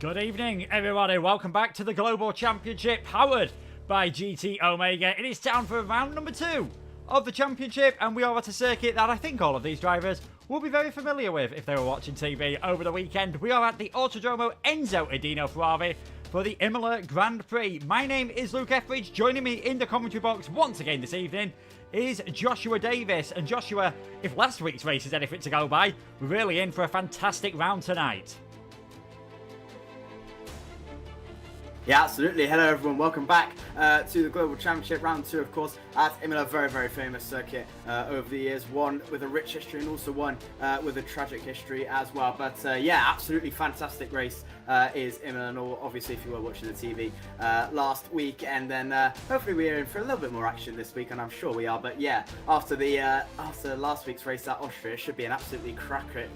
Good evening, everybody. Welcome back to the Global Championship, powered by GT Omega. It is time for round number 2 of the championship, and we are at a circuit that I think all of these drivers will be very familiar with if they were watching TV over the weekend. We are at the Autodromo Enzo Edino Ferrari for the Imola Grand Prix. My name is Luke Etheridge. Joining me in the commentary box once again this evening is Joshua Davis. And Joshua, if last week's race is anything to go by, we're really in for a fantastic round tonight. Yeah, absolutely. Hello, everyone. Welcome back to the Global Championship Round 2, of course, at Imola. Very, very famous circuit over the years. One with a rich history and also one with a tragic history as well. But yeah, absolutely fantastic race is Imola. And obviously, if you were watching the TV last week, and then hopefully we're in for a little bit more action this week, and I'm sure we are. But yeah, after last week's race at Austria, it should be an absolutely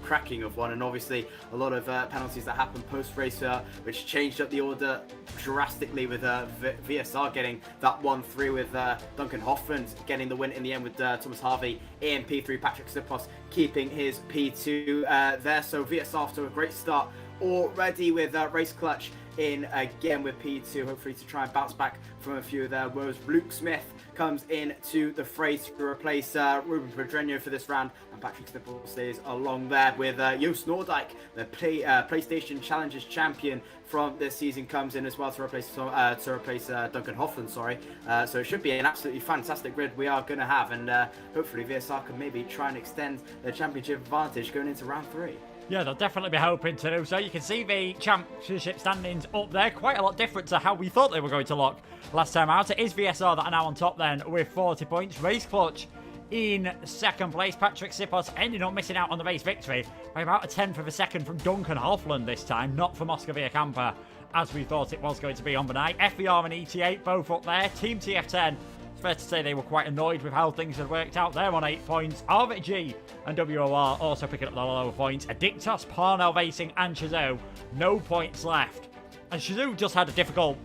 cracking of one. And obviously, a lot of penalties that happened post-race, which changed up the order drastically, with VSR getting that 1-3 with Duncan Hoffman getting the win in the end, with Thomas Harvey in P3, Patrick Sipos keeping his P2 there. So VSR off to a great start already, with Race Clutch in again with P2, hopefully to try and bounce back from a few of their woes. Luke Smith comes in to the fray to replace Ruben Pedreño for this round, and Patrick Sipos stays along there with Joost Noordijk, the PlayStation Challengers champion from this season, comes in as well to replace Duncan Hoffman. So it should be an absolutely fantastic grid we are going to have, and hopefully VSR can maybe try and extend their championship advantage going into round 3. Yeah, they'll definitely be hoping to do so. You can see the championship standings up there, quite a lot different to how we thought they were going to look last time out. It is VSR that are now on top then with 40 points. Race Clutch in second place. Patrick Sipos ending up missing out on the race victory by about a tenth of a second from Duncan Hoffman this time, not from Oscar Villacampa, as we thought it was going to be on the night. FVR and ET8 both up there. Team TF10, it's fair to say they were quite annoyed with how things had worked out. They're on 8 points. RVG and WOR also picking up the lower points. Addictos, Parnell Racing and Shazoo, no points left. And Shazoo just had a difficult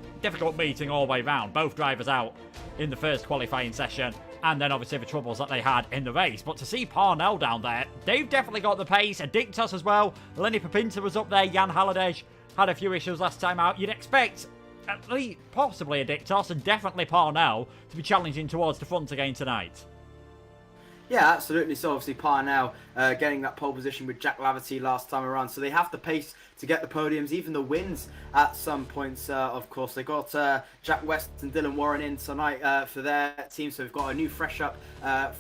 meeting all the way round. Both drivers out in the first qualifying session, and then obviously the troubles that they had in the race. But to see Parnell down there, they've definitely got the pace. Addictos as well. Lenny Papinta was up there. Jan Halliday had a few issues last time out. You'd expect at least possibly Addictos and definitely Parnell to be challenging towards the front again tonight. Yeah, absolutely. So obviously Parnell getting that pole position with Jack Laverty last time around. So they have the pace to get the podiums, even the wins at some points. Of course, they got Jack West and Dylan Warren in tonight for their team. So we've got a new fresh up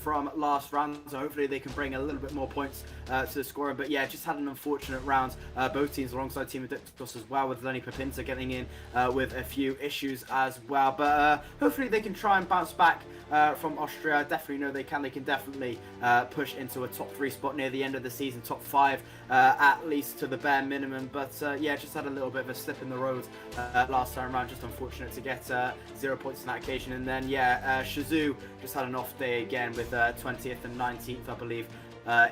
from last round. So hopefully they can bring a little bit more points to the scoring. But yeah, just had an unfortunate round. Both teams alongside Team Addictos as well, with Lenny Papinta getting in with a few issues as well. But hopefully they can try and bounce back from Austria. I definitely know they can. They can definitely push into a top 3 spot near the end of the season, top 5 at least to the bare minimum. But yeah, just had a little bit of a slip in the road last time around. Just unfortunate to get 0 points on that occasion. And then yeah, Shazoo just had an off day again with 20th and 19th, I believe.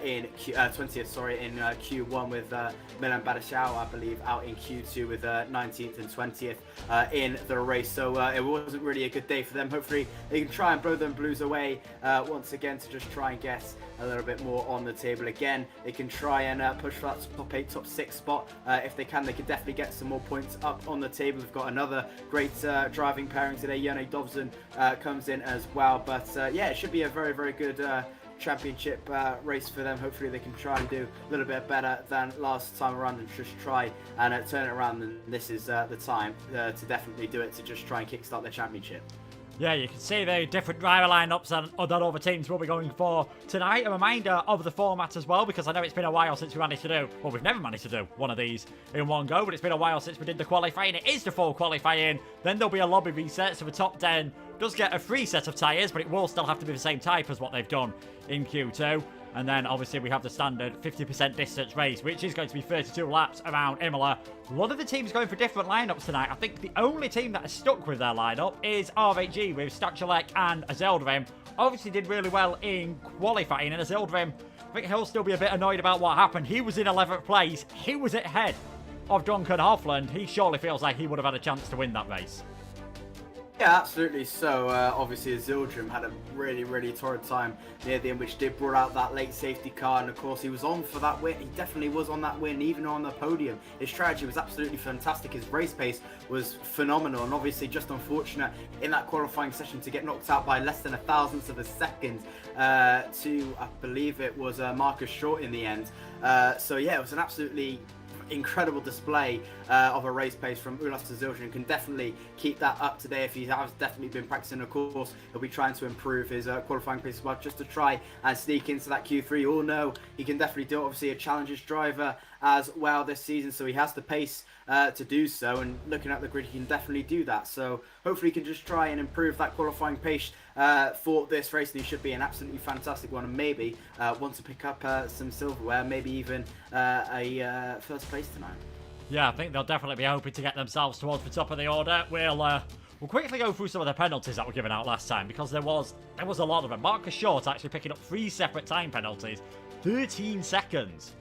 In 20th, sorry, in Q1 with Milan Badashau, I believe, out in Q2 with 19th and 20th in the race. So it wasn't really a good day for them. Hopefully they can try and blow them Blues away once again to just try and get a little bit more on the table again. They can try and push for that top 8, top 6 spot. If they can, they can definitely get some more points up on the table. We've got another great driving pairing today. Yone Dobson comes in as well. But yeah, it should be a very, very good championship race for them. Hopefully they can try and do a little bit better than last time around and just try and turn it around. And this is the time to definitely do it, to just try and kickstart their championship. Yeah, you can see the different driver lineups that other teams will be going for tonight. A reminder of the format as well, because I know it's been a while since we managed to do, well, we've never managed to do one of these in one go, but it's been a while since we did the qualifying. It is the full qualifying, then there'll be a lobby reset, so the top 10 does get a free set of tyres, but it will still have to be the same type as what they've done in Q2. And then obviously we have the standard 50% distance race, which is going to be 32 laps around Imola. A lot of the teams going for different lineups tonight. I think the only team that is stuck with their lineup is RVG with Stachelek and Azeldrim. Obviously did really well in qualifying, and Azeldrim, I think he'll still be a bit annoyed about what happened. He was in 11th place. He was ahead of Duncan Hoffman. He surely feels like he would have had a chance to win that race. Yeah, absolutely. So obviously Zildjian had a really torrid time near the end, which did brought out that late safety car, and of course he was on for that win. He definitely was on that win, even on the podium. His strategy was absolutely fantastic. His race pace was phenomenal, and obviously just unfortunate in that qualifying session to get knocked out by less than a thousandth of a second to, I believe it was Marcus Short in the end. So yeah, it was an absolutely incredible display of a race pace from Ulas to Zildjian. Can definitely keep that up today if he has definitely been practicing. Of course, he'll be trying to improve his qualifying pace as well, just to try and sneak into that Q3. You all know he can definitely do it. Obviously a Challengers driver as well this season, so he has the pace to do so, and looking at the grid he can definitely do that. So hopefully he can just try and improve that qualifying pace for this race, and he should be an absolutely fantastic one, and maybe want to pick up some silverware, maybe even a first place tonight. Yeah, I think they'll definitely be hoping to get themselves towards the top of the order. We'll quickly go through some of the penalties that were given out last time, because there was a lot of them. Marcus Short actually picking up 3 separate time penalties, 13 seconds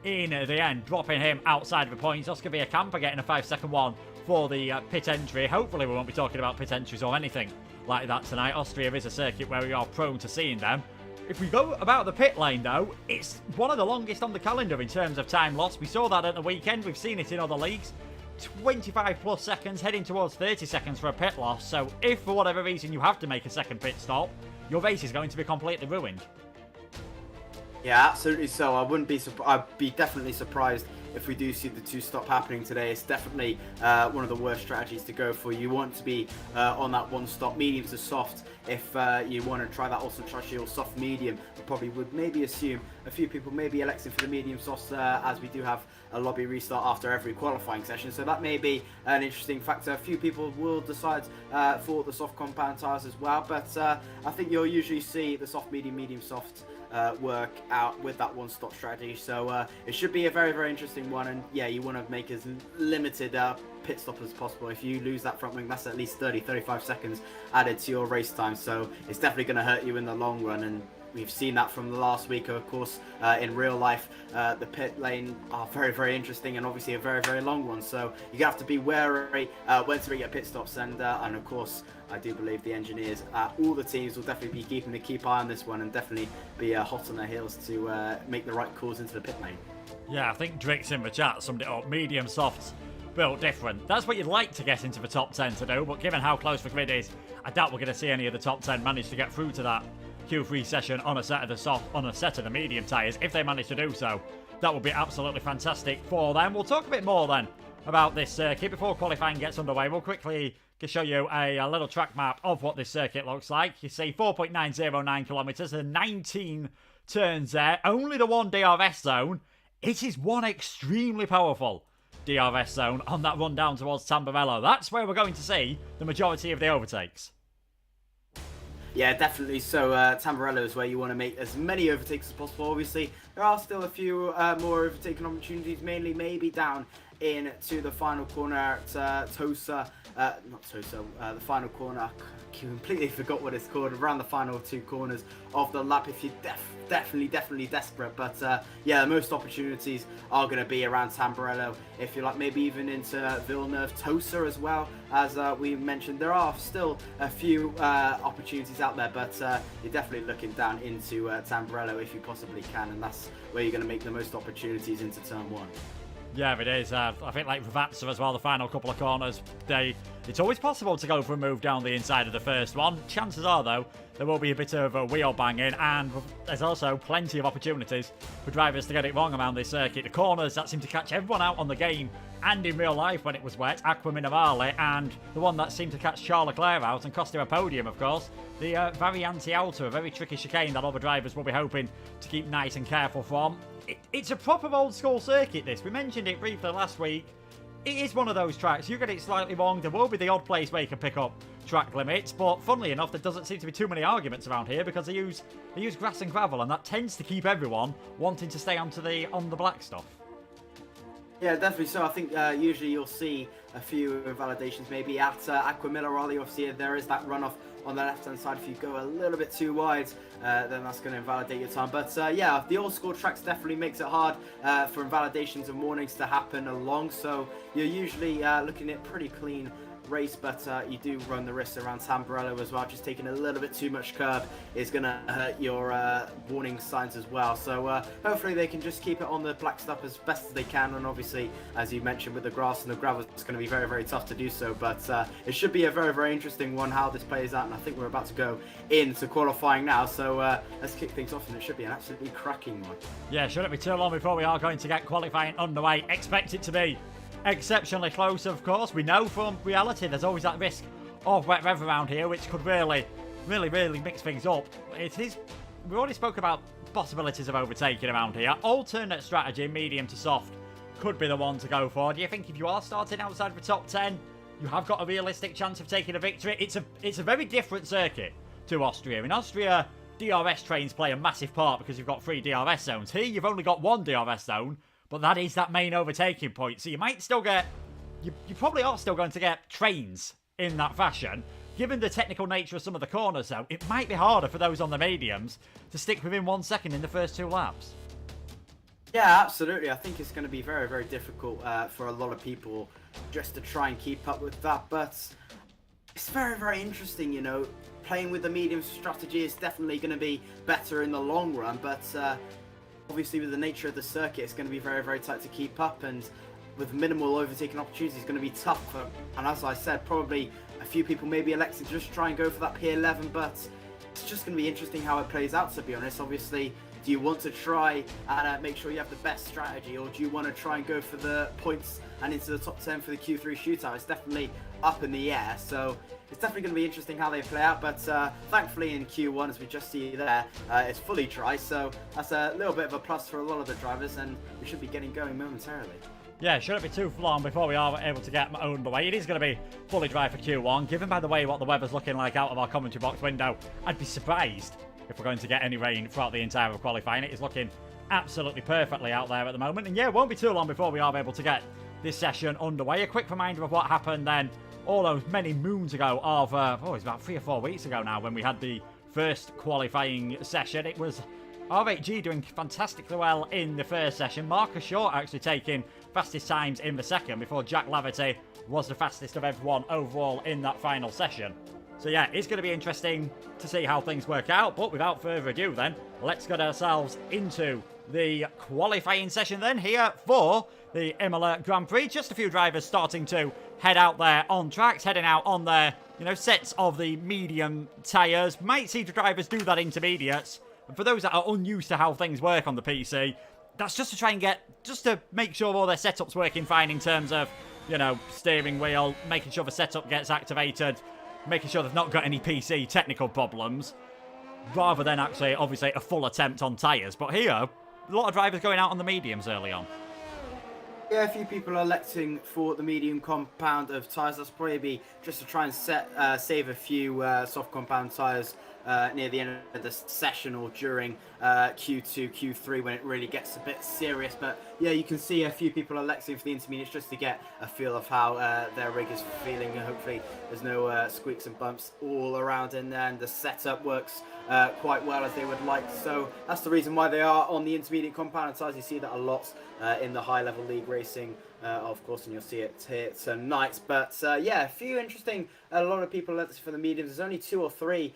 in the end, dropping him outside of the points. Oscar Camper getting a 5-second one for the pit entry. Hopefully we won't be talking about pit entries or anything like that tonight. Austria is a circuit where we are prone to seeing them. If we go about the pit lane, though, it's one of the longest on the calendar in terms of time lost. We saw that at the weekend. We've seen it in other leagues. 25 plus seconds, heading towards 30 seconds for a pit loss. So if for whatever reason you have to make a second pit stop, your race is going to be completely ruined. Yeah, absolutely. So I'd be definitely surprised if we do see the 2-stop happening today. It's definitely one of the worst strategies to go for. You want to be on that 1-stop, medium to soft. If you want to try that, also try your soft medium. I probably would maybe assume a few people may be electing for the medium softs, as we do have a lobby restart after every qualifying session. So that may be an interesting factor. A few people will decide for the soft compound tires as well, but I think you'll usually see the soft medium soft work out with that 1-stop strategy. So it should be a very interesting one, and yeah, you want to make as limited pit stop as possible. If you lose that front wing, that's at least 30-35 seconds added to your race time, so it's definitely going to hurt you in the long run. And we've seen that from the last week. Of course, in real life, the pit lane are very interesting, and obviously a very long one. So you have to be wary when to make your pit stops. And of course, I do believe the engineers, all the teams will definitely be keeping a keen eye on this one, and definitely be hot on their heels to make the right calls into the pit lane. Yeah, I think Drix in the chat summed it up. Medium softs built different. That's what you'd like to get into the top 10 to do, but given how close the grid is, I doubt we're going to see any of the top 10 manage to get through to that Q3 session on a set of the medium tyres. If they manage to do so, that would be absolutely fantastic for them. We'll talk a bit more then about this circuit before qualifying gets underway. We'll quickly show you a little track map of what this circuit looks like. You see 4.909 kilometres and 19 turns there. Only the one DRS zone. It is one extremely powerful DRS zone on that run down towards Tamburello. That's where we're going to see the majority of the overtakes. Yeah, definitely. So Tamburello is where you want to make as many overtakes as possible. Obviously, there are still a few more overtaking opportunities, mainly maybe down into the final corner at Tosa. The final corner. I completely forgot what it's called. Around the final 2 corners of the lap, if you're definitely desperate. But yeah, the most opportunities are going to be around Tamburello. If you like, maybe even into Villeneuve, Tosa as well. As we mentioned, there are still a few opportunities out there, but you're definitely looking down into Tamburello if you possibly can, and that's where you're going to make the most opportunities into turn 1. Yeah, it is. I think like Vatsa as well, the final couple of corners, it's always possible to go for a move down the inside of the first one. Chances are, though, there will be a bit of a wheel banging, and there's also plenty of opportunities for drivers to get it wrong around this circuit. The corners that seem to catch everyone out on the game and in real life when it was wet, Aqua Minerale, and the one that seemed to catch Charles Leclerc out and cost him a podium, of course, the Variante Alta, a very tricky chicane that all the drivers will be hoping to keep nice and careful from. It's a proper old school circuit, this. We mentioned it briefly last week. It is one of those tracks. You get it slightly wrong, there will be the odd place where you can pick up track limits, but funnily enough, there doesn't seem to be too many arguments around here because they use grass and gravel, and that tends to keep everyone wanting to stay on the black stuff. Yeah, definitely. So I think usually you'll see a few invalidations maybe at Aqua Minerale. Obviously, there is that runoff on the left-hand side. If you go a little bit too wide, then that's going to invalidate your time. But yeah, the old-school tracks definitely makes it hard for invalidations and warnings to happen along. So you're usually looking at pretty clean race, but you do run the risk around Tamburello as well. Just taking a little bit too much curb is going to hurt your warning signs as well. So hopefully they can just keep it on the black stuff as best as they can. And obviously, as you mentioned, with the grass and the gravel, it's going to be very, very tough to do so. But it should be a very, very interesting one how this plays out. And I think we're about to go into qualifying now. So let's kick things off, and it should be an absolutely cracking one. Yeah, shouldn't be too long before we are going to get qualifying underway. Expect it to be exceptionally close, of course. We know from reality there's always that risk of wet weather around here, which could really mix things up. We already spoke about possibilities of overtaking around here. Alternate strategy, medium to soft, could be the one to go for. Do you think if you are starting outside the top 10, you have got a realistic chance of taking a victory? It's a very different circuit to Austria. In Austria, DRS trains play a massive part because you've got 3 DRS zones. Here, you've only got 1 DRS zone, but that is that main overtaking point. So you might still get... You probably are still going to get trains in that fashion. Given the technical nature of some of the corners, though, it might be harder for those on the mediums to stick within 1 second in the first 2 laps. Yeah, absolutely. I think it's going to be very, very difficult for a lot of people just to try and keep up with that. But it's very, very interesting, you know. Playing with the medium strategy is definitely going to be better in the long run. But obviously, with the nature of the circuit, it's going to be very, very tight to keep up. And with minimal overtaking opportunities, it's going to be tough. And as I said, probably a few people may be elected to just try and go for that P11. But it's just going to be interesting how it plays out, to be honest. Obviously, do you want to try and make sure you have the best strategy, or do you want to try and go for the points and into the top 10 for the Q3 shootout? It's definitely up in the air, so it's definitely going to be interesting how they play out. But thankfully in Q1, as we just see there, it's fully dry, so that's a little bit of a plus for a lot of the drivers, and we should be getting going momentarily. Yeah, shouldn't be too long before we are able to get underway. It is going to be fully dry for Q1. Given, by the way, what the weather's looking like out of our commentary box window, I'd be surprised if we're going to get any rain throughout the entire of qualifying. It is looking absolutely perfectly out there at the moment. And yeah, it won't be too long before we are able to get this session underway. A quick reminder of what happened then all those many moons ago of, it's about 3 or 4 weeks ago now when we had the first qualifying session. It was R8G doing fantastically well in the first session. Marcus Short actually taking fastest times in the second before Jack Laverty was the fastest of everyone overall in that final session. So yeah, it's going to be interesting to see how things work out. But without further ado then, let's get ourselves into the qualifying session then here for the Imola Grand Prix. Just a few drivers starting to head out there on tracks, heading out on their, sets of the medium tyres. Might see the drivers do that intermediates. And for those that are unused to how things work on the PC, that's just to try and just to make sure all their setup's working fine in terms of, steering wheel, making sure the setup gets activated, making sure they've not got any PC technical problems, rather than actually, obviously, a full attempt on tyres. But here, a lot of drivers going out on the mediums early on. Yeah, a few people are electing for the medium compound of tyres. That's probably be just to try and save a few soft compound tyres near the end of the session or during Q2, Q3 when it really gets a bit serious. But yeah, you can see a few people electing for the intermediates just to get a feel of how their rig is feeling. And hopefully there's no squeaks and bumps all around in there, and the setup works quite well as they would like. So that's the reason why they are on the intermediate compound tyres. You see that a lot in the high level league racing, of course, and you'll see it here tonight. But yeah, a lot of people elected for the mediums. There's only 2 or 3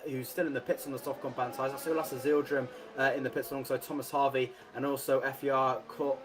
who's still in the pits on the soft compound tyres. I saw Lasse Zildrum in the pits alongside Thomas Harvey and also FER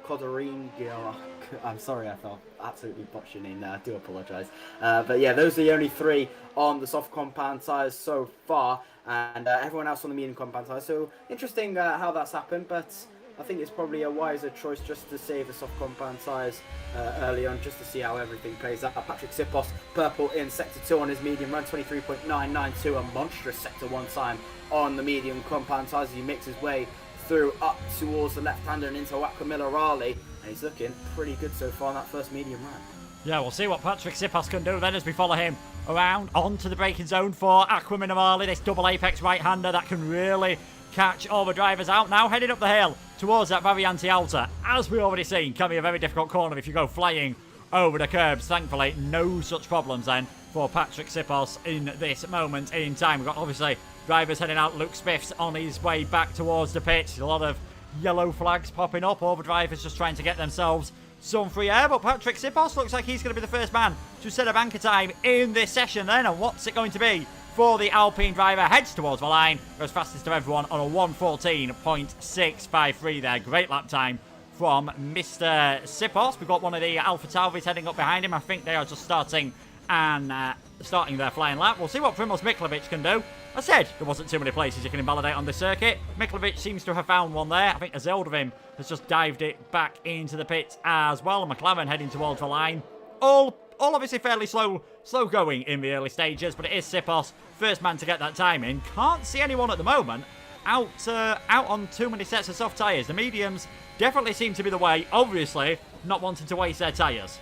Codarinho. I'm sorry, I felt absolutely botched your name there. I do apologise. But yeah, those are the only 3 on the soft compound tyres so far, and everyone else on the medium compound tyres. So interesting how that's happened, but I think it's probably a wiser choice just to save the soft compound tyres early on, just to see how everything plays out. Patrick Sipos, purple in Sector 2 on his medium run, 23.992, a monstrous Sector 1 time on the medium compound tyres as he makes his way through up towards the left-hander and into Aquamilarali, and he's looking pretty good so far in that first medium run. Yeah, we'll see what Patrick Sipos can do then as we follow him around onto the braking zone for Aquamilarali, this double apex right-hander that can really catch all the drivers out. Now heading up the hill towards that Variante Alta. As we already seen, can be a very difficult corner if you go flying over the curbs. Thankfully, no such problems then for Patrick Sipos in this moment in time. We've got obviously drivers heading out. Luke Spiff's on his way back towards the pits. A lot of yellow flags popping up. All the drivers just trying to get themselves some free air, but Patrick Sipos looks like he's going to be the first man to set a banker time in this session then. And what's it going to be for the Alpine driver? Heads towards the line, goes fastest of everyone on a 1:14.653 there. Great lap time from Mr. Sipos. We've got one of the Alpha Tauris heading up behind him. I think they are just starting their flying lap. We'll see what Primoz Mikhlovic can do. I said there wasn't too many places you can invalidate on this circuit. Mikhlovic seems to have found one there. I think Azildovim has just dived it back into the pits as well. And McLaren heading towards the line. All obviously fairly slow going in the early stages, but it is Sipos, first man to get that time in. Can't see anyone at the moment out on too many sets of soft tyres. The mediums definitely seem to be the way, obviously not wanting to waste their tyres.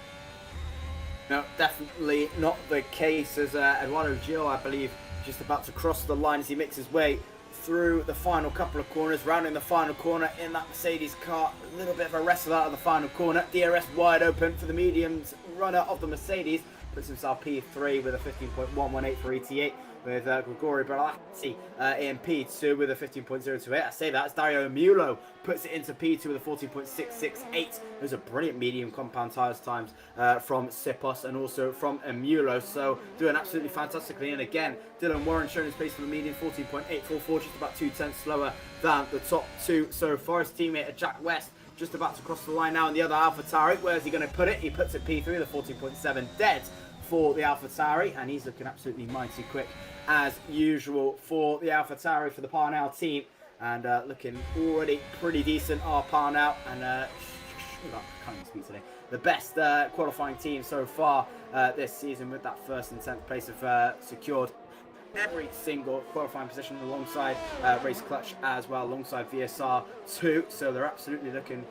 No, definitely not the case, as Eduardo Gil, I believe, just about to cross the line as he makes his way through the final couple of corners, rounding the final corner in that Mercedes car. A little bit of a wrestle out of the final corner. DRS wide open for the mediums runner of the Mercedes. Puts himself P3 with a 15.118 for ET8, with Grigori Berlazzi in P2 with a 15.028. I say that, as Dario Imola puts it into P2 with a 14.668. Those are brilliant medium compound tyres times from Sipos and also from Imola. So doing absolutely fantastically. And again, Dylan Warren showing his pace for the medium, 14.844, just about 2/10 slower than the top two so far. His teammate Jack West just about to cross the line now in the other AlphaTauri. Where's he going to put it? He puts it P3 with a 14.7 dead for the AlphaTauri, and he's looking absolutely mighty quick as usual for the AlphaTauri for the Parnell team, and looking already pretty decent. Parnell and I can't even speak today. The best qualifying team so far this season, with that first and 10th place have secured every single qualifying position alongside Race Clutch as well, alongside VSR2. So they're absolutely looking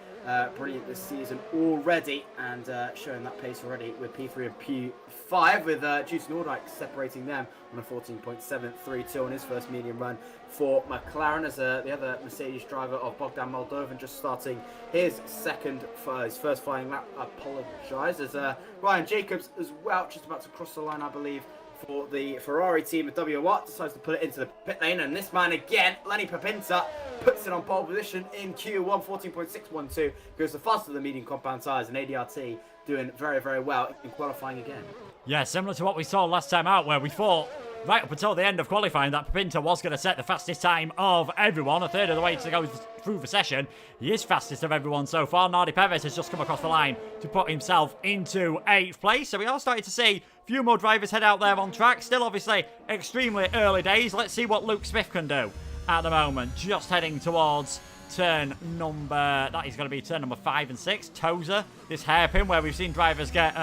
brilliant this season already, and showing that pace already with P3 and P5, with Juice Nordyke separating them on a 14.732 on his first medium run for McLaren, as the other Mercedes driver of Bogdan Moldovan just starting his first flying lap. Apologise, as Ryan Jacobs as well, just about to cross the line, I believe, for the Ferrari team. Of WR decides to put it into the pit lane, and this man again, Lenny Papinta, puts it on pole position in Q1, 14.612, goes the faster than medium compound tyres, and ADRT doing very, very well in qualifying again. Yeah, similar to what we saw last time out, where we thought right up until the end of qualifying that Papinta was going to set the fastest time of everyone, a third of the way to go through the session. He is fastest of everyone so far. Nardi Perez has just come across the line to put himself into 8th place, so we are starting to see a few more drivers head out there on track. Still obviously extremely early days. Let's see what Luke Smith can do at the moment. Just heading towards turn number 5 and 6. Tozer, this hairpin where we've seen drivers get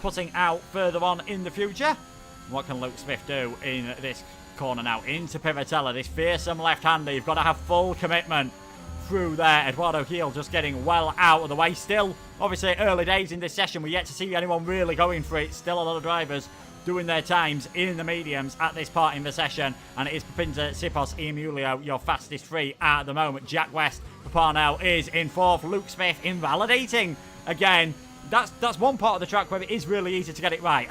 putting out further on in the future. What can Luke Smith do in this corner now? Into Pivatella, this fearsome left-hander. You've got to have full commitment through there. Eduardo Gil just getting well out of the way. Still, obviously, early days in this session. We're yet to see anyone really going for it. Still a lot of drivers doing their times in the mediums at this part in the session. And it is Papinta, Sipos, Emilio, your fastest three at the moment. Jack West, Parnell is in 4th. Luke Smith invalidating again. That's one part of the track where it is really easy to get it right.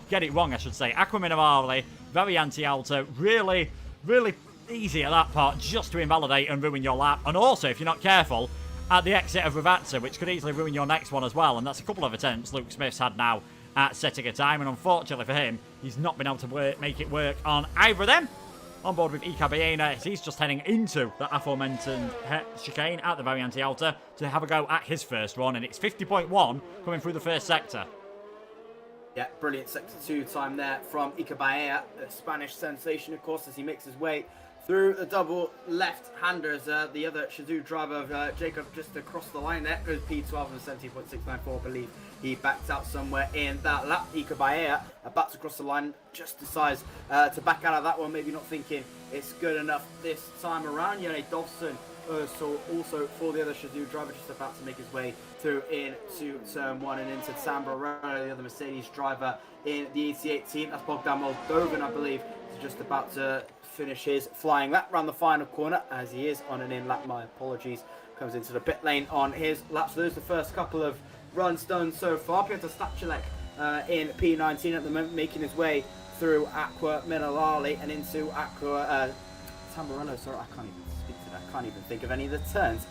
Get it wrong, I should say. Aquaminavarli, very anti-alto, really, really easy at that part just to invalidate and ruin your lap. And also, if you're not careful, at the exit of Ravazza, which could easily ruin your next one as well. And that's a couple of attempts Luke Smith's had now at setting a time. And unfortunately for him, he's not been able to make it work on either of them. On board with Ika Baena, he's just heading into the aforementioned chicane at the very anti-alta to have a go at his first run, and it's 50.1 coming through the first sector. Yeah, brilliant sector 2 time there from Ika Baena, a Spanish sensation, of course, as he makes his way through the double left-handers. The other Shazoo driver of Jacob just across the line there goes P12 and 17.694, I believe. He backed out somewhere in that lap. Ika Baena about to cross the line, just decides to back out of that one, maybe not thinking it's good enough this time around. Yone Dawson also for the other Shazoo driver, just about to make his way through into turn 1 and into Tamburello, the other Mercedes driver in the 88 team. That's Bogdan Moldovan, I believe, is just about to finish his flying lap around the final corner, as he is on an in lap. My apologies. Comes into the pit lane on his lap. So there's the first couple of runs done so far. Piotr Stachulek in P19 at the moment, making his way through Aqua Minolali and into Tamburello, sorry, I can't even speak to that. I can't even think of any of the turns.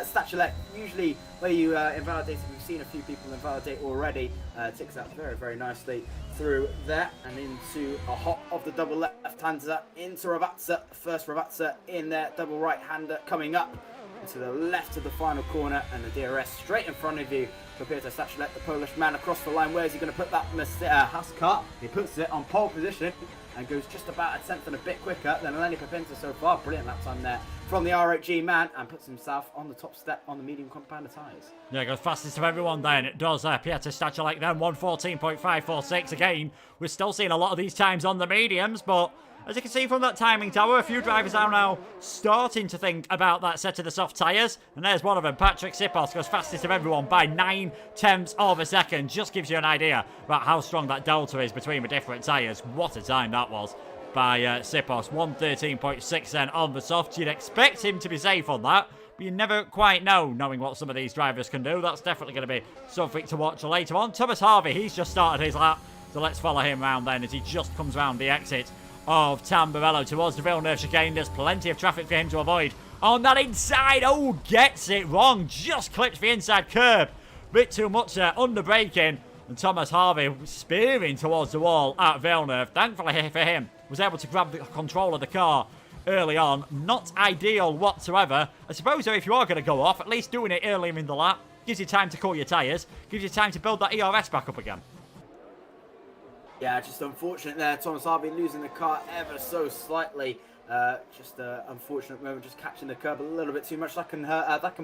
Statuette, usually where you invalidate, we've seen a few people invalidate already, ticks out very, very nicely through there and into a hop of the double left-hander into Ravazza. First Ravazza in there, double right-hander coming up into the left of the final corner, and the DRS straight in front of you. Peter Statuette, the Polish man, across the line. Where is he going to put that Haas-Kart? He puts it on pole position and goes just about a tenth and a bit quicker than Lenny Papinta so far. Brilliant lap time there from the RHG man, and puts himself on the top step on the medium compound of tyres. Yeah, it goes fastest of everyone then. It does. Pieter Statuette then, 1:14.546. Again, we're still seeing a lot of these times on the mediums, but as you can see from that timing tower, a few drivers are now starting to think about that set of the soft tyres. And there's one of them, Patrick Sipos, goes fastest of everyone by 9/10 of a second. Just gives you an idea about how strong that delta is between the different tyres. What a time that was by Sipos. 1:13.6 then on the softs. You'd expect him to be safe on that, but you never quite know, knowing what some of these drivers can do. That's definitely going to be something to watch later on. Thomas Harvey, he's just started his lap, so let's follow him round then as he just comes round the exit of Tamburello towards the Villeneuve chicane. There's plenty of traffic for him to avoid on that inside. Oh, gets it wrong. Just clips the inside curb. Bit too much there, under braking. And Thomas Harvey spearing towards the wall at Villeneuve. Thankfully for him, was able to grab the control of the car early on. Not ideal whatsoever. I suppose though, if you are going to go off, at least doing it earlier in the lap gives you time to cool your tyres, gives you time to build that ERS back up again. Yeah, just unfortunate there. Thomas Harvey losing the car ever so slightly. Just an unfortunate moment, just catching the curb a little bit too much. That can hurt. That's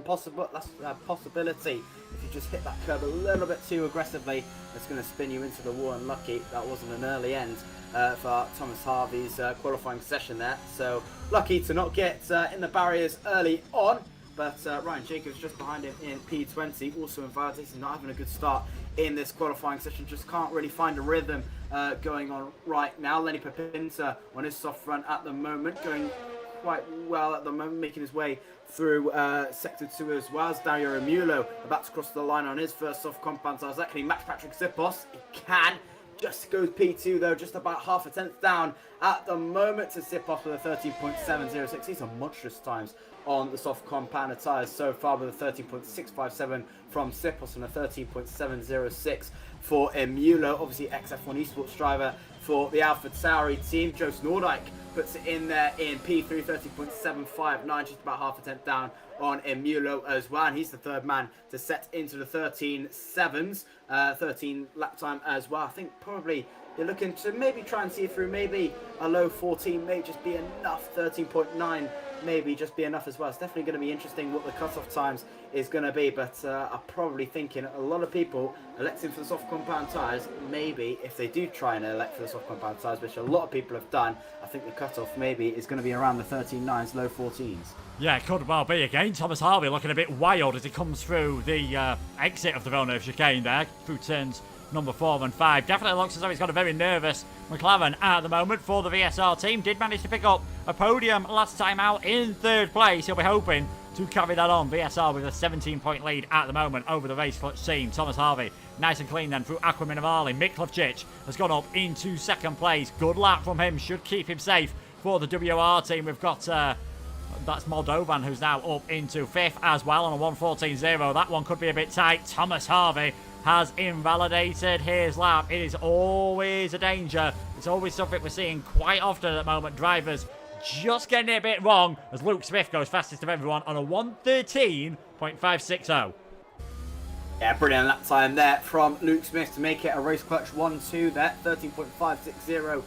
a possibility. If you just hit that curb a little bit too aggressively, it's going to spin you into the wall. And lucky that wasn't an early end for Thomas Harvey's qualifying session there. So lucky to not get in the barriers early on. But Ryan Jacobs just behind him in P20, also invalidated, not having a good start in this qualifying session. Just can't really find a rhythm going on right now. Lenny Papinta on his soft front at the moment, going quite well at the moment, making his way through Sector 2 as well as Dario Imola about to cross the line on his first soft compound tires. That can he match Patrick Sipos? He can. Just goes P2 though, just about half a tenth down at the moment to Sipos with a 13.706. These are monstrous times on the soft compound tyres so far, with a 13.657 from Sipos and a 13.706 for Imola. Obviously ex-F1 esports driver for the Alpha Tauri team. Joe Nordijk puts it in there in P3, 30.759, just about half a tenth down on Imola as well, and he's the third man to set into the 13.7s, 13 lap time as well. I think probably you're looking to maybe try and see through, maybe a low 14 may just be enough, 13.9 maybe just be enough as well. It's definitely going to be interesting what the cutoff times is going to be, but I'm probably thinking a lot of people electing for the soft compound tyres, maybe if they do try and elect for the soft compound tyres, which a lot of people have done, I think the cutoff maybe is going to be around the 13.9s, low 14s. Yeah, it could well be again. Thomas Harvey looking a bit wild as he comes through the exit of the Villeneuve chicane there, through turns number 4 and 5. Definitely looks as though he's got a very nervous McLaren at the moment for the VSR team. Did manage to pick up a podium last time out in 3rd place. He'll be hoping to carry that on. VSR with a 17-point lead at the moment over the Race Clutch team. Thomas Harvey nice and clean then through Aqua Minimali. Mick Levchich has gone up into 2nd place. Good lap from him. Should keep him safe for the WR team. We've got that's Moldovan who's now up into 5th as well on a 1:14.0. That one could be a bit tight. Thomas Harvey has invalidated his lap. It is always a danger. It's always something we're seeing quite often at the moment. Drivers just getting it a bit wrong as Luke Smith goes fastest of everyone on a 1:13.560. Yeah, brilliant lap time there from Luke Smith to make it a Race Clutch 1-2 there. 13.560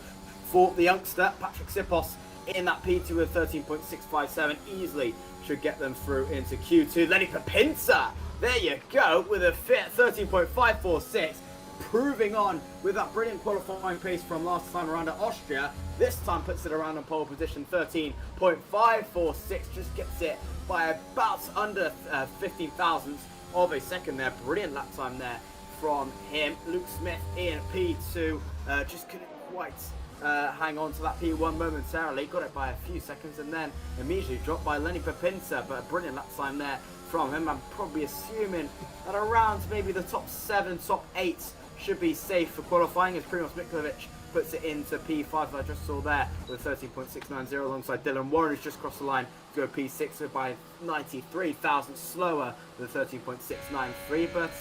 for the youngster. Patrick Sipos in that P2 with 13.657. Easily should get them through into Q2. Lenny Papinta, there you go, with a fit 13.546. Proving on with that brilliant qualifying pace from last time around at Austria. This time puts it around on pole position, 13.546. Just gets it by about under 15 thousandths of a second there. Brilliant lap time there from him. Luke Smith in P2 just couldn't quite hang on to that P1 momentarily. Got it by a few seconds and then immediately dropped by Lenny Papinta. But a brilliant lap time there from him. I'm probably assuming that around maybe the top 7, top 8 should be safe for qualifying, as Primoz Miklovic puts it into P5, as I just saw there, with 13.690 alongside Dylan Warren, who's just crossed the line to go P6 by 93 thousandths slower than 13.693. But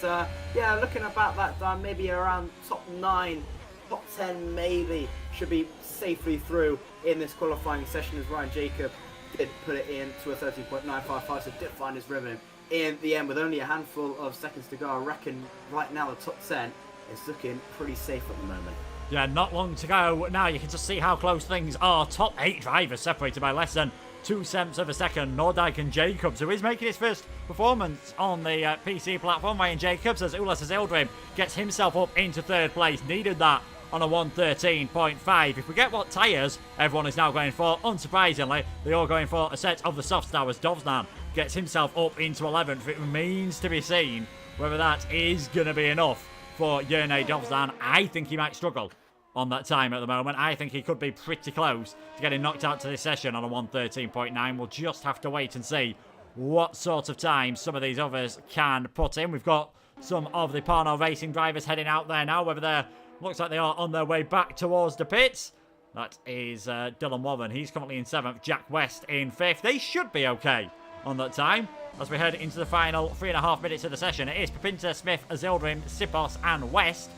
yeah, looking about that time, maybe around top 9, top 10 maybe, should be safely through in this qualifying session, as Ryan Jacob did put it in to a 13.955, so did find his rhythm in the end with only a handful of seconds to go. I reckon right now the top 10 is looking pretty safe at the moment. Yeah, not long to go. Now you can just see how close things are. Top 8 drivers separated by less than 0.2 of a second. Nordyke and Jacobs, who is making his first performance on the PC platform. Ryan Jacobs, as Ulas Azildrim gets himself up into 3rd place. Needed that on a 1:13.5. If we get what tyres everyone is now going for, unsurprisingly, they're all going for a set of the soft towers. Dovzan gets himself up into 11th. It remains to be seen whether that is going to be enough for Yernay Dovzan. I think he might struggle on that time at the moment. I think he could be pretty close to getting knocked out to this session on a 1:13.9. We'll just have to wait and see what sort of time some of these others can put in. We've got some of the Parnell Racing drivers heading out there now, whether they're looks like they are on their way back towards the pits. That is Dylan Warren. He's currently in 7th. Jack West in 5th. They should be okay on that time. As we head into the final 3.5 minutes of the session, it is Papinta, Smith, Azildrim, Sipos and West,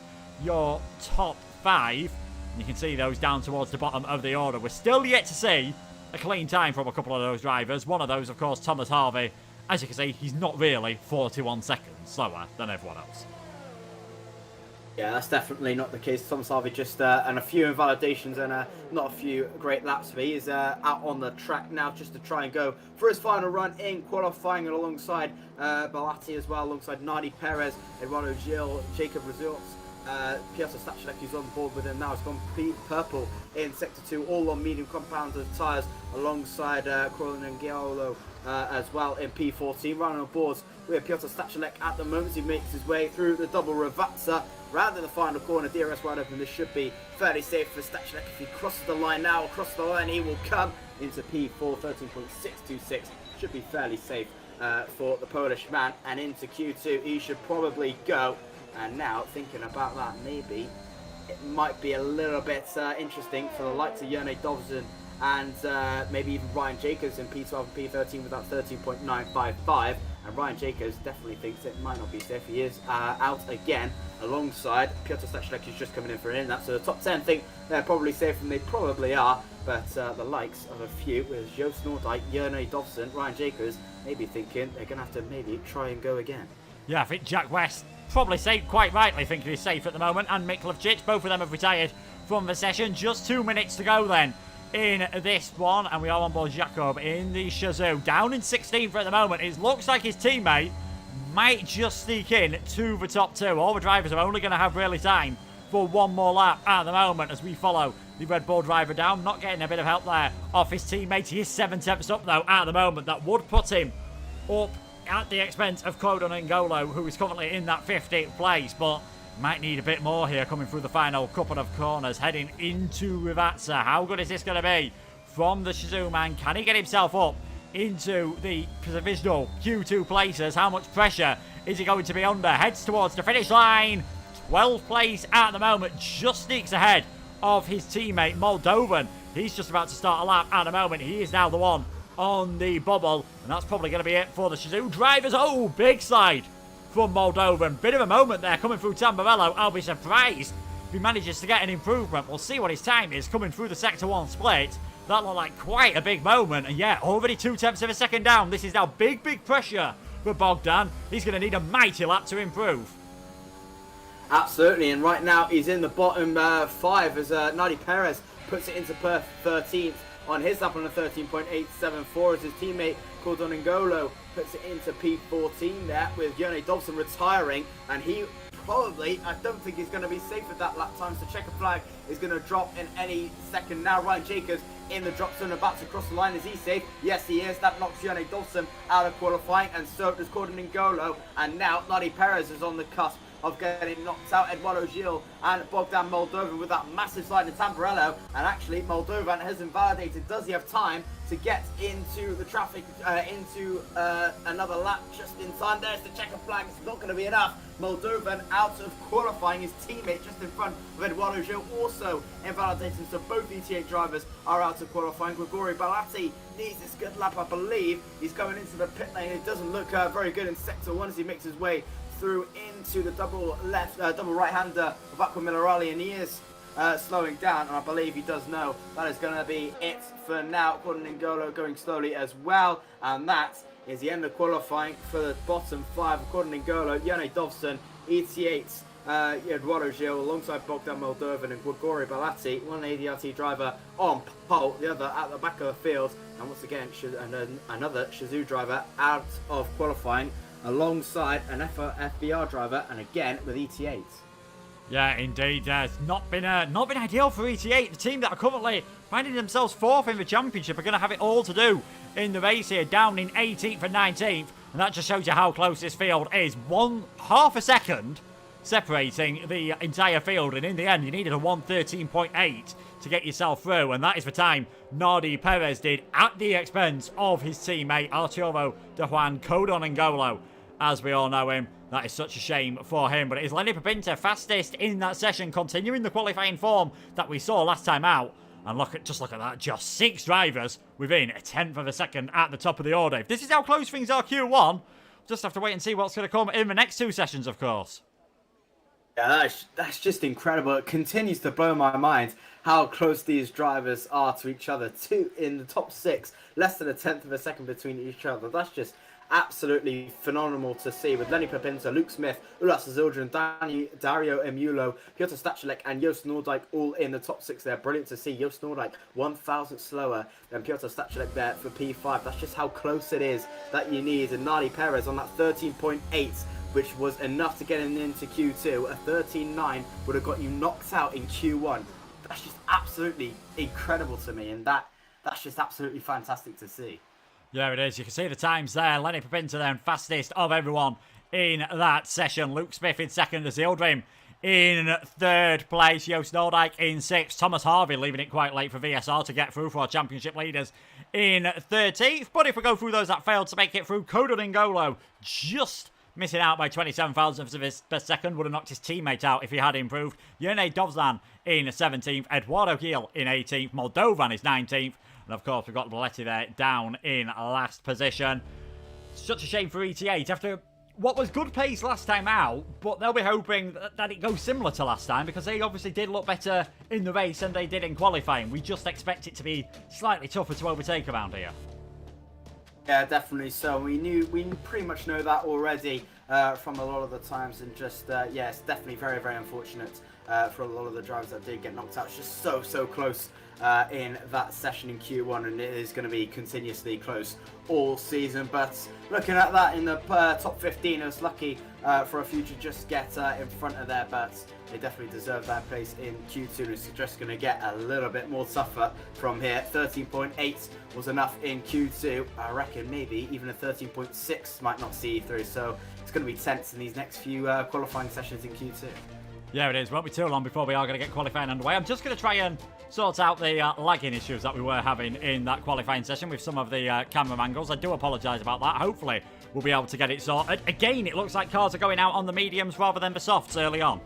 your top 5. You can see those down towards the bottom of the order. We're still yet to see a clean time from a couple of those drivers. One of those, of course, Thomas Harvey. As you can see, he's not really 41 seconds slower than everyone else. Yeah, that's definitely not the case. Thomas Harvey just and a few invalidations and not a few great laps. But he is out on the track now just to try and go for his final run in qualifying, and alongside Balati as well, alongside Nadi Perez, Eduardo Gil, Jacob Results, Piotr Stachelek, who's on board with him now. It's gone purple in Sector 2, all on medium compounded tyres, alongside Corlin and Giolo as well in P14. Running on boards with Piotr Stachelek at the moment. He makes his way through the double Ravazza. Round in the final corner, DRS wide open. This should be fairly safe for Stachelek. If he crosses the line now, across the line, he will come into P4, 13.626. Should be fairly safe for the Polish man. And into Q2, he should probably go. And now, thinking about that, maybe it might be a little bit interesting for the likes of Yernay Dovzan and maybe even Ryan Jacobs in P12 and P13 with that 13.955. And Ryan Jacobs definitely thinks it might not be safe. He is out again alongside Piotr Stachelek, who's just coming in for an in-lap. So the top 10 think they're probably safe, and they probably are. But the likes of a few, with Joost Noordijk, Yernay Dovzan, Ryan Jacobs, maybe thinking they're going to have to maybe try and go again. Yeah, I think Jack West probably safe, quite rightly thinking he's safe at the moment, and Mick Levchich, both of them have retired from the session. Just 2 minutes to go then in this one, and we are on board Jacob in the Shazoo, down in 16th at the moment. It looks like his teammate might just sneak in to the top 2. All the drivers are only going to have really time for one more lap at the moment as we follow the Red Bull driver down. Not getting a bit of help there off his teammate. He is 7 tenths up though at the moment. That would put him up at the expense of Quodon N'Golo, who is currently in that 15th place, but might need a bit more here coming through the final couple of corners, heading into Ravazza. How good is this going to be from the Shazoo man? Can he get himself up into the provisional Q2 places? How much pressure is he going to be under? Heads towards the finish line. 12th place at the moment, just sneaks ahead of his teammate Moldovan. He's just about to start a lap at the moment. He is now the one on the bubble, and that's probably going to be it for the Shazoo drivers. Oh, big slide from Moldovan. Bit of a moment there coming through Tamburello. I'll be surprised if he manages to get an improvement. We'll see what his time is coming through the Sector 1 split. That looked like quite a big moment, and yeah, already 2 tenths of a second down. This is now big pressure for Bogdan. He's going to need a mighty lap to improve. Absolutely, and right now he's in the bottom 5 as Nadi Perez puts it into 13th on his lap on a 13.874 as his teammate Quodon N'Golo puts it into P14 there, with Yernay Dovzan retiring, and he probably, I don't think he's going to be safe at that lap time, so checker flag is going to drop in any second now. Ryan Jacobs in the drop zone, about to cross the line. Is he safe? Yes, he is. That knocks Yernay Dovzan out of qualifying, and so does Quodon N'Golo, and now Nadi Perez is on the cusp of getting knocked out. Eduardo Gil and Bogdan Moldovan with that massive slide in Tamburello. And actually, Moldovan has invalidated. Does he have time to get into the traffic, into another lap just in time? There's the checker flag. It's not going to be enough. Moldovan out of qualifying. His teammate just in front of Eduardo Gil also invalidating. So both ETA drivers are out of qualifying. Grigori Balati needs this good lap, I believe. He's going into the pit lane. It doesn't look very good in sector 1 as he makes his way through into the double right-hander of Aqua Minerali, and he is slowing down, and I believe he does know that is going to be it for now. Gordon N'Golo going slowly as well, and that is the end of qualifying for the bottom 5. Gordon N'Golo, Yone Dovson, ET8, Eduardo Gil alongside Bogdan Moldovan and Grigori Balati, one ADRT driver on pole, the other at the back of the field, and once again another Shazoo driver out of qualifying alongside an FBR driver, and again with ET8. Yeah, indeed. It's not been ideal for ET8. The team that are currently finding themselves 4th in the championship are going to have it all to do in the race here, down in 18th and 19th. And that just shows you how close this field is. Half a second separating the entire field. And in the end, you needed a 1:13.8 to get yourself through. And that is the time Nardi Perez did at the expense of his teammate Arturo de Juan Codon N'Golo, as we all know him. That is such a shame for him. But it is Lenny Pepinter fastest in that session, continuing the qualifying form that we saw last time out. And look at that. Just 6 drivers within a 10th of a second at the top of the order. If this is how close things are Q1, just have to wait and see what's going to come in the next 2 sessions, of course. Yeah, that's just incredible. It continues to blow my mind how close these drivers are to each other. 2 in the top 6, less than a 10th of a second between each other. That's just absolutely phenomenal to see, with Lenny Pepinter, Luke Smith, Ulas Zildjian, Dario Emulo, Piotr Stachelek and Joost Noordijk all in the top 6 there. Brilliant to see. Joost Noordijk 1,000 slower than Piotr Stachelek there for P5. That's just how close it is that you need. And Nardi Perez on that 13.8, which was enough to get him into Q2. A 13.9 would have got you knocked out in Q1. That's just absolutely incredible to me, and that's just absolutely fantastic to see. Yeah, it is. You can see the times there. Lenny Pepinter then fastest of everyone in that session. Luke Smith in 2nd, Zildjian in 3rd place. Joost Noordijk in 6th. Thomas Harvey leaving it quite late for VSR to get through for our championship leaders in 13th. But if we go through those that failed to make it through, Codon N'Golo just missing out by 27 thousandths of his per second. Would have knocked his teammate out if he had improved. Yone Dovzan in 17th. Eduardo Gil in 18th. Moldovan is 19th. And of course, we've got Balletti there down in last position. Such a shame for ET8 after what was good pace last time out, but they'll be hoping that it goes similar to last time, because they obviously did look better in the race than they did in qualifying. We just expect it to be slightly tougher to overtake around here. Yeah, definitely so. We pretty much know that already from a lot of the times, and just yeah, it's definitely very, very unfortunate for a lot of the drivers that did get knocked out. It's just so close in that session in Q1, and it is going to be continuously close all season. But looking at that in the top 15, it was lucky for a few to just get in front of there, but they definitely deserve that place in Q2. It's just going to get a little bit more tougher from here. 13.8 was enough in Q2. I reckon maybe even a 13.6 might not see you through, so it's going to be tense in these next few qualifying sessions in Q2. Yeah, it is. Won't be too long before we are going to get qualifying underway. I'm just going to try and sort out the lagging issues that we were having in that qualifying session with some of the camera angles. I do apologise about that. Hopefully, we'll be able to get it sorted. Again, it looks like cars are going out on the mediums rather than the softs early on.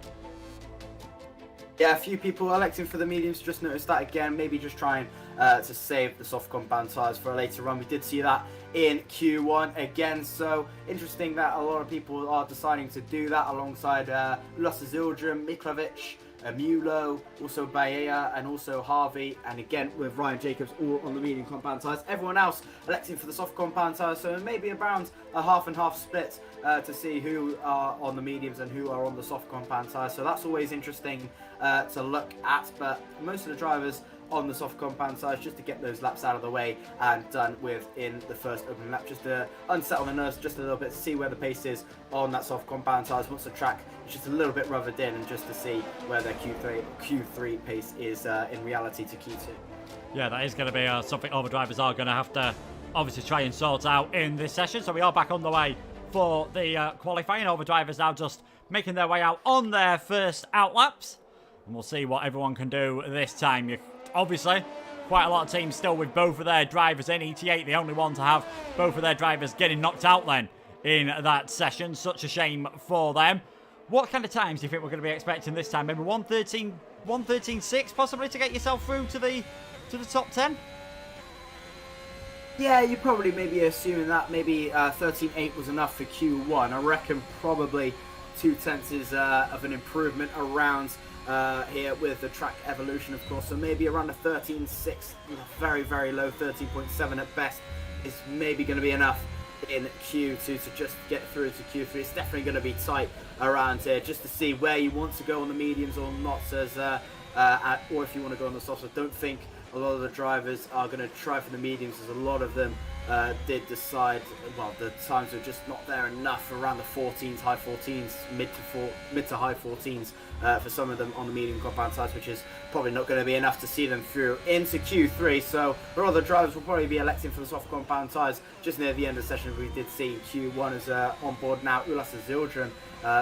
Yeah, a few people electing for the mediums. Just noticed that again. Maybe just trying to save the soft compound tyres for a later run. We did see that in Q1 again. So interesting that a lot of people are deciding to do that alongside Ulas Zildjian, Miklovic, Mulo, also Baea, and also Harvey, and again with Ryan Jacobs all on the medium compound tyres. Everyone else electing for the soft compound tyres, so maybe around a half and half split to see who are on the mediums and who are on the soft compound tyres. So that's always interesting to look at, but most of the drivers on the soft compound tyres just to get those laps out of the way and done with in the first opening lap, just to unsettle the nerves just a little bit, to see where the pace is on that soft compound tyres once the track is just a little bit rubbered in, and just to see where their Q3 pace is in reality to Q2. Yeah, that is going to be something all the drivers are going to have to obviously try and sort out in this session. So we are back on the way for the qualifying. All the drivers now just making their way out on their first out laps. And we'll see what everyone can do this time. Obviously, quite a lot of teams still with both of their drivers in. ET8, the only one to have both of their drivers getting knocked out then in that session. Such a shame for them. What kind of times do you think we're going to be expecting this time? Maybe 1:13.6 possibly to get yourself through to the top 10? Yeah, you're probably maybe assuming that maybe 13.8 was enough for Q1. I reckon probably 0.2 is of an improvement around here with the track evolution, of course. So maybe around a 13.6, very, very low, 13.7 at best, is maybe going to be enough in Q2 to just get through to Q3. It's definitely going to be tight around here, just to see where you want to go on the mediums or not, or if you want to go on the softs. I don't think a lot of the drivers are going to try for the mediums, as a lot of them did decide, well, the times are just not there enough, around the 14s, high 14s, mid to high 14s for some of them on the medium compound tires, which is probably not going to be enough to see them through into Q3. So a lot of the drivers will probably be electing for the soft compound tires just near the end of the session. We did see Q1 is on board now. Ulas Zildjian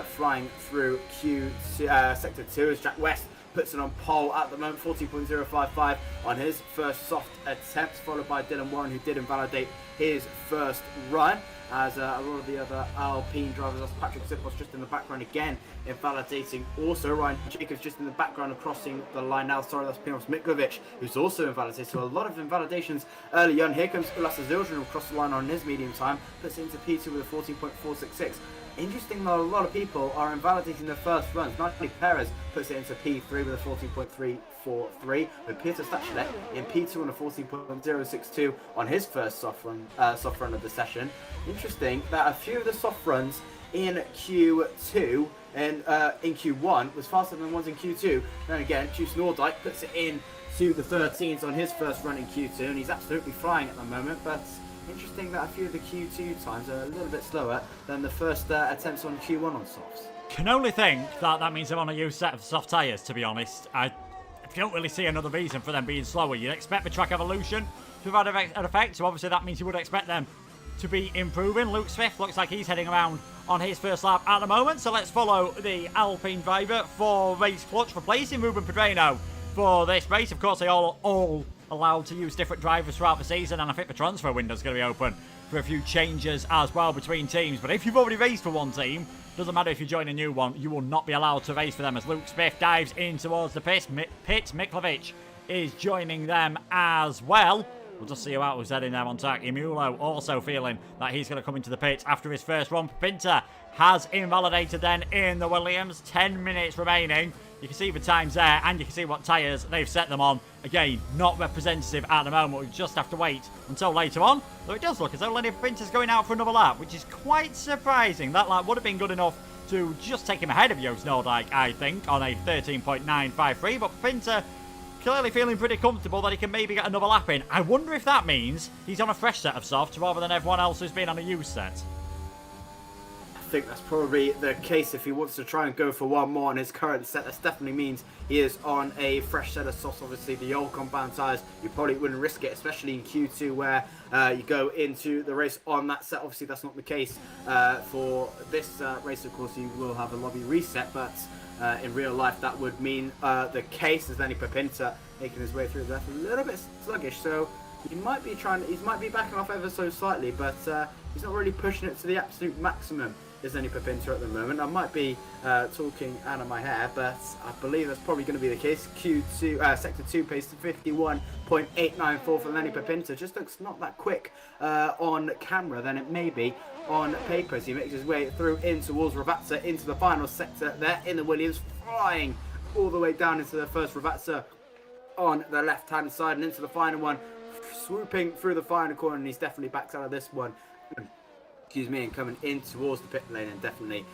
flying through Q2, Sector 2 as Jack West puts it on pole at the moment, 14.055 on his first soft attempt, followed by Dylan Warren, who did invalidate his first run, as a lot of the other Alpine drivers, as Patrick Sipos just in the background again, invalidating. Also, Ryan Jacobs just in the background and crossing the line now. Sorry, that's Primoz Miklovic, who's also invalidated. So a lot of invalidations early on. Here comes Ulas Zildjian, who crossed the line on his medium time, puts it into P2 with a 14.466. Interesting that a lot of people are invalidating their first runs. Nigel Perez puts it into P3 with a 14.343, with Peter Stachelet in P2 on a 14.062 on his first soft run of the session. Interesting that a few of the soft runs in Q2 and in Q1 was faster than the ones in Q2. Then again, Juice Nordyke puts it in to the 13s on his first run in Q2, and he's absolutely flying at the moment, but interesting that a few of the Q2 times are a little bit slower than the first attempts on Q1 on softs. Can only think that that means they're on a used set of soft tyres, to be honest. I don't really see another reason for them being slower. You'd expect the track evolution to have had an effect, so obviously that means you would expect them to be improving. Luke Swift looks like he's heading around on his first lap at the moment, so let's follow the Alpine driver for race clutch, replacing Ruben Pedreno for this race. Of course, they all allowed to use different drivers throughout the season, and I think the transfer window is going to be open for a few changes as well between teams. But if you've already raced for one team, doesn't matter if you join a new one, you will not be allowed to race for them, as Luke Smith dives in towards the pit. Miklovic is joining them as well. We'll just see who's heading there on track. Imola also feeling that he's going to come into the pit after his first run. Pinter has invalidated then in the Williams. 10 minutes remaining. You can see the times there, and you can see what tyres they've set them on. Again, not representative at the moment. We just have to wait until later on. Though it does look as though Lenny Pinter's going out for another lap, which is quite surprising. That lap would have been good enough to just take him ahead of Joost Noordijk, I think, on a 13.953. But Pinter clearly feeling pretty comfortable that he can maybe get another lap in. I wonder if that means he's on a fresh set of softs rather than everyone else who's been on a used set. I think that's probably the case. If he wants to try and go for one more on his current set, that definitely means he is on a fresh set of softs. Obviously, the old compound tyres, you probably wouldn't risk it, especially in Q2 where you go into the race on that set. Obviously, that's not the case for this race. Of course, you will have a lobby reset, but in real life, that would mean the case as Lenny Pinter making his way through that a little bit sluggish. So he might be backing off ever so slightly, but he's not really pushing it to the absolute maximum. Is Lenny Pinter at the moment. I might be talking out of my hair, but I believe that's probably going to be the case. Q2 Sector 2 pace to 51.894 for Lenny Pinter. Just looks not that quick on camera than it may be on paper as he makes his way through in towards Ravazza into the final sector there in the Williams, flying all the way down into the first Ravazza on the left hand side and into the final one, swooping through the final corner, and he's definitely backed out of this one. Excuse me, and coming in towards the pit lane, and definitely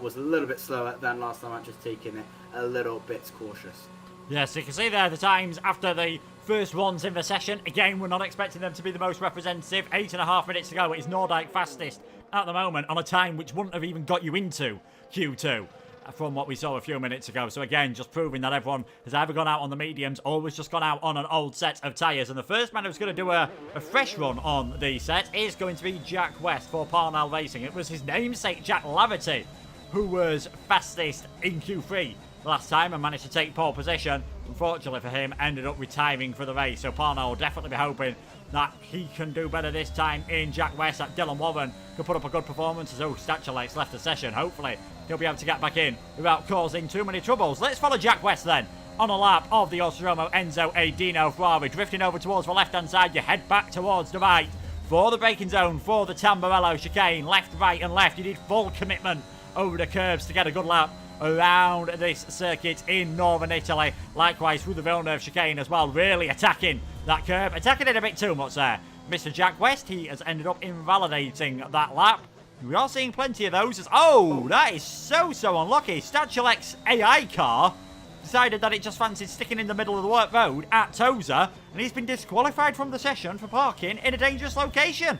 was a little bit slower than last time. I'm just taking it a little bit cautious. Yes, you can see there the times after the first ones in the session. Again, we're not expecting them to be the most representative. 8.5 minutes to go. It's Noordijk fastest at the moment on a time which wouldn't have even got you into Q2 from what we saw a few minutes ago. So again, just proving that everyone has either gone out on the mediums or has just gone out on an old set of tyres. And the first man who's going to do a fresh run on the set is going to be Jack West for Parnell Racing. It was his namesake, Jack Laverty, who was fastest in Q3 last time and managed to take pole position. Unfortunately for him, ended up retiring for the race. So Parnell will definitely be hoping that he can do better this time in Jack West. That Dylan Warren can put up a good performance as Stacheleck's left the session. Hopefully he'll be able to get back in without causing too many troubles. Let's follow Jack West then. On a lap of the Autodromo Enzo A. Dino Ferrari, drifting over towards the left-hand side, you head back towards the right for the braking zone for the Tamburello chicane. Left, right and left. You need full commitment over the curbs to get a good lap around this circuit in northern Italy. Likewise through the Villeneuve chicane as well, really attacking that curb. Attacking it a bit too much there. Mr. Jack West, he has ended up invalidating that lap. We are seeing plenty of those. Oh, that is so unlucky. Stacheleck's AI car decided that it just fancied sticking in the middle of the work road at Tosa, and he's been disqualified from the session for parking in a dangerous location.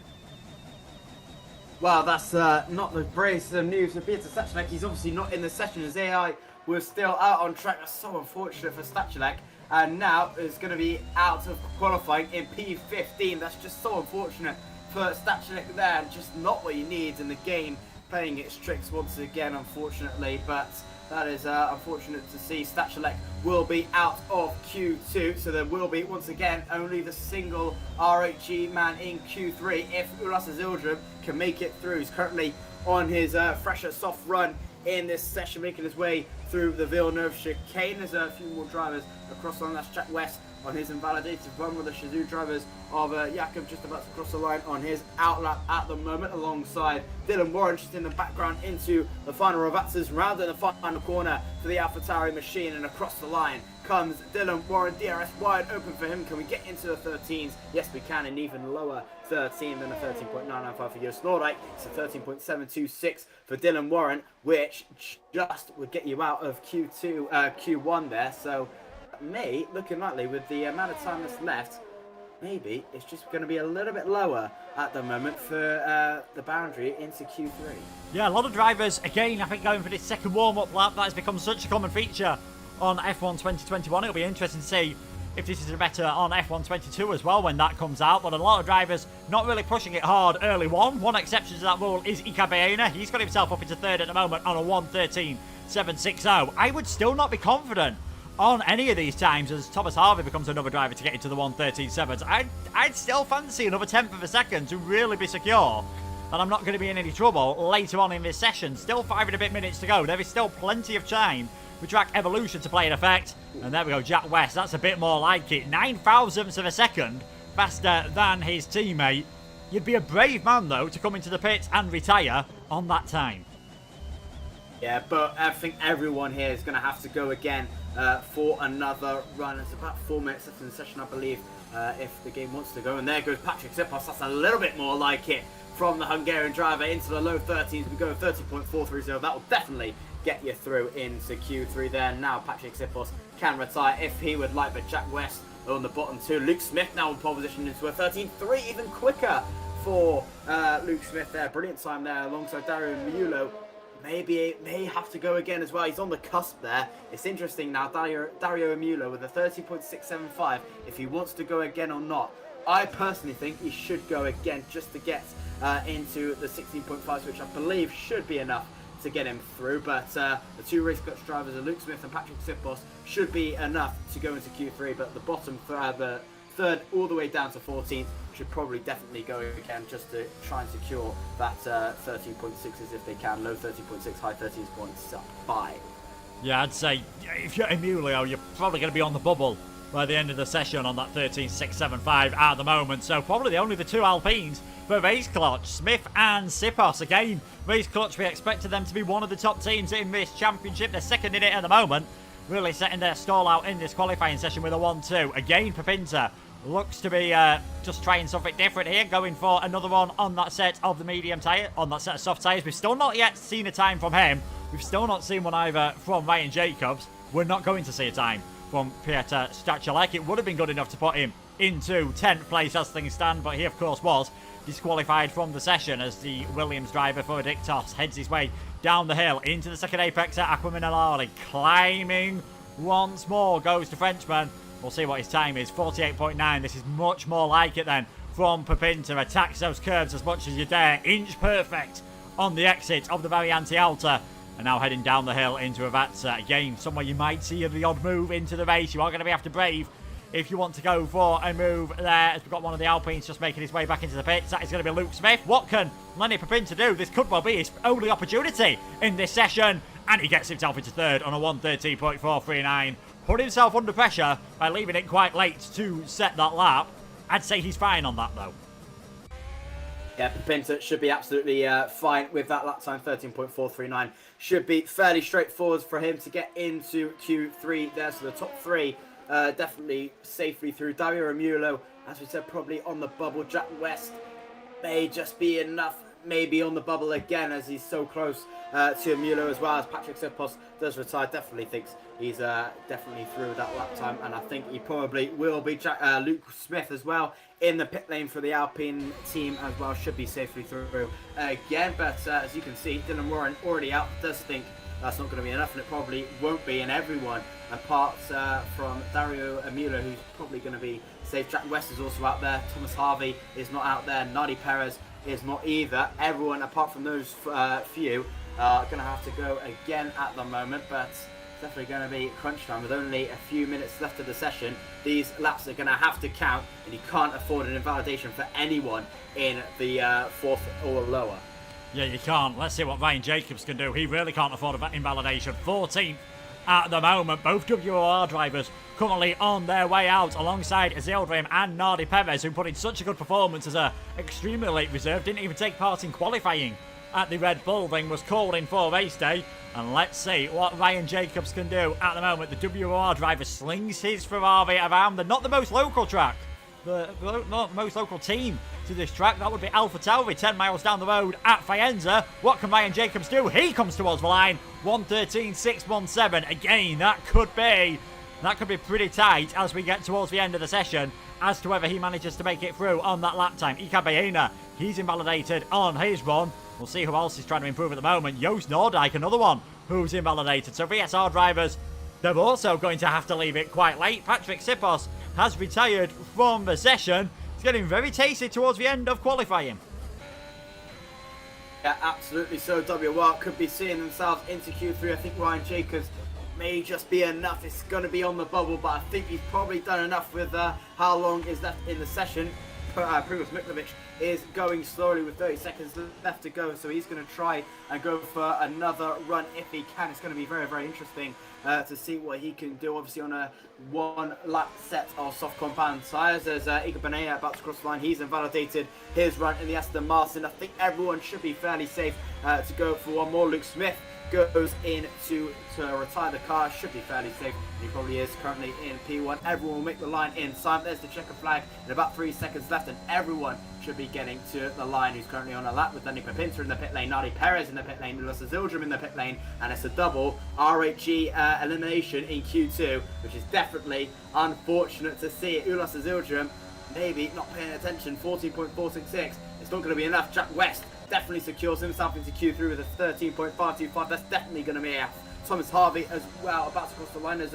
Well, that's not the greatest news for Peter Stacheleck. He's obviously not in the session as AI was still out on track. That's so unfortunate for Stacheleck. And now is going to be out of qualifying in P15. That's just so unfortunate for Stacheleck there. Just not what he needs in the game. Playing its tricks once again, unfortunately. But that is unfortunate to see. Stacheleck will be out of Q2, so there will be, once again, only the single RHE man in Q3 if Ulas Yildirim can make it through. He's currently on his fresher soft run in this session, making his way through the Villeneuve chicane. There's a few more drivers across the line. That's Jack West on his invalidated run, with the Shazoo drivers of Jakob just about to cross the line on his outlap at the moment, alongside Dylan Warren just in the background into the final Ravazza's round in the final corner for the AlphaTauri machine, and across the line comes Dylan Warren. DRS wide open for him. Can we get into the 13s? Yes, we can, and even lower 13 than a 13.995 for Joost Noordijk. It's a 13.726 for Dylan Warren, which just would get you out of Q1 there. So may looking likely with the amount of time that's left. Maybe it's just going to be a little bit lower at the moment for the boundary into Q3. Yeah, a lot of drivers, again, I think going for this second warm-up lap. That has become such a common feature on F1 2021. It'll be interesting to see if this is better on F1 22 as well when that comes out. But a lot of drivers not really pushing it hard early on. One exception to that rule is Ika Baena. He's got himself up into third at the moment on a 1:13.760. I would still not be confident on any of these times as Thomas Harvey becomes another driver to get into the 1:13.7s. I'd still fancy another tenth of a second to really be secure that I'm not going to be in any trouble later on in this session. Still 5 and a bit minutes to go. There is still plenty of time for track evolution to play in effect. And there we go, Jack West. That's a bit more like it. 9 thousandths of a second faster than his teammate. You'd be a brave man, though, to come into the pits and retire on that time. Yeah, but I think everyone here is going to have to go again for another run. It's about 4 minutes left in the session, I believe, if the game wants to go. And there goes Patrick Zippos. That's a little bit more like it from the Hungarian driver into the low 13s. We go 30.430. That will definitely get you through into Q3 there. Now Patrick Zippos can retire if he would like, but Jack West on the bottom two. Luke Smith now in pole position into a 13.3, even quicker for Luke Smith there. Brilliant time there alongside Dario Miulo. Maybe it may have to go again as well. He's on the cusp there. It's interesting now, Dario Miulo with a 30.675, if he wants to go again or not. I personally think he should go again just to get into the 16.5s, which I believe should be enough to get him through. But the two race clutch drivers, Luke Smith and Patrick Zippos, should be enough to go into Q3. But the bottom the third all the way down to 14th should probably definitely go again just to try and secure that 13.6s if they can. Low 13.6, high 13.5. Yeah, I'd say if you're Emilio, you're probably going to be on the bubble by the end of the session on that 13.675 at the moment. So probably only the two Alpines for Race Clutch, Smith and Zippos. Again, Race Clutch, we expected them to be one of the top teams in this championship. They're second in it at the moment, really setting their stall out in this qualifying session with a 1-2. Again, Papinta looks to be just trying something different here, going for another one on that set of the medium tyre, on that set of soft tyres. We've still not yet seen a time from him. We've still not seen one either from Ryan Jacobs. We're not going to see a time from Peter Stacheleck. It would have been good enough to put him into 10th place as things stand, but he of course was disqualified from the session as the Williams driver for Dictos heads his way down the hill into the second apex at Aquaminalari. Climbing once more goes the Frenchman. We'll see what his time is. 48.9. This is much more like it then from Papinta. Attacks those curves as much as you dare. Inch perfect on the exit of the Variante Alta And now heading down the hill into Avatsa. Again, somewhere you might see the odd move into the race. You are going to have to brave if you want to go for a move there, as we've got one of the Alpines just making his way back into the pits. That is going to be Luke Smith. What can Lenny Pepin do? This could well be his only opportunity in this session. And he gets himself into third on a 1:13.439. Put himself under pressure by leaving it quite late to set that lap. I'd say he's fine on that, though. Yeah, Pinter should be absolutely fine with that lap time, 13.439. Should be fairly straightforward for him to get into Q3 there. So the top three definitely safely through. Dario Imola, as we said, probably on the bubble. Jack West may just be enough, maybe on the bubble again, as he's so close to Imola, as well as Patrick Sipos does retire. Definitely thinks he's definitely through that lap time, and I think he probably will be. Luke Smith as well in the pit lane for the Alpine team as well, should be safely through again. But as you can see, Dylan Warren already out, does think that's not going to be enough, and it probably won't be. And everyone, apart from Dario Imola, who's probably going to be safe. Jack West is also out there. Thomas Harvey is not out there. Nadi Perez is not either. Everyone, apart from those few, are going to have to go again at the moment. But definitely going to be crunch time with only a few minutes left of the session. These laps are going to have to count, and you can't afford an invalidation for anyone in the fourth or lower. Yeah, you can't. Let's see what Ryan Jacobs can do. He really can't afford an invalidation. 14th at the moment. Both WOR drivers currently on their way out alongside Azildrim and Nadi Perez, who put in such a good performance as a extremely late reserve. Didn't even take part in qualifying at the Red Bull Ring, was called in for race day. And let's see what Ryan Jacobs can do at the moment. The WOR driver slings his Ferrari around the not the most local track, the not most local team to this track. That would be Alpha Tauri, 10 miles down the road at Faenza. What can Ryan Jacobs do? He comes towards the line. 1:13.617. Again, that could be pretty tight as we get towards the end of the session as to whether he manages to make it through on that lap time. Ika Baena, he's invalidated on his run. We'll see who else is trying to improve at the moment. Joost Noordijk, another one who's invalidated. So VSR drivers, they're also going to have to leave it quite late. Patrick Sipos has retired from the session. It's getting very tasty towards the end of qualifying. Yeah, absolutely. So WR could be seeing themselves into Q3. I think Ryan Jacobs may just be enough. It's going to be on the bubble, but I think he's probably done enough with how long is left in the session. Primož Miklovic is going slowly with 30 seconds left to go, so he's going to try and go for another run if he can. It's going to be very, very interesting to see what he can do. Obviously on a one lap set of soft compound tyres. There's Iker Benea about to cross the line. He's invalidated his run in the Aston Martin. I think everyone should be fairly safe to go for one more. Luke Smith goes in to retire the car. Should be fairly safe. He probably is currently in P1. Everyone will make the line in time. There's the checker flag and about 3 seconds left, and everyone should be getting to the line who's currently on a lap, with Lenny Pepinter in the pit lane, Nadi Perez in the pit lane, Ulas Azildrim in the pit lane, and it's a double RHG elimination in Q2, which is definitely unfortunate to see. Ulas Azildrim maybe not paying attention. 14.466. It's not going to be enough. Jack West definitely secures himself into Q3 with a 13.525. That's definitely going to be enough. Thomas Harvey as well, about to cross the line as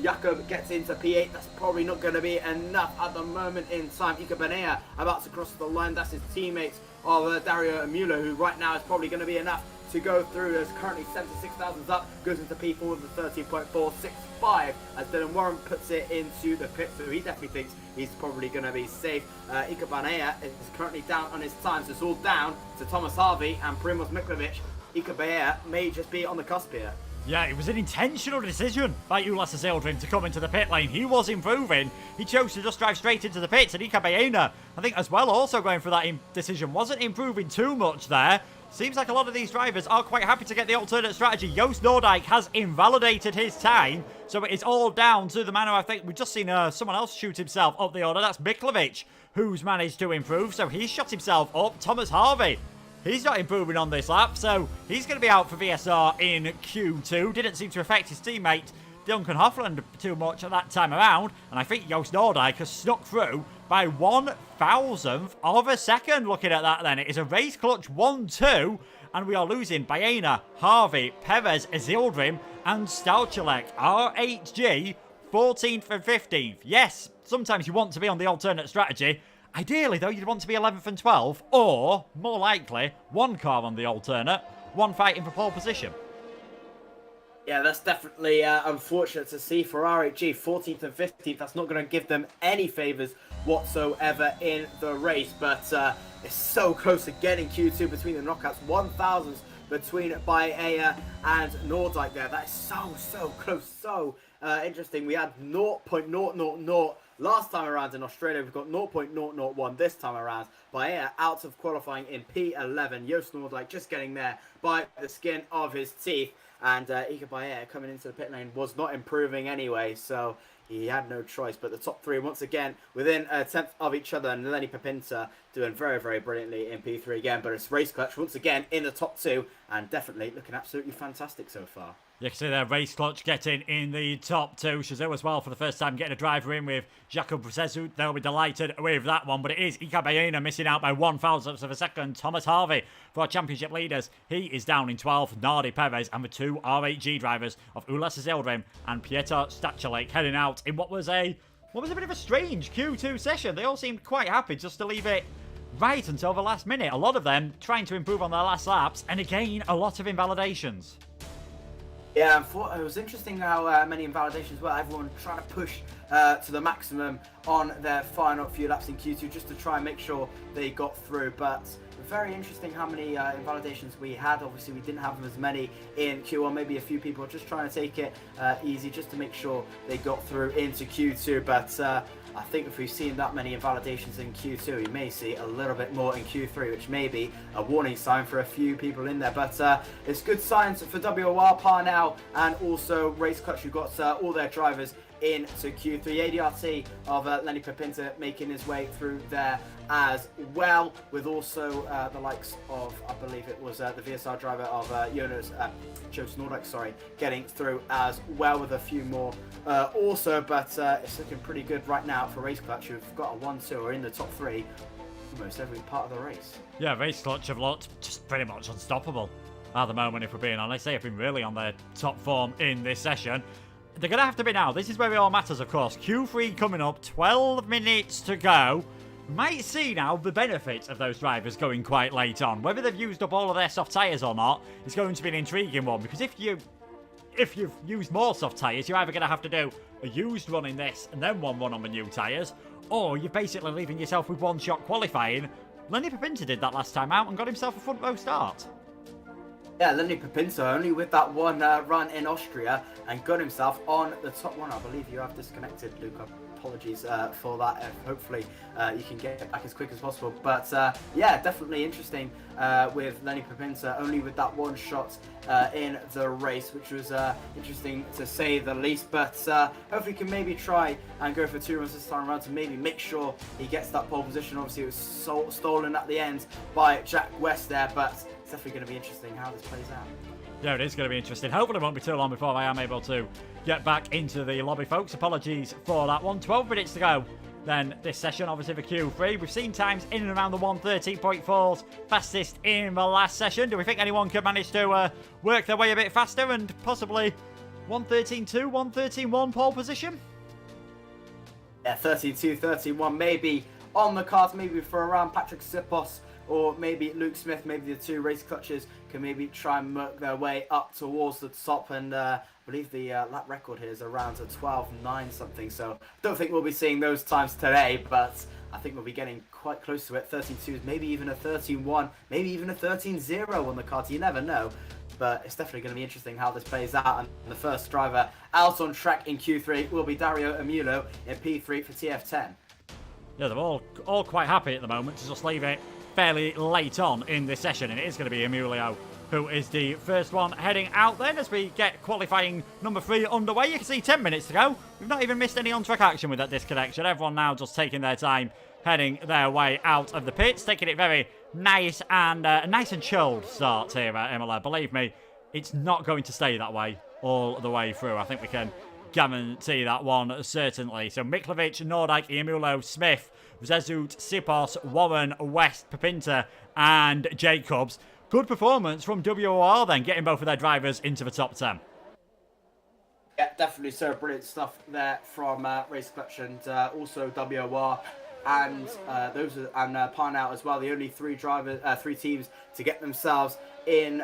Jakob gets into P8. That's probably not going to be enough at the moment in time. Ika Benea about to cross the line. That's his teammates of Dario Imola, who right now is probably going to be enough to go through. There's currently 76,000 up, goes into P4 with a 13.465 as Dylan Warren puts it into the pit, so he definitely thinks he's probably going to be safe. Ika Benea is currently down on his time, so it's all down to Thomas Harvey and Primož Miklovic. Ika Benea may just be on the cusp here. Yeah, it was an intentional decision by Ulas Azildrim to come into the pit lane. He was improving. He chose to just drive straight into the pits. And Ika Baena, I think as well, also going for that decision. Wasn't improving too much there. Seems like a lot of these drivers are quite happy to get the alternate strategy. Joost Noordijk has invalidated his time. So it is all down to the manner. I think we've just seen someone else shoot himself up the order. That's Miklovic, who's managed to improve. So he's shot himself up. Thomas Harvey, he's not improving on this lap, so he's going to be out for VSR in Q2. Didn't seem to affect his teammate Duncan Hoffland too much at that time around, and I think Joost Noordijk has snuck through by 1,000th of a second. Looking at that then, it is a race clutch 1-2, and we are losing Baena, Harvey, Perez, Azildrim, and Stalchalek. RHG 14th and 15th. Yes, sometimes you want to be on the alternate strategy. Ideally, though, you'd want to be 11th and 12th, or, more likely, one car on the alternate, one fighting for pole position. Yeah, that's definitely unfortunate to see for RHG. 14th and 15th, that's not going to give them any favours whatsoever in the race. But it's so close to getting Q2 between the knockouts. 1,000s between Baea and Nordyke there. That is so close, so interesting. We had 0.000 last time around in Australia. We've got 0.001 this time around. Baea out of qualifying in P11. Joost Nordyke just getting there by the skin of his teeth. And Ika Baea coming into the pit lane was not improving anyway, so he had no choice. But the top three, once again, within a tenth of each other, and Lenny Pepinta doing very brilliantly in P3 again. But it's Race Clutch once again in the top two, and definitely looking absolutely fantastic so far. You can see there, Race Clutch getting in the top two. Shazoo as well for the first time getting a driver in with Jakub Brzezu. They'll be delighted with that one. But it is Ika Baena missing out by 1,000th of a second. Thomas Harvey for our championship leaders. He is down in 12th. Nardi Perez and the two R8G drivers of Ulas Zildrim and Pieter Stachalik heading out in what was a bit of a strange Q2 session. They all seemed quite happy just to leave it right until the last minute. A lot of them trying to improve on their last laps. And again, a lot of invalidations. Yeah, it was interesting how many invalidations were. Everyone trying to push to the maximum on their final few laps in Q2 just to try and make sure they got through. But very interesting how many invalidations we had. Obviously, we didn't have as many in Q1. Maybe a few people just trying to take it easy just to make sure they got through into Q2. But I think if we've seen that many invalidations in Q2, we may see a little bit more in Q3, which may be a warning sign for a few people in there. But it's good signs for WOR, Parnell, and also Race Clutch, who got all their drivers into Q3. ADRT of Lenny Pepinta making his way through there as well, with also the likes of, I believe it was the VSR driver of Joost Nordyke, getting through as well, with a few more also. But it's looking pretty good right now for Race Clutch, who've got a 1-2 or in the top three almost every part of the race. Yeah, Race Clutch have looked just pretty much unstoppable at the moment, if we're being honest. They have been really on their top form in this session. They're going to have to be now. This is where it all matters, of course. Q3 coming up, 12 minutes to go. Might see now the benefits of those drivers going quite late on. Whether they've used up all of their soft tyres or not is going to be an intriguing one, because if you've used more soft tyres, you're either going to have to do a used run in this and then one run on the new tyres, or you're basically leaving yourself with one shot qualifying. Lenny Pepinta did that last time out and got himself a front row start. Yeah, Lenny Pepinta only with that one run in Austria and got himself on the top one. I believe you have disconnected, Luca. Apologies for that. Hopefully you can get back as quick as possible. But yeah, definitely interesting with Lenny Pepinta only with that one shot in the race, which was interesting to say the least. But hopefully he can maybe try and go for 2 runs this time around to maybe make sure he gets that pole position. Obviously it was stolen at the end by Jack West there, but it's definitely going to be interesting how this plays out. Yeah, it is going to be interesting. Hopefully it won't be too long before I am able to get back into the lobby, folks. Apologies for that one. 12 minutes to go then this session, obviously for Q3. We've seen times in and around the 1:13.4s, fastest in the last session. Do we think anyone could manage to work their way a bit faster and possibly 1:13.2, 1:13.1 pole position? Yeah, 13.2, 13.1 maybe on the cards, maybe for around Patrick Sipos or maybe Luke Smith. Maybe the two Race Clutches can maybe try and work their way up towards the top. And I believe the lap record here is around a 12.9 something. So I don't think we'll be seeing those times today, but I think we'll be getting quite close to it. 13.2s, maybe even a 13.1, maybe even a 13.0 on the cards. You never know. But it's definitely going to be interesting how this plays out. And the first driver out on track in Q3 will be Dario Imola in P3 for TF10. Yeah, they're all quite happy at the moment to just leave it fairly late on in this session, and it is going to be Emilio who is the first one heading out then as we get qualifying number 3 underway. You can see 10 minutes to go. We've not even missed any on-track action with that disconnection. Everyone now just taking their time, heading their way out of the pits, taking it very nice and chilled start here at Imola. Believe me, it's not going to stay that way all the way through. I think we can guarantee that one, certainly. So Miklovic, Nordyke, Imola, Smith, Zezut, Sipos, Warren, West, Pepinta and Jacobs. Good performance from WOR then, getting both of their drivers into the top 10. Yeah, definitely so. Brilliant stuff there from Race Clutch and also WOR and Parnell as well. The only three teams to get themselves in,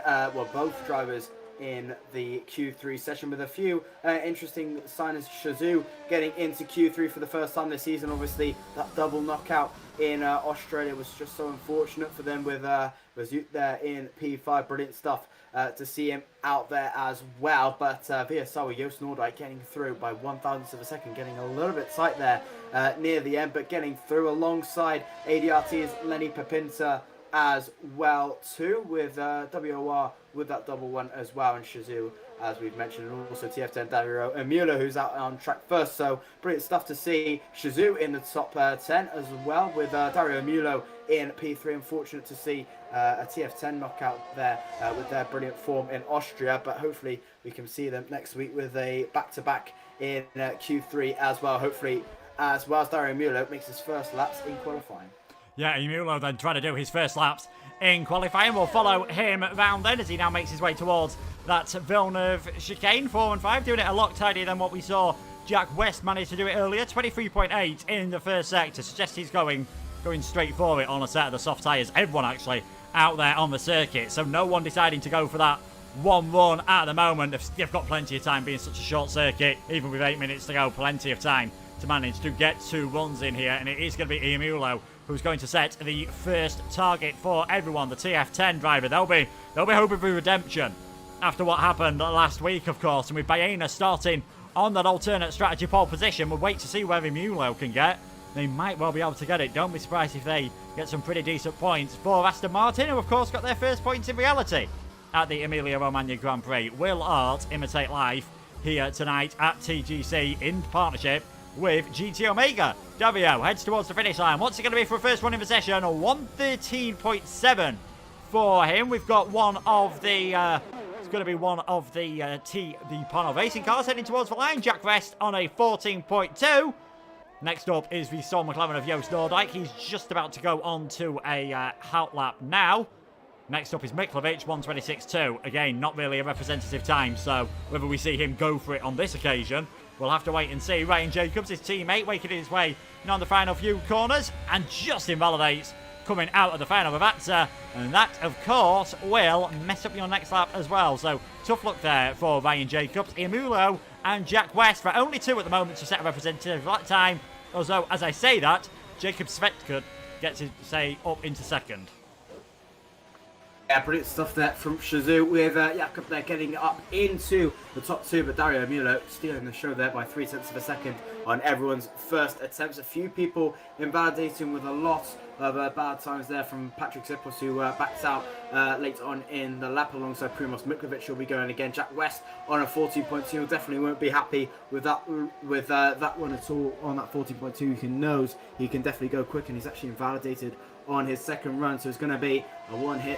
both drivers in the Q3 session with a few interesting signings. Shazoo getting into Q3 for the first time this season. Obviously, that double knockout in Australia was just so unfortunate for them with Zoot there in P5. Brilliant stuff to see him out there as well. But VSR, Joost Noordijk getting through by 1,000ths of a second, getting a little bit tight there near the end, but getting through alongside ADRT's Lenny Pepinta as well too, with WOR with that double one as well, and Shazoo as we've mentioned, and also TF10 Dario Imola, who's out on track first. So brilliant stuff to see Shazoo in the top 10 as well, with Dario Imola in P3. Unfortunate to see a TF10 knockout there with their brilliant form in Austria, but hopefully we can see them next week with a back-to-back in Q3 as well, hopefully, as well as Dario Imola makes his first laps in qualifying. Yeah, Imola then trying to do his first laps in qualifying. We'll follow him round then as he now makes his way towards that Villeneuve chicane. 4 and 5, doing it a lot tidier than what we saw Jack West manage to do it earlier. 23.8 in the first sector. Suggests he's going straight for it on a set of the soft tyres. Everyone actually out there on the circuit. So no one deciding to go for that one run at the moment. They've got plenty of time being such a short circuit. Even with 8 minutes to go, plenty of time to manage to get 2 runs in here. And it is going to be Imola who's going to set the first target for everyone, the TF10 driver. They'll be hoping for redemption after what happened last week, of course, and with Baena starting on that alternate strategy pole position. We'll wait to see where Imola can get. They might well be able to get it. Don't be surprised if they get some pretty decent points for Aston Martin, who of course got their first points in reality at the Emilia-Romagna Grand Prix. Will Art imitate life here tonight at TGC in partnership with GT Omega. W heads towards the finish line. What's it going to be for a first run in the session? A 1:13.7 for him. We've got one of the it's going to be one of the Parnell Racing cars heading towards the line. Jack West on a 14.2. Next up is the Sol McLaren of Joost Noordijk. He's just about to go on to a halt lap now. Next up is Miklovic, 1:26.2. Again, not really a representative time, so whether we see him go for it on this occasion, we'll have to wait and see. Ryan Jacobs, his teammate, making his way on the final few corners, and just invalidates coming out of the final Ravazza, and that, of course, will mess up your next lap as well. So, tough luck there for Ryan Jacobs. Imola and Jack West, for only 2 at the moment to set a representative that time. Although, as I say that, Jacob Svetkut gets his say up into second. Yeah, brilliant stuff there from Shazoo, with Jakob there getting up into the top 2, but Dario Imola stealing the show there by 0.3 of a second on everyone's first attempts. A few people invalidating with a lot of bad times there from Patrick Zippos, who backed out late on in the lap alongside Primoz Miklovic. Will be going again. Jack West on a 14.2 definitely won't be happy with that that one at all. On that 14.2, he knows he can definitely go quick, and he's actually invalidated on his second run, so it's going to be a one hit.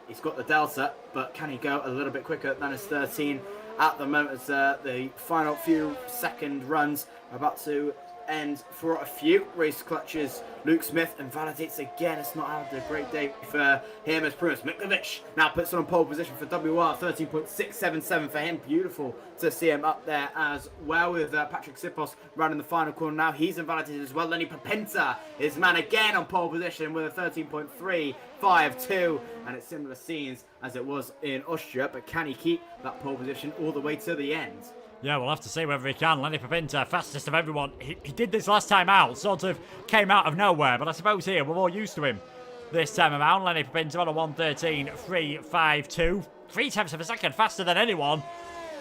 He's got the delta, but can he go a little bit quicker than his 13 at the moment, as the final few second runs are about to end for a few race clutches. Luke Smith invalidates again. It's not had a great day for him, as Primoz Miklovic now puts on pole position for WR. 13.677 for him. Beautiful to see him up there as well, with Patrick Zippos running the final corner now. He's invalidated as well. Lenny Pepinta is man again on pole position with a 13.352, and it's similar scenes as it was in Austria, but can he keep that pole position all the way to the end? Yeah, we'll have to see whether he can. Lenny Pepinta, fastest of everyone. He did this last time out, sort of came out of nowhere, but I suppose here we're all used to him this time around. Lenny Pepinta on a 1:13.352. 0.3 of a second faster than anyone.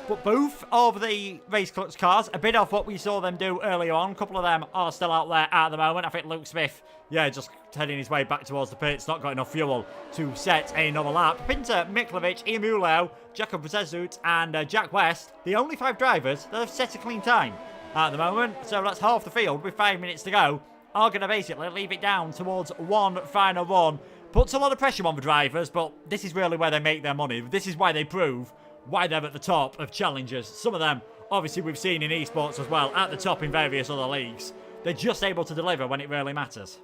But both of the race clutch cars, a bit off what we saw them do earlier on. A couple of them are still out there at the moment. I think Luke Smith, yeah, just heading his way back towards the pits. Not got enough fuel to set another lap. Pinter, Miklovic, Imola, Jakob Brzezut and Jack West, the only 5 drivers that have set a clean time at the moment. So that's half the field with 5 minutes to go. Are going to basically leave it down towards one final run. Puts a lot of pressure on the drivers, but this is really where they make their money. This is why they prove why they're at the top of challenges. Some of them, obviously, we've seen in esports as well, at the top in various other leagues. They're just able to deliver when it really matters.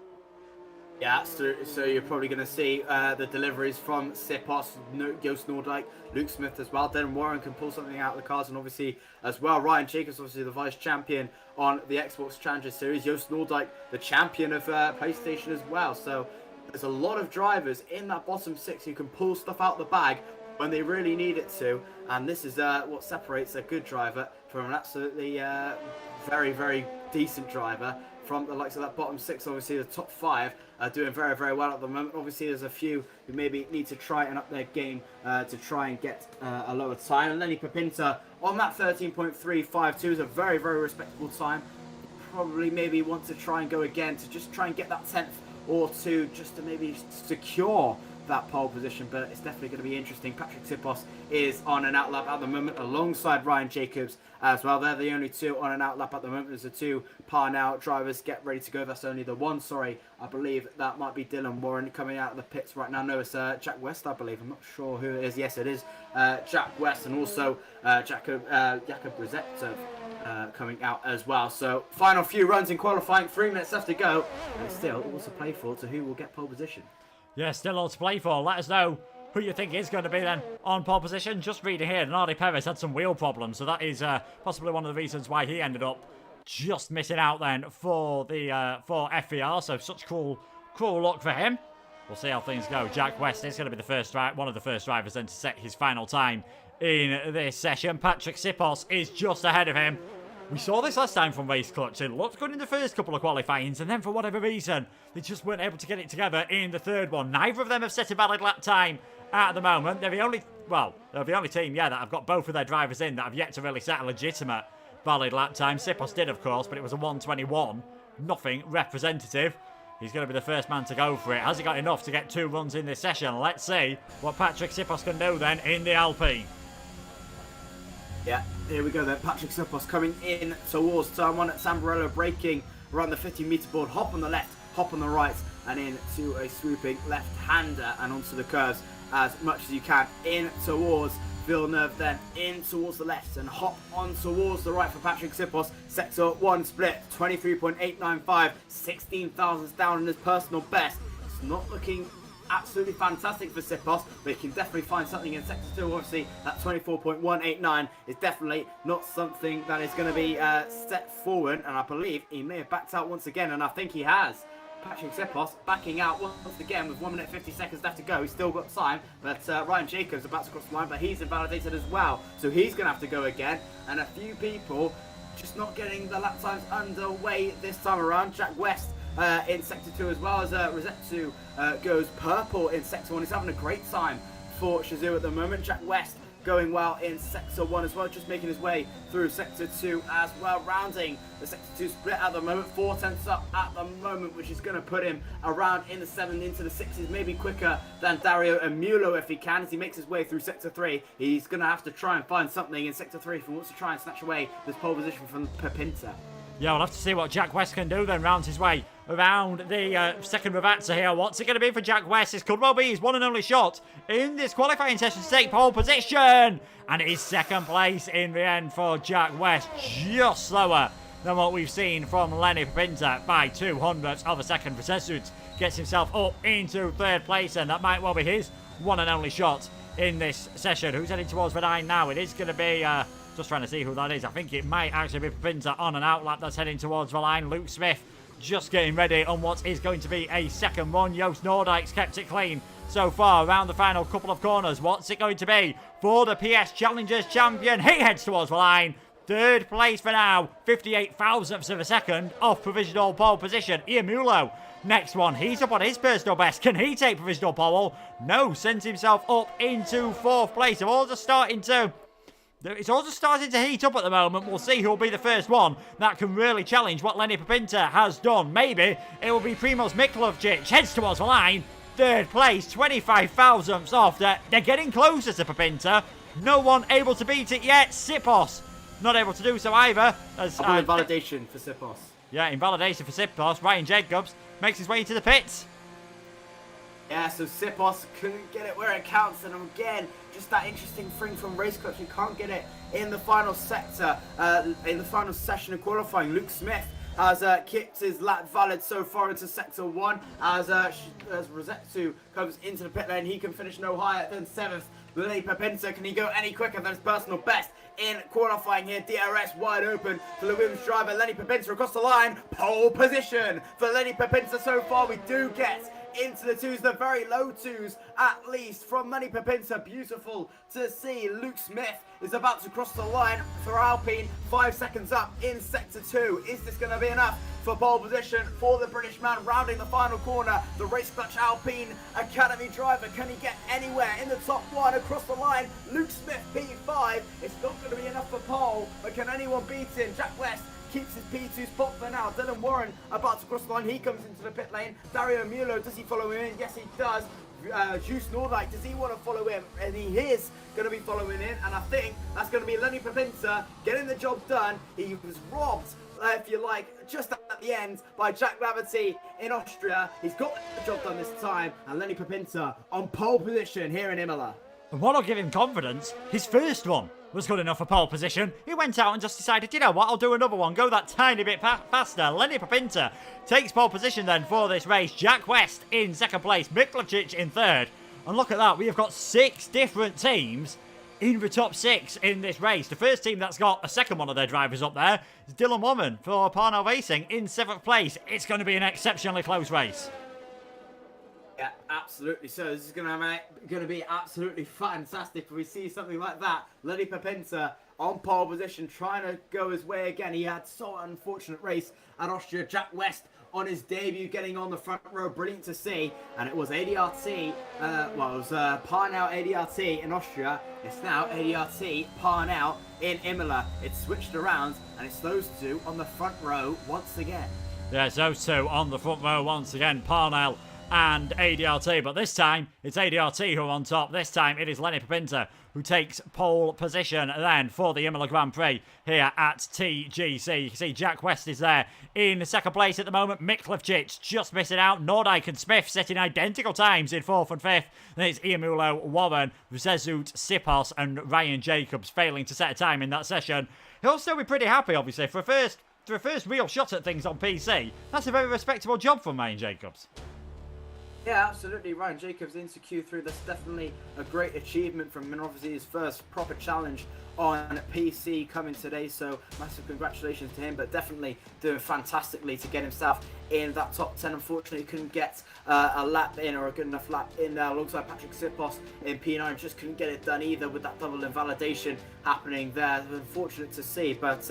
Yeah, absolutely. So you're probably going to see the deliveries from Zippos, Joost Noordijk, Luke Smith as well. Then Warren can pull something out of the cars, and obviously as well, Ryan Jacobs, obviously the vice champion on the Xbox Challenger Series. Joost Noordijk, the champion of PlayStation as well. So there's a lot of drivers in that bottom 6 who can pull stuff out the bag when they really need it to. And this is what separates a good driver from an absolutely very, very decent driver from the likes of that bottom 6. Obviously, the top 5 are doing very, very well at the moment. Obviously, there's a few who maybe need to try and up their game to try and get a lower time. And Lenny Pepinta on that 13.352 is a very, very respectable time. Probably maybe want to try and go again to just try and get that 10th or 2 just to maybe secure that pole position, but it's definitely going to be interesting. Patrick Sipos is on an outlap at the moment alongside Ryan Jacobs as well. They're the only 2 on an outlap at the moment. There's the 2 Parnell drivers get ready to go. That's only the 1, sorry. I believe that might be Dylan Warren coming out of the pits right now. No, it's Jack West, I believe. I'm not sure who it is. Yes, it is Jack West, and also Jakob Brzezetov coming out as well. So final few runs in qualifying, 3 minutes left to go, and still all to play for to who will get pole position. Yeah, still all to play for. Let us know who you think is going to be then on pole position. Just reading here, Nardi Perez had some wheel problems, so that is possibly one of the reasons why he ended up just missing out then for the for FVR. So such cruel luck for him. We'll see how things go. Jack West is going to be the first one of the first drivers then to set his final time in this session. Patrick Sipos is just ahead of him. We saw this last time from Race Clutch. It looked good in the first couple of qualifyings, and then for whatever reason, they just weren't able to get it together in the third one. Neither of them have set a valid lap time at the moment. They're the only team, that have got both of their drivers in that have yet to really set a legitimate valid lap time. Sipos did, of course, but it was a 1:21. Nothing representative. He's going to be the first man to go for it. Has he got enough to get 2 runs in this session? Let's see what Patrick Sipos can do then in the Alpine. Yeah, here we go then. Patrick Sipos coming in towards turn 1 at Samborello, braking around the 50-metre board. Hop on the left, hop on the right, and into a swooping left-hander and onto the curves as much as you can. In towards Villeneuve, then in towards the left and hop on towards the right for Patrick Sipos. Sector 1 split, 23.895, 16 thousandths down in his personal best. It's not looking absolutely fantastic for Sipos, but he can definitely find something in Sector 2. Obviously, that 24.189 is definitely not something that is going to be set forward, and I believe he may have backed out once again, and I think he has. Patrick Sipos backing out once again with 1 minute 50 seconds left to go. He's still got time, but Ryan Jacobs about to cross the line, but he's invalidated as well, so he's going to have to go again, and a few people just not getting the lap times underway this time around. Jack West in Sector 2 as well as Rosetsu goes purple in Sector 1. He's having a great time for Shazoo at the moment. Jack West going well in Sector 1 as well, just making his way through Sector 2 as well, rounding the Sector 2 split at the moment, 4 tenths up at the moment, which is going to put him around in the 7 into the 6s, maybe quicker than Dario Imola if he can, as he makes his way through Sector 3. He's going to have to try and find something in Sector 3 if he wants to try and snatch away this pole position from Pepinta. Yeah, we'll have to see what Jack West can do then, round his way around the second Ravazza here. What's it going to be for Jack West? This could well be his one and only shot in this qualifying session to take pole position. And it is second place in the end for Jack West. Just slower than what we've seen from Lenny Pepinta by 200ths of a second. Ravazza gets himself up into third place, and that might well be his one and only shot in this session. Who's heading towards the 9 now? It is going to be... just trying to see who that is. I think it might actually be Pepinta on an outlap that's heading towards the line. Luke Smith just getting ready on what is going to be a second run. Joost Noordijk's kept it clean so far around the final couple of corners. What's it going to be for the PS Challengers champion? He heads towards the line. Third place for now. 58 thousandths of a second off provisional pole position. Imola. Next one, he's up on his personal best. Can he take provisional pole? No, sends himself up into 4th place. It's all just starting to heat up at the moment. We'll see who'll be the first one that can really challenge what Lenny Pepinta has done. Maybe it will be Primoz Miklovčić. Heads towards the line. 3rd place, 25 thousandths off. They're getting closer to Pepinta. No one able to beat it yet. Sipos not able to do so either. As invalidation for Sipos. Yeah, invalidation for Sipos. Ryan Jacobs makes his way into the pits. Yeah, so Sipos couldn't get it where it counts, and again, just that interesting thing from Race Clutch. He can't get it in the final sector, in the final session of qualifying. Luke Smith has kicked his lap valid so far into Sector 1, as Rosetsu comes into the pit lane. He can finish no higher than 7th. Lenny Pepinta, can he go any quicker than his personal best in qualifying here? DRS wide open for the Williams driver. Lenny Pepinta across the line. Pole position for Lenny Pepinta so far. We do get into the twos, the very low twos, at least, from Lenny Pepinter. Beautiful to see. Luke Smith is about to cross the line for Alpine. 5 seconds up in sector 2. Is this going to be enough for pole position for the British man rounding the final corner? The Race Clutch Alpine Academy driver, can he get anywhere in the top 1 across the line? Luke Smith, P5. It's not going to be enough for pole, but can anyone beat him? Jack West keeps his P2 spot for now. Dylan Warren about to cross the line. He comes into the pit lane. Dario Mulo, does he follow him in? Yes, he does. Juice Nordike, does he want to follow him? And he is going to be following in. And I think that's going to be Lenny Pepinter getting the job done. He was robbed, if you like, just at the end by Jack Laverty in Austria. He's got the job done this time. And Lenny Pepinter on pole position here in Imola. And what'll give him confidence, his first one was good enough for pole position. He went out and just decided, you know what, I'll do another one, go that tiny bit faster. Lenny Pepinter takes pole position then for this race. Jack West in second place, Miklicic in third. And look at that, we have got 6 different teams in the top 6 in this race. The first team that's got a second one of their drivers up there is Dylan Woman for Parnell Racing in 7th place. It's going to be an exceptionally close race. Yeah, absolutely. So this is going to be absolutely fantastic if we see something like that. Lenny Pepinter on pole position, trying to go his way again. He had so unfortunate race at Austria. Jack West on his debut, getting on the front row, brilliant to see. And it was ADRT, it was Parnell ADRT in Austria. It's now ADRT Parnell in Imola. It's switched around, and it's those two on the front row once again. Yeah, it's those two on the front row once again, Parnell and ADRT, but this time it's ADRT who are on top. This time it is Lenny Pepinter who takes pole position then for the Imola Grand Prix here at TGC. You can see Jack West is there in second place at the moment. Miklicic just missing out. Nordike and Smith setting identical times in 4th and 5th. Then it's Imola, Warren, Zezut, Sipos and Ryan Jacobs failing to set a time in that session. He'll still be pretty happy, obviously, for a first real shot at things on PC. That's a very respectable job from Ryan Jacobs. Yeah, absolutely. Ryan Jacobs into Q3. That's definitely a great achievement from him, and obviously his first proper challenge on PC coming today. So massive congratulations to him, but definitely doing fantastically to get himself in that top 10. Unfortunately, he couldn't get a lap in or a good enough lap in alongside Patrick Sipos in P9. Just couldn't get it done either with that double invalidation happening there. Unfortunate to see, but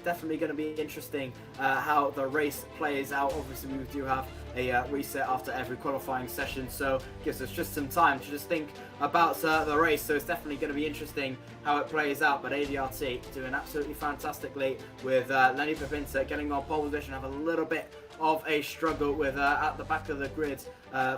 definitely going to be interesting how the race plays out. Obviously, we do have a reset after every qualifying session, so gives us just some time to just think about the race. So it's definitely going to be interesting how it plays out. But ADRT doing absolutely fantastically with Lenny Pepinter getting on pole position. Have a little bit of a struggle with at the back of the grid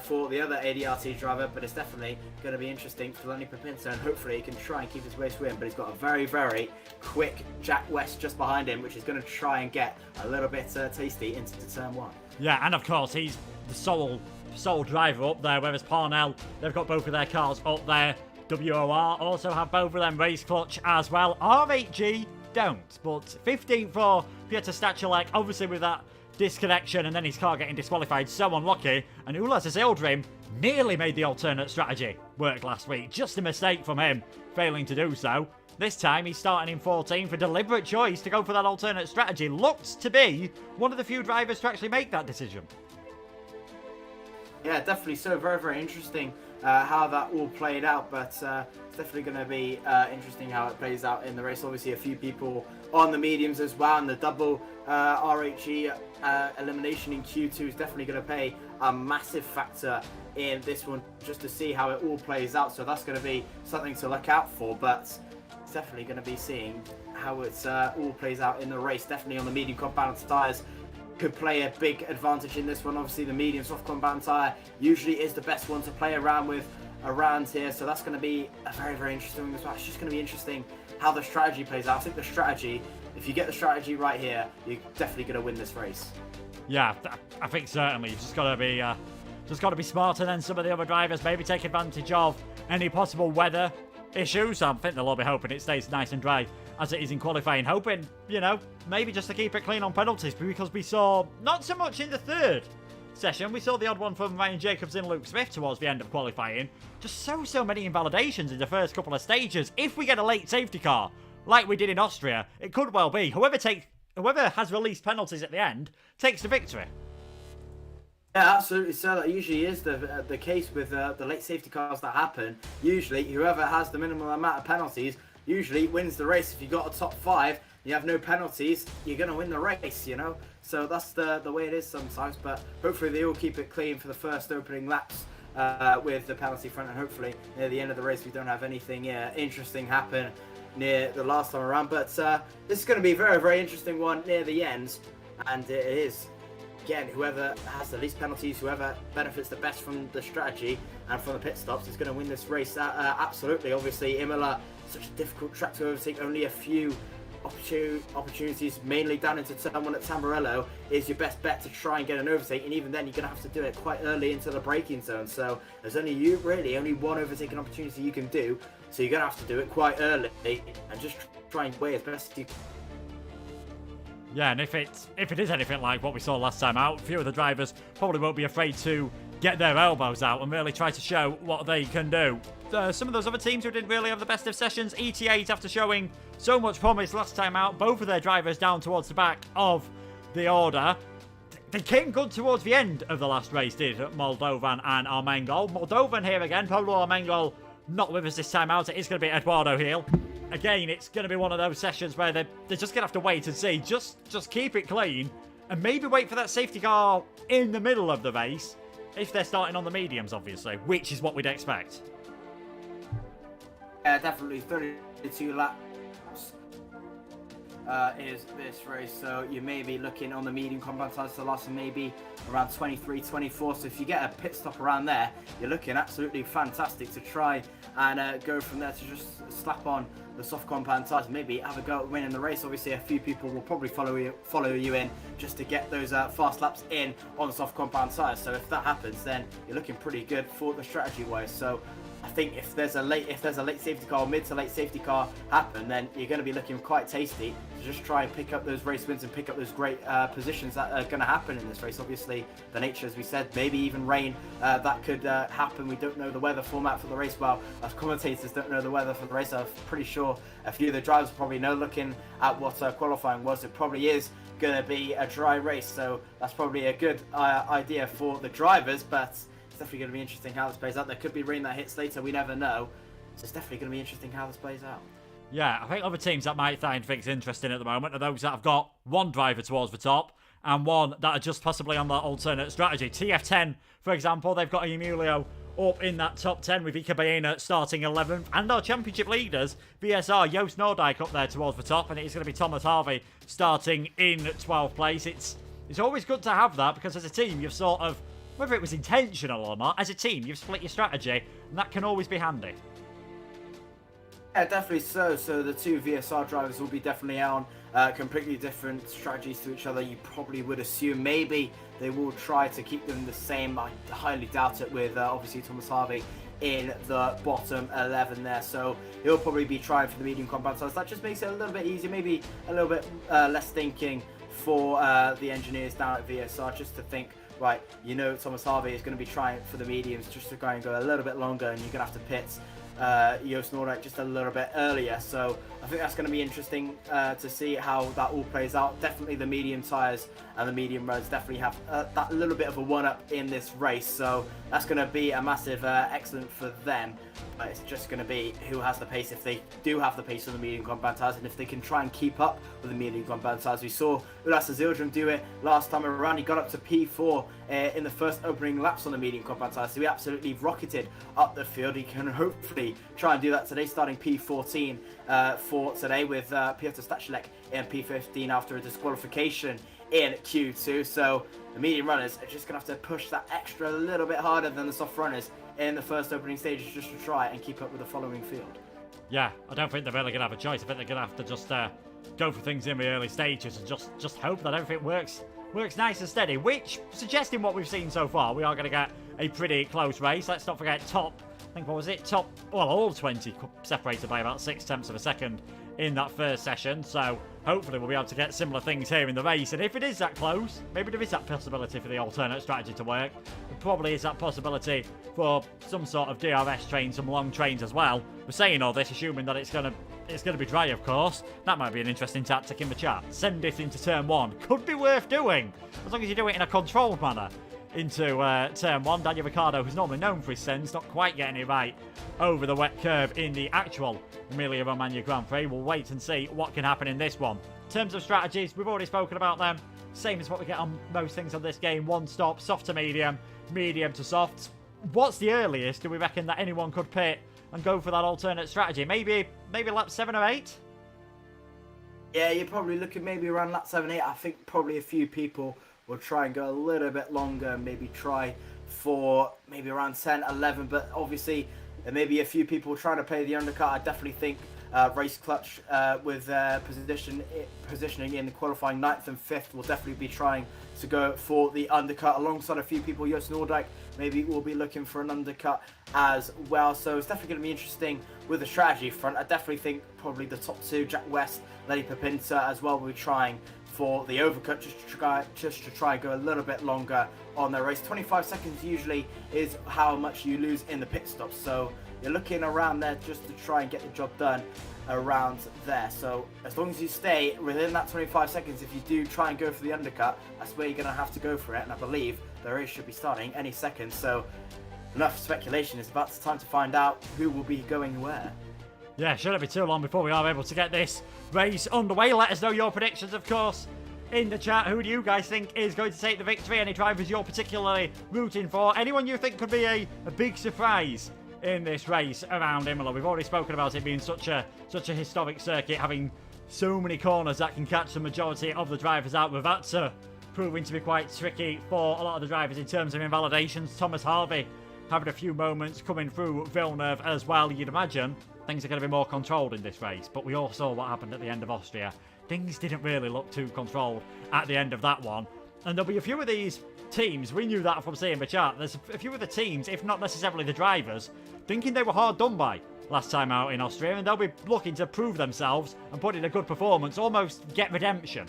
for the other ADRT driver, but it's definitely going to be interesting for Lenny Pepinter, and hopefully he can try and keep his race win. But he's got a very, very quick Jack West just behind him, which is going to try and get a little bit tasty into turn 1. Yeah, and of course he's the sole driver up there, whereas Parnell, they've got both of their cars up there. WOR also have both of them Race Clutch as well. R8G don't, but 15 for Peter Stachelek, obviously with that disconnection and then his car getting disqualified, so unlucky. And Ulas Ildrim nearly made the alternate strategy work last week, just a mistake from him failing to do so. This time he's starting in 14 for deliberate choice to go for that alternate strategy. Looks to be one of the few drivers to actually make that decision. Yeah, definitely so. Very, very interesting how that all played out, but it's definitely going to be interesting how it plays out in the race. Obviously, a few people on the mediums as well, and the double RHE elimination in Q2 is definitely going to play a massive factor in this one, just to see how it all plays out. So that's going to be something to look out for, but it's definitely going to be seeing how it's all plays out in the race. Definitely on the medium compound tyres could play a big advantage in this one. Obviously the medium soft compound tyre usually is the best one to play around with around here, so that's going to be a very, very interesting one as well. It's just going to be interesting how the strategy plays out. I think the strategy, if you get the strategy right here, you're definitely going to win this race. Yeah, I think certainly. You've just got to be smarter than some of the other drivers. Maybe take advantage of any possible weather issues. I think they'll all be hoping it stays nice and dry as it is in qualifying. Hoping, maybe just to keep it clean on penalties, because we saw not so much in the third session. We saw the odd one from Ryan Jacobs and Luke Smith towards the end of qualifying. Just so many invalidations in the first couple of stages. If we get a late safety car, like we did in Austria, it could well be whoever has released penalties at the end takes the victory. Yeah, absolutely. So that usually is the case with the late safety cars that happen. Usually, whoever has the minimum amount of penalties usually wins the race. If you got a top five, you have no penalties, you're gonna win the race. So that's the way it is sometimes. But hopefully they all keep it clean for the first opening laps with the penalty front, and hopefully near the end of the race we don't have anything interesting happen near the last time around. But this is going to be a very, very interesting one near the end, and it is. Again, whoever has the least penalties, whoever benefits the best from the strategy and from the pit stops is going to win this race. Absolutely. Obviously, Imola, such a difficult track to overtake, only a few opportunities, mainly down into turn one at Tamburello, is your best bet to try and get an overtake, and even then you're going to have to do it quite early into the braking zone. So there's only one overtaking opportunity you can do, so you're going to have to do it quite early and just try and weigh as best as you can. Yeah, and if it is anything like what we saw last time out, a few of the drivers probably won't be afraid to get their elbows out and really try to show what they can do. Some of those other teams who didn't really have the best of sessions, ETAs, after showing so much promise last time out, both of their drivers down towards the back of the order. They came good towards the end of the last race, did Moldovan and Armengol. Moldovan here again, Pablo Armengol not with us this time out. It is going to be Eduardo Heel. Again, it's going to be one of those sessions where they're just going to have to wait and see. Just keep it clean and maybe wait for that safety car in the middle of the race if they're starting on the mediums, obviously, which is what we'd expect. Yeah, definitely 32 laps is this race, so you may be looking on the medium compound tires to last maybe around 23, 24. So if you get a pit stop around there, you're looking absolutely fantastic to try and go from there to just slap on the soft compound tires, maybe have a go at winning the race. Obviously, a few people will probably follow you in just to get those fast laps in on the soft compound tires. So if that happens, then you're looking pretty good for the strategy wise. So I think if there's a late safety car, or mid to late safety car happen, then you're going to be looking quite tasty to just try and pick up those race wins and pick up those great positions that are going to happen in this race. Obviously, the nature, as we said, maybe even rain, that could happen. We don't know the weather format for the race. Well, as commentators don't know the weather for the race, I'm pretty sure a few of the drivers probably know, looking at what qualifying was. It probably is going to be a dry race, so that's probably a good idea for the drivers, but it's definitely going to be interesting how this plays out. There could be rain that hits later, we never know. So it's definitely going to be interesting how this plays out. Yeah, I think other teams that might find things interesting at the moment are those that have got one driver towards the top and one that are just possibly on that alternate strategy. TF10, for example, they've got Emilio up in that top 10 with Ika Baena starting 11th. And our championship leaders, VSR, Joost Noordijk up there towards the top. And it's going to be Thomas Harvey starting in 12th place. It's always good to have that, because as a team, you've sort of, whether it was intentional or not, as a team, you've split your strategy, and that can always be handy. Yeah, definitely so. So the two VSR drivers will be definitely on completely different strategies to each other. You probably would assume maybe they will try to keep them the same. I highly doubt it, with obviously Thomas Harvey in the bottom 11 there. So he'll probably be trying for the medium compound tires. That just makes it a little bit easier, maybe a little bit less thinking for the engineers down at VSR, just to think, right, Thomas Harvey is going to be trying for the mediums just to try and go a little bit longer, and you're going to have to pit Joost Noordijk just a little bit earlier. So I think that's going to be interesting to see how that all plays out. Definitely the medium tyres and the medium roads definitely have that little bit of a one-up in this race. So that's going to be a massive excellent for them. It's just going to be who has the pace, if they do have the pace on the medium compound tyres, and if they can try and keep up with the medium compound tyres. We saw Ulas Azildrum do it last time around. He got up to P4 in the first opening laps on the medium compound tyres, so he absolutely rocketed up the field. He can hopefully try and do that today, starting P14 for today, with Piotr Stachelek in P15 after a disqualification in Q2. So the medium runners are just going to have to push that extra little bit harder than the soft runners in the first opening stages, just to try and keep up with the following field. Yeah, I don't think they're really going to have a choice. I think they're going to have to just go for things in the early stages and just hope that everything works nice and steady, which, suggesting what we've seen so far, we are going to get a pretty close race. Let's not forget top, I think, what was it? All 20 separated by about 6/10 of a second in that first session. So hopefully we'll be able to get similar things here in the race. And if it is that close, maybe there is that possibility for the alternate strategy to work. There probably is that possibility for some sort of DRS train, some long trains as well. We're saying all this assuming that it's going to be dry, of course. That might be an interesting tactic in the chat. Send it into turn one. Could be worth doing, as long as you do it in a controlled manner. into turn 1. Daniel Ricciardo, who's normally known for his sins, not quite getting it right over the wet curb in the actual Emilia-Romagna Grand Prix. We'll wait and see what can happen in this one. In terms of strategies, we've already spoken about them. Same as what we get on most things on this game. One stop, soft to medium, medium to soft. What's the earliest do we reckon that anyone could pit and go for that alternate strategy? Maybe lap 7 or 8? Yeah, you're probably looking maybe around lap 7, 8. I think probably a few people will try and go a little bit longer, maybe try for maybe around 10, 11. But obviously, there may be a few people trying to play the undercut. I definitely think Race Clutch with positioning in the qualifying 9th and 5th will definitely be trying to go for the undercut alongside a few people. Jos Nordijk maybe will be looking for an undercut as well. So it's definitely going to be interesting with the strategy front. I definitely think probably the top two, Jack West, Lenny Papinta as well, will be trying for the overcut just to try and go a little bit longer on their race. 25 seconds usually is how much you lose in the pit stop. So you're looking around there just to try and get the job done around there. So as long as you stay within that 25 seconds, if you do try and go for the undercut, that's where you're going to have to go for it. And I believe the race should be starting any second. So enough speculation. It's about time to find out who will be going where. Yeah, shouldn't be too long before we are able to get this race underway. Let us know your predictions, of course, in the chat. Who do you guys think is going to take the victory? Any drivers you're particularly rooting for? Anyone you think could be a big surprise in this race around Imola? We've already spoken about it being such a historic circuit, having so many corners that can catch the majority of the drivers out. With that proving to be quite tricky for a lot of the drivers in terms of invalidations. Thomas Harvey having a few moments coming through Villeneuve as well. You'd imagine things are going to be more controlled in this race, but we all saw what happened at the end of Austria. Things didn't really look too controlled at the end of that one. And there'll be a few of these teams, we knew that from seeing the chart, there's a few of the teams, if not necessarily the drivers, thinking they were hard done by last time out in Austria, and they'll be looking to prove themselves and put in a good performance, almost get redemption.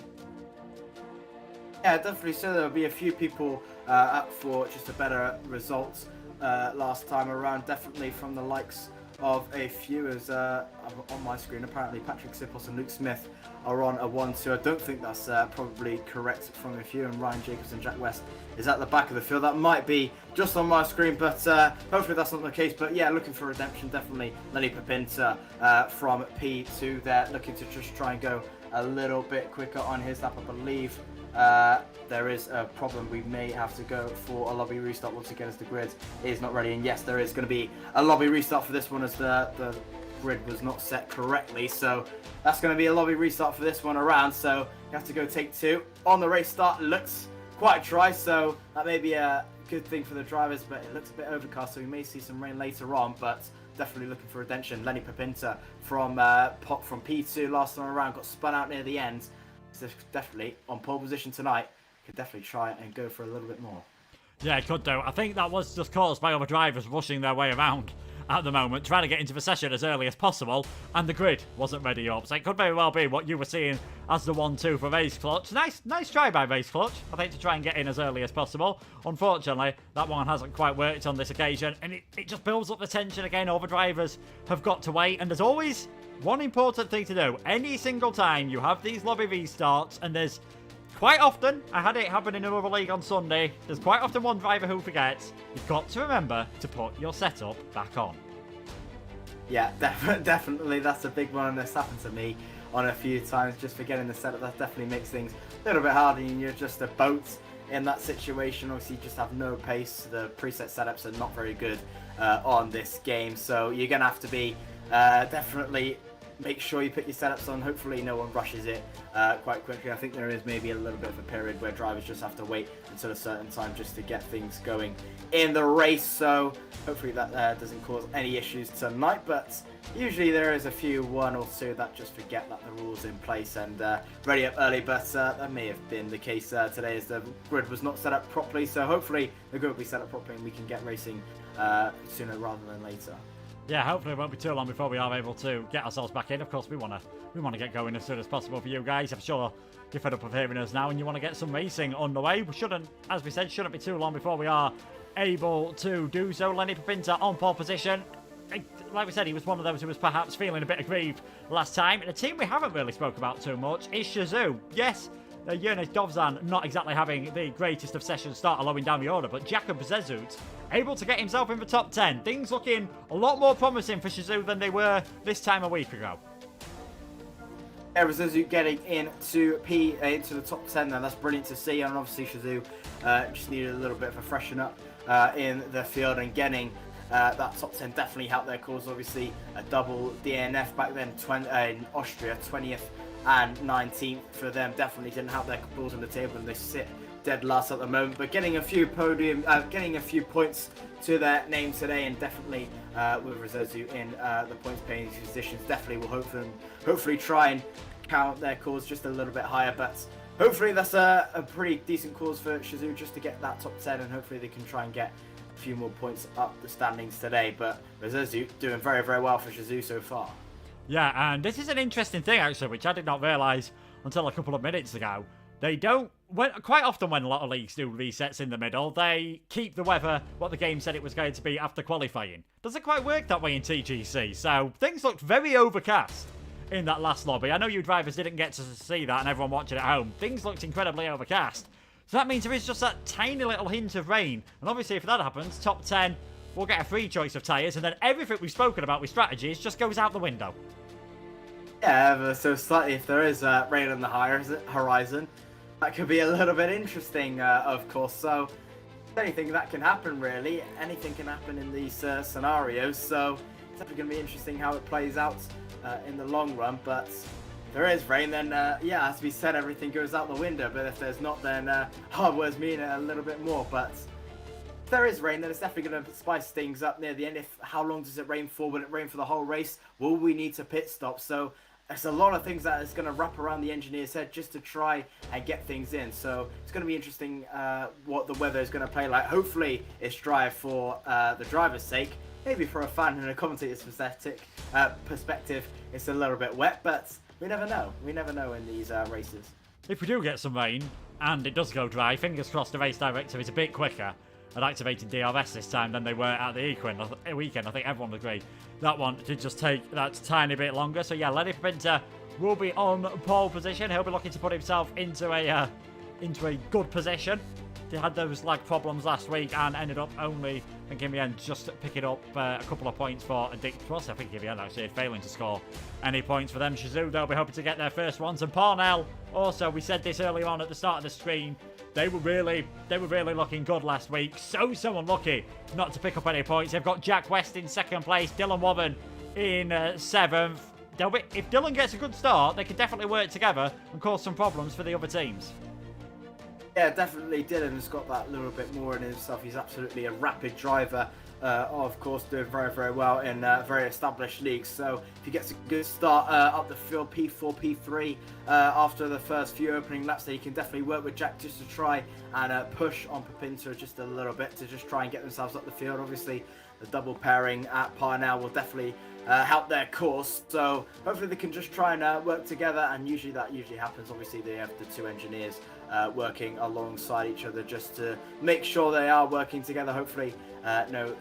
Yeah, definitely. So there'll be a few people up for just a better result last time around, definitely from the likes of a few, as on my screen apparently Patrick Sippos and Luke Smith are on a 1-2. I don't think that's probably correct from a few, and Ryan Jacobs and Jack West is at the back of the field. That might be just on my screen, but hopefully that's not the case. But yeah, looking for redemption, definitely. Lenny Papinta from P2 there, looking to just try and go a little bit quicker on his lap. I believe there is a problem. We may have to go for a lobby restart once again as the grid is not ready. And yes, there is going to be a lobby restart for this one as the grid was not set correctly. So that's going to be a lobby restart for this one around. So you have to go take 2 on the race start. Looks quite dry, so that may be a good thing for the drivers, but it looks a bit overcast, so we may see some rain later on. But definitely looking for redemption. Lenny Papinta from P2 last time around got spun out near the end. So definitely on pole position tonight. Could definitely try and go for a little bit more. Yeah, it could do. I think that was just caused by other drivers rushing their way around at the moment, trying to get into the session as early as possible, and the grid wasn't ready up. So it could very well be what you were seeing as the 1-2 for Race Clutch. Nice try by Race Clutch, I think, to try and get in as early as possible. Unfortunately, that one hasn't quite worked on this occasion, and it just builds up the tension again. All the drivers have got to wait, and there's always one important thing to do. Any single time you have these lobby restarts, and there's quite often, I had it happen in another league on Sunday, there's quite often one driver who forgets. You've got to remember to put your setup back on. Yeah, definitely. That's a big one, and that's happened to me on a few times. Just forgetting the setup, that definitely makes things a little bit harder, and you're just a boat in that situation. Obviously, you just have no pace. The preset setups are not very good on this game, so you're going to have to be definitely make sure you put your setups on. Hopefully no one rushes it quite quickly. I think there is maybe a little bit of a period where drivers just have to wait until a certain time just to get things going in the race. So hopefully that doesn't cause any issues tonight. But usually there is a few, 1 or 2 that just forget that the rules in place and ready up early. But that may have been the case today, as the grid was not set up properly. So hopefully the grid will be set up properly and we can get racing sooner rather than later. Yeah, hopefully it won't be too long before we are able to get ourselves back in. Of course, we want to get going as soon as possible for you guys. I'm sure you're fed up of hearing us now and you want to get some racing underway. We shouldn't, as we said, shouldn't be too long before we are able to do so. Lenny Papinta on pole position. Like we said, he was one of those who was perhaps feeling a bit aggrieved last time. And a team we haven't really spoke about too much is Shazoo. Yes, Jonas Dovzan not exactly having the greatest of sessions start allowing down the order, but Jakub Zezut able to get himself in the top 10. Things looking a lot more promising for Shizou than they were this time a week ago. Yeah, Shizou getting into the top 10 then. That's brilliant to see. And obviously Shizou just needed a little bit of a freshen up in the field, and getting that top 10 definitely helped their cause. Obviously a double DNF back then in Austria, 20th and 19th for them definitely didn't help their cause on the table, and they sit dead last at the moment. But getting a few points to their name today, and definitely with Rizozu in the points paying positions, definitely will hopefully try and count their cause just a little bit higher. But hopefully that's a pretty decent cause for Shizou just to get that top 10, and hopefully they can try and get a few more points up the standings today. But Rizozu doing very, very well for Shizou so far. Yeah, and this is an interesting thing actually, which I did not realise until a couple of minutes ago. They don't, quite often when a lot of leagues do resets in the middle, they keep the weather what the game said it was going to be after qualifying. Doesn't quite work that way in TGC, so things looked very overcast in that last lobby. I know you drivers didn't get to see that, and everyone watching at home. Things looked incredibly overcast. So that means there is just that tiny little hint of rain, and obviously if that happens, top 10 will get a free choice of tyres, and then everything we've spoken about with strategies just goes out the window. Yeah, so slightly if there is rain on the horizon, that could be a little bit interesting, of course. So anything that can happen, really. Anything can happen in these scenarios. So it's definitely going to be interesting how it plays out in the long run. But if there is rain, then yeah, as we said, everything goes out the window. But if there's not, then hard words mean it a little bit more. But if there is rain, then it's definitely going to spice things up near the end. How long does it rain for? Will it rain for the whole race? Will we need to pit stop? So there's a lot of things that is going to wrap around the engineer's head just to try and get things in. So it's going to be interesting what the weather is going to play like. Hopefully it's dry for the driver's sake. Maybe for a fan and a commentator's perspective, it's a little bit wet, but we never know. We never know in these races. If we do get some rain, and it does go dry, fingers crossed the race director is a bit quicker at activating DRS this time than they were at the weekend. I think everyone would agree. That one did just take that tiny bit longer. So yeah, Lenny Pinter will be on pole position. He'll be looking to put himself into a good position. They had those lag problems last week and ended up only, I think in the end, just picking up a couple of points for Dick Plus. I think in the end actually failing to score any points for them. Shizou, they'll be hoping to get their first ones. And Parnell, also, we said this earlier on at the start of the stream, they were really looking good last week. So unlucky not to pick up any points. They've got Jack West in second place, Dylan Wobbin in seventh. If Dylan gets a good start, they could definitely work together and cause some problems for the other teams. Yeah, definitely Dylan's got that little bit more in himself. He's absolutely a rapid driver. Of course, doing very, very well in very established leagues. So if he gets a good start up the field, P4, P3, after the first few opening laps, then he can definitely work with Jack just to try and push on Pinter just a little bit to just try and get themselves up the field. Obviously, the double pairing at Parnell will definitely help their course. So hopefully they can just try and work together, and usually that happens. Obviously, they have the two engineers working alongside each other just to make sure they are working together. Hopefully no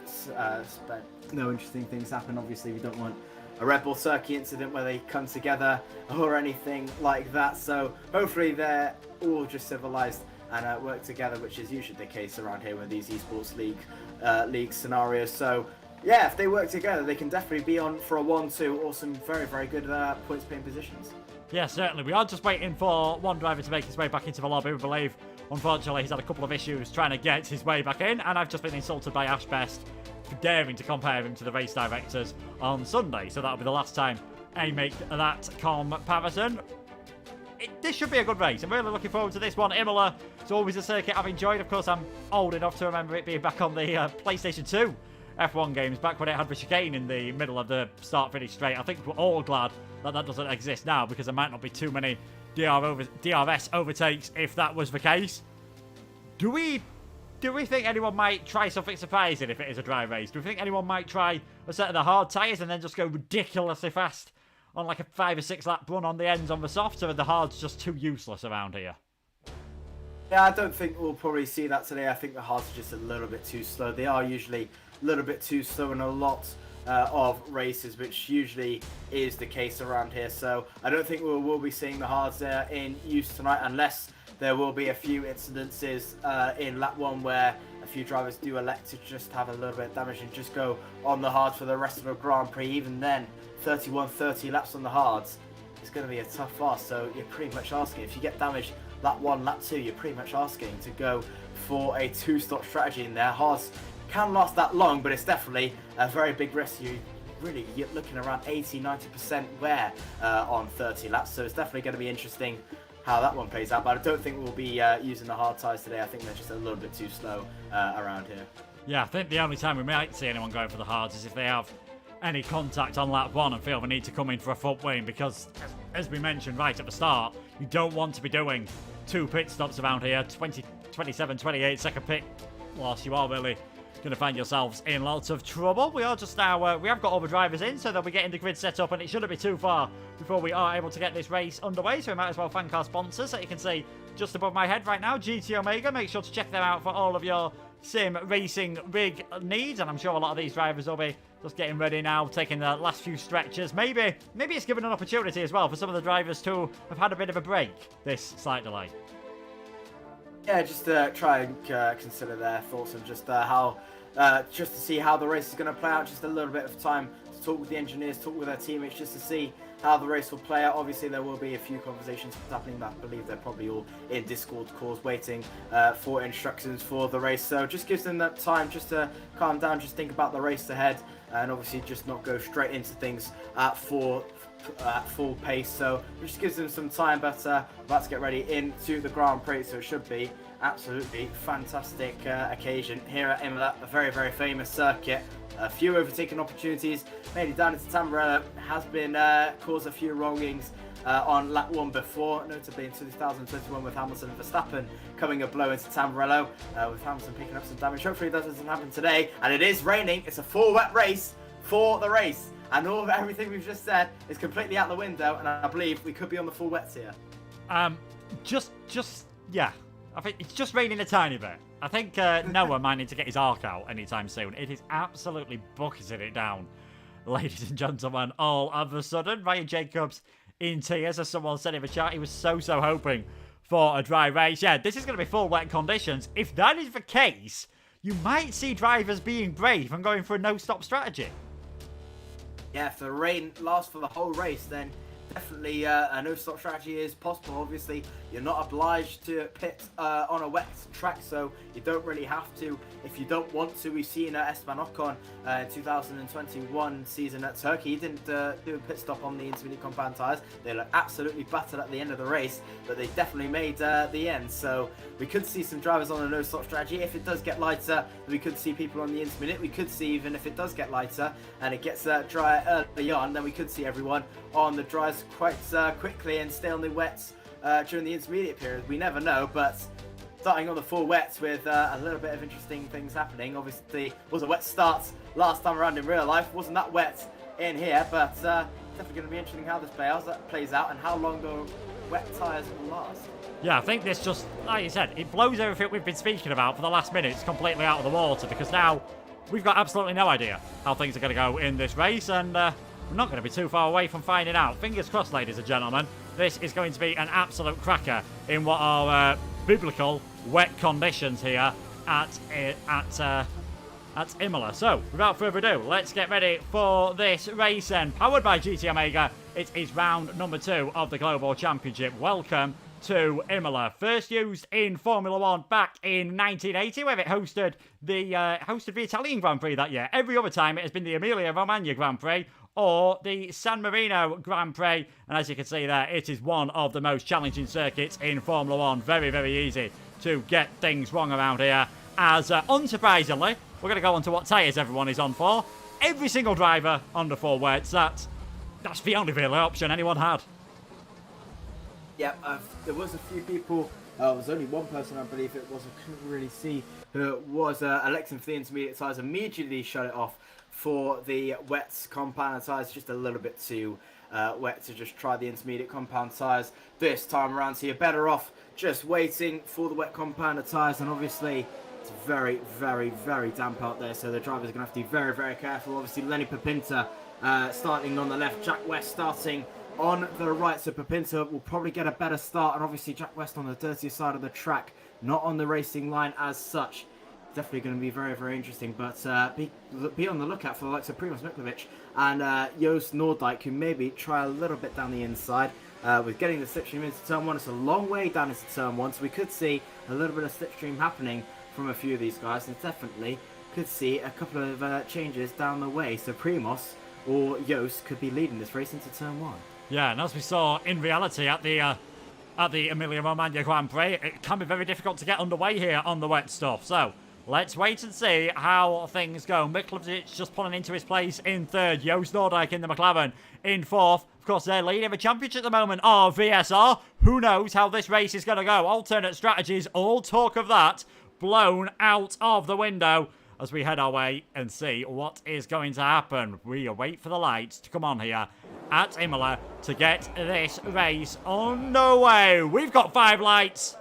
interesting things happen. Obviously, we don't want a Red Bull circuit incident where they come together or anything like that. So hopefully they're all just civilized and work together, which is usually the case around here with these esports league scenarios. So yeah, if they work together, they can definitely be on for a 1-2 or some very, very good points paying positions. Yeah, certainly. We are just waiting for one driver to make his way back into the lobby. We believe, unfortunately, he's had a couple of issues trying to get his way back in, and I've just been insulted by Ash Best for daring to compare him to the race directors on Sunday. So that'll be the last time I make that comparison. This should be a good race. I'm really looking forward to this one. Imola is always a circuit I've enjoyed. Of course, I'm old enough to remember it being back on the PlayStation 2 F1 games, back when it had the chicane in the middle of the start-finish straight. I think we're all glad that doesn't exist now, because there might not be too many DRS overtakes if that was the case. Do we think anyone might try something surprising if it is a dry race? Do we think anyone might try a set of the hard tyres and then just go ridiculously fast on like a 5 or 6 lap run on the ends on the softs, or are the hards just too useless around here? Yeah, I don't think we'll probably see that today. I think the hards are just a little bit too slow. They are usually a little bit too slow, and a lot of races, which usually is the case around here. So I don't think we'll be seeing the hards in use tonight, unless there will be a few incidences in lap 1 where a few drivers do elect to just have a little bit of damage and just go on the hards for the rest of the Grand Prix. Even then, 30 laps on the hards is going to be a tough ask. So you're pretty much asking, if you get damaged lap 1, lap 2, you're pretty much asking to go for a 2-stop strategy in there. Hards can last that long, but it's definitely a very big risk. You're looking around 80-90% wear on 30 laps, so it's definitely going to be interesting how that one plays out. But I don't think we'll be using the hard tyres today. I think they're just a little bit too slow around here. Yeah, I think the only time we might see anyone going for the hards is if they have any contact on lap 1 and feel the need to come in for a front wing, because as we mentioned right at the start, you don't want to be doing 2 pit stops around here, 27, 28 second pit loss. You are really going to find yourselves in lots of trouble. We are just now, we have got all the drivers in, so they'll be getting the grid set up, and it shouldn't be too far before we are able to get this race underway, so we might as well thank our sponsors that you can see just above my head right now, GT Omega. Make sure to check them out for all of your sim racing rig needs, and I'm sure a lot of these drivers will be just getting ready now, taking the last few stretches. Maybe it's given an opportunity as well for some of the drivers to have had a bit of a break this slight delay. Yeah, just try and consider their thoughts on just how, just to see how the race is going to play out. Just a little bit of time to talk with the engineers, talk with their teammates, just to see how the race will play out. Obviously, there will be a few conversations happening, but I believe they're probably all in Discord calls waiting for instructions for the race. So just gives them that time just to calm down, just think about the race ahead, and obviously just not go straight into things at full pace. So it just gives them some time, but about to get ready into the Grand Prix, so it should be absolutely fantastic occasion here at Imola, a very, very famous circuit. A few overtaking opportunities, mainly down into Tamburello, has been caused a few wrongings on lap 1 before, notably in 2021 with Hamilton and Verstappen coming a blow into Tamburello, with Hamilton picking up some damage. Hopefully that doesn't happen today, and it is raining. It's a full wet race for the race, and all of everything we've just said is completely out the window, and I believe we could be on the full wets here. Yeah. I think it's just raining a tiny bit. I think Noah might need to get his arc out anytime soon. It is absolutely bucketing it down, ladies and gentlemen, all of a sudden. Ryan Jacobs in tears, as someone said in the chat. He was so hoping for a dry race. Yeah, this is going to be full wet conditions. If that is the case, you might see drivers being brave and going for a no-stop strategy. Yeah, if the rain lasts for the whole race, then definitely a no-stop strategy is possible. Obviously, you're not obliged to pit on a wet track, so you don't really have to if you don't want to. We've seen Esteban Ocon in 2021 season at Turkey. He didn't do a pit stop on the intermediate compound tyres. They looked absolutely battered at the end of the race, but they definitely made the end. So we could see some drivers on a no-stop strategy. If it does get lighter, we could see people on the intermediate. We could see, even if it does get lighter and it gets drier early on, then we could see everyone on the dries quite quickly and stay on the wets during the intermediate period. We never know, but starting on the full wets with a little bit of interesting things happening. Obviously, was a wet start last time around in real life. Wasn't that wet in here, but definitely going to be interesting how this plays out and how long the wet tyres will last. Yeah, I think this just, like you said, it blows everything we've been speaking about for the last minutes completely out of the water, because now we've got absolutely no idea how things are going to go in this race, and we're not going to be too far away from finding out. Fingers crossed, ladies and gentlemen. This is going to be an absolute cracker in what are biblical wet conditions here at Imola. So, without further ado, let's get ready for this race then. Powered by GT Omega, it is round number 2 of the Global Championship. Welcome to Imola. First used in Formula 1 back in 1980, where it hosted the Italian Grand Prix that year. Every other time it has been the Emilia-Romagna Grand Prix or the San Marino Grand Prix. And as you can see there, it is one of the most challenging circuits in Formula 1. Very, very easy to get things wrong around here. As unsurprisingly, we're going to go on to what tyres everyone is on for. Every single driver on the 4 wets. That's the only real option anyone had. Yeah, there was a few people, there was only one person I believe it was, I couldn't really see, who was electing for the intermediate tyres, immediately shut it off for the wet compound tyres, just a little bit too wet to just try the intermediate compound tyres this time around. So you're better off just waiting for the wet compound tyres, and obviously It's very, very, very damp out there, so the drivers are going to have to be very, very careful. Obviously, Lenny Papinta starting on the left, Jack West starting on the right. So Papinta will probably get a better start, and obviously Jack West on the dirtier side of the track, not on the racing line as such. Definitely going to be very, very interesting, but be on the lookout for the likes of Primoz Miklovic and Joost Noordijk, who maybe try a little bit down the inside with getting the slipstream into turn 1. It's a long way down into turn 1, so we could see a little bit of slipstream happening from a few of these guys, and definitely could see a couple of changes down the way. So Primoz or Joost could be leading this race into turn 1. Yeah, and as we saw in reality at the Emilia-Romagna Grand Prix, it can be very difficult to get underway here on the wet stuff. So let's wait and see how things go. Miklovic just pulling into his place in third. Joost Noordijk in the McLaren in fourth. Of course, they're leading the championship at the moment. Oh, VSR. Who knows how this race is going to go? Alternate strategies, all talk of that, blown out of the window as we head our way and see what is going to happen. We await for the lights to come on here at Imola to get this race underway. We've got 5 lights.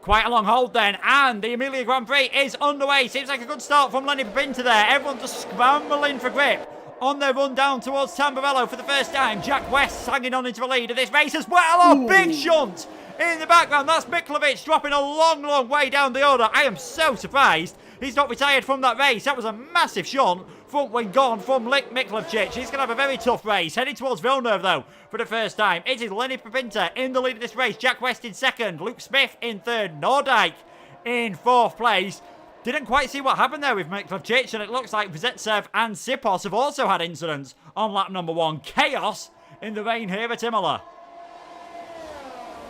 Quite a long hold then, and the Emilia Grand Prix is underway. Seems like a good start from Lenny Papinta there. Everyone just scrambling for grip on their run down towards Tamburello for the first time. Jack West hanging on into the lead of this race as well. Oh, big shunt in the background. That's Miklovic dropping a long, long way down the order. I am so surprised he's not retired from that race. That was a massive shunt. Front wing gone from Miklovic. He's going to have a very tough race. Heading towards Villeneuve, though, for the first time. It is Lenny Papinta in the lead of this race. Jack West in second. Luke Smith in third. Noordijk in fourth place. Didn't quite see what happened there with Miklovic, and it looks like Vzetsev and Sipos have also had incidents on lap number 1. Chaos in the rain here at Imola.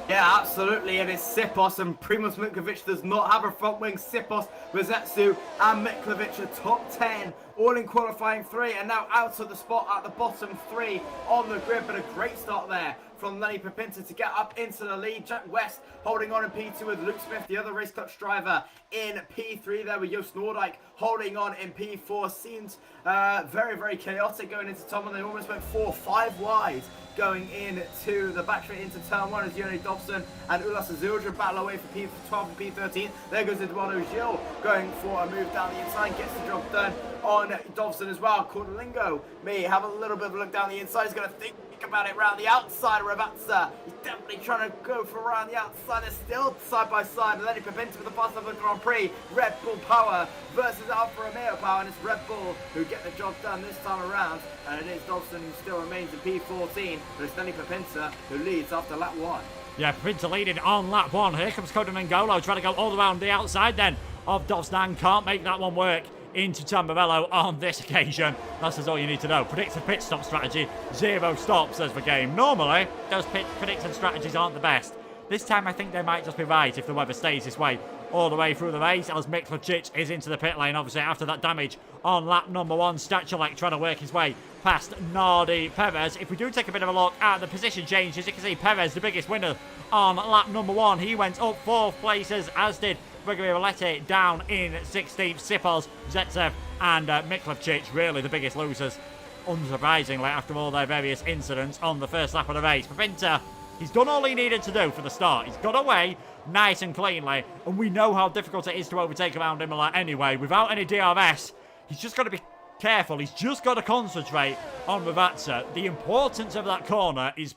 Yeah, absolutely. It is Sipos, and Primoz Miklovic does not have a front wing. Sipos, Vzetsev and Miklovic are top 10, all in qualifying 3, and now out of the spot at the bottom 3 on the grid. But a great start there from Lenny Papinta to get up into the lead. Jack West holding on in P2 with Luke Smith, the other race clutch driver, in P3 there with Joost Noordijk holding on in P4. Seemed very, very chaotic going into turn 1. They almost went 4-5 wide going into the back straight into turn 1 as Yoni Dobson and Ulas Azildra battle away for P12 and P13. There goes Eduardo Gil going for a move down the inside, gets the job done on Dobson as well. Cordelingo may have a little bit of a look down the inside. He's going to think about it around the outside. Ravazza, he's definitely trying to go for around the outside. They're still side by side. Lenny Papinta with the fast of the Grand Prix. Red Bull Power versus Alfa Romeo Power, and it's Red Bull who get the job done this time around. And it is Dobson who still remains in P14, but it's Lenny Papinta who leads after lap 1. Yeah, Papinta leading on lap 1. Here comes Coda Mengolo trying to go all around the outside then of Dobson. Can't make that one work into Tamburello on this occasion. That's all you need to know. Predictive pit stop strategy, 0 stops as the game. Normally, those predictive strategies aren't the best. This time I think they might just be right if the weather stays this way all the way through the race, as Miklovic is into the pit lane, obviously after that damage on lap number 1. Stachulek trying to work his way past Nardi Perez. If we do take a bit of a look at the position changes, you can see Perez, the biggest winner on lap number 1. He went up 4 places, as did Gregory Valletti down in 16th. Sipos, Vzetsev and Miklovic really the biggest losers, unsurprisingly, after all their various incidents on the first lap of the race. Papinta, he's done all he needed to do for the start. He's got away nice and cleanly, and we know how difficult it is to overtake around Imola anyway. Without any DRS, he's just got to be careful. He's just got to concentrate on Ravazza. The importance of that corner is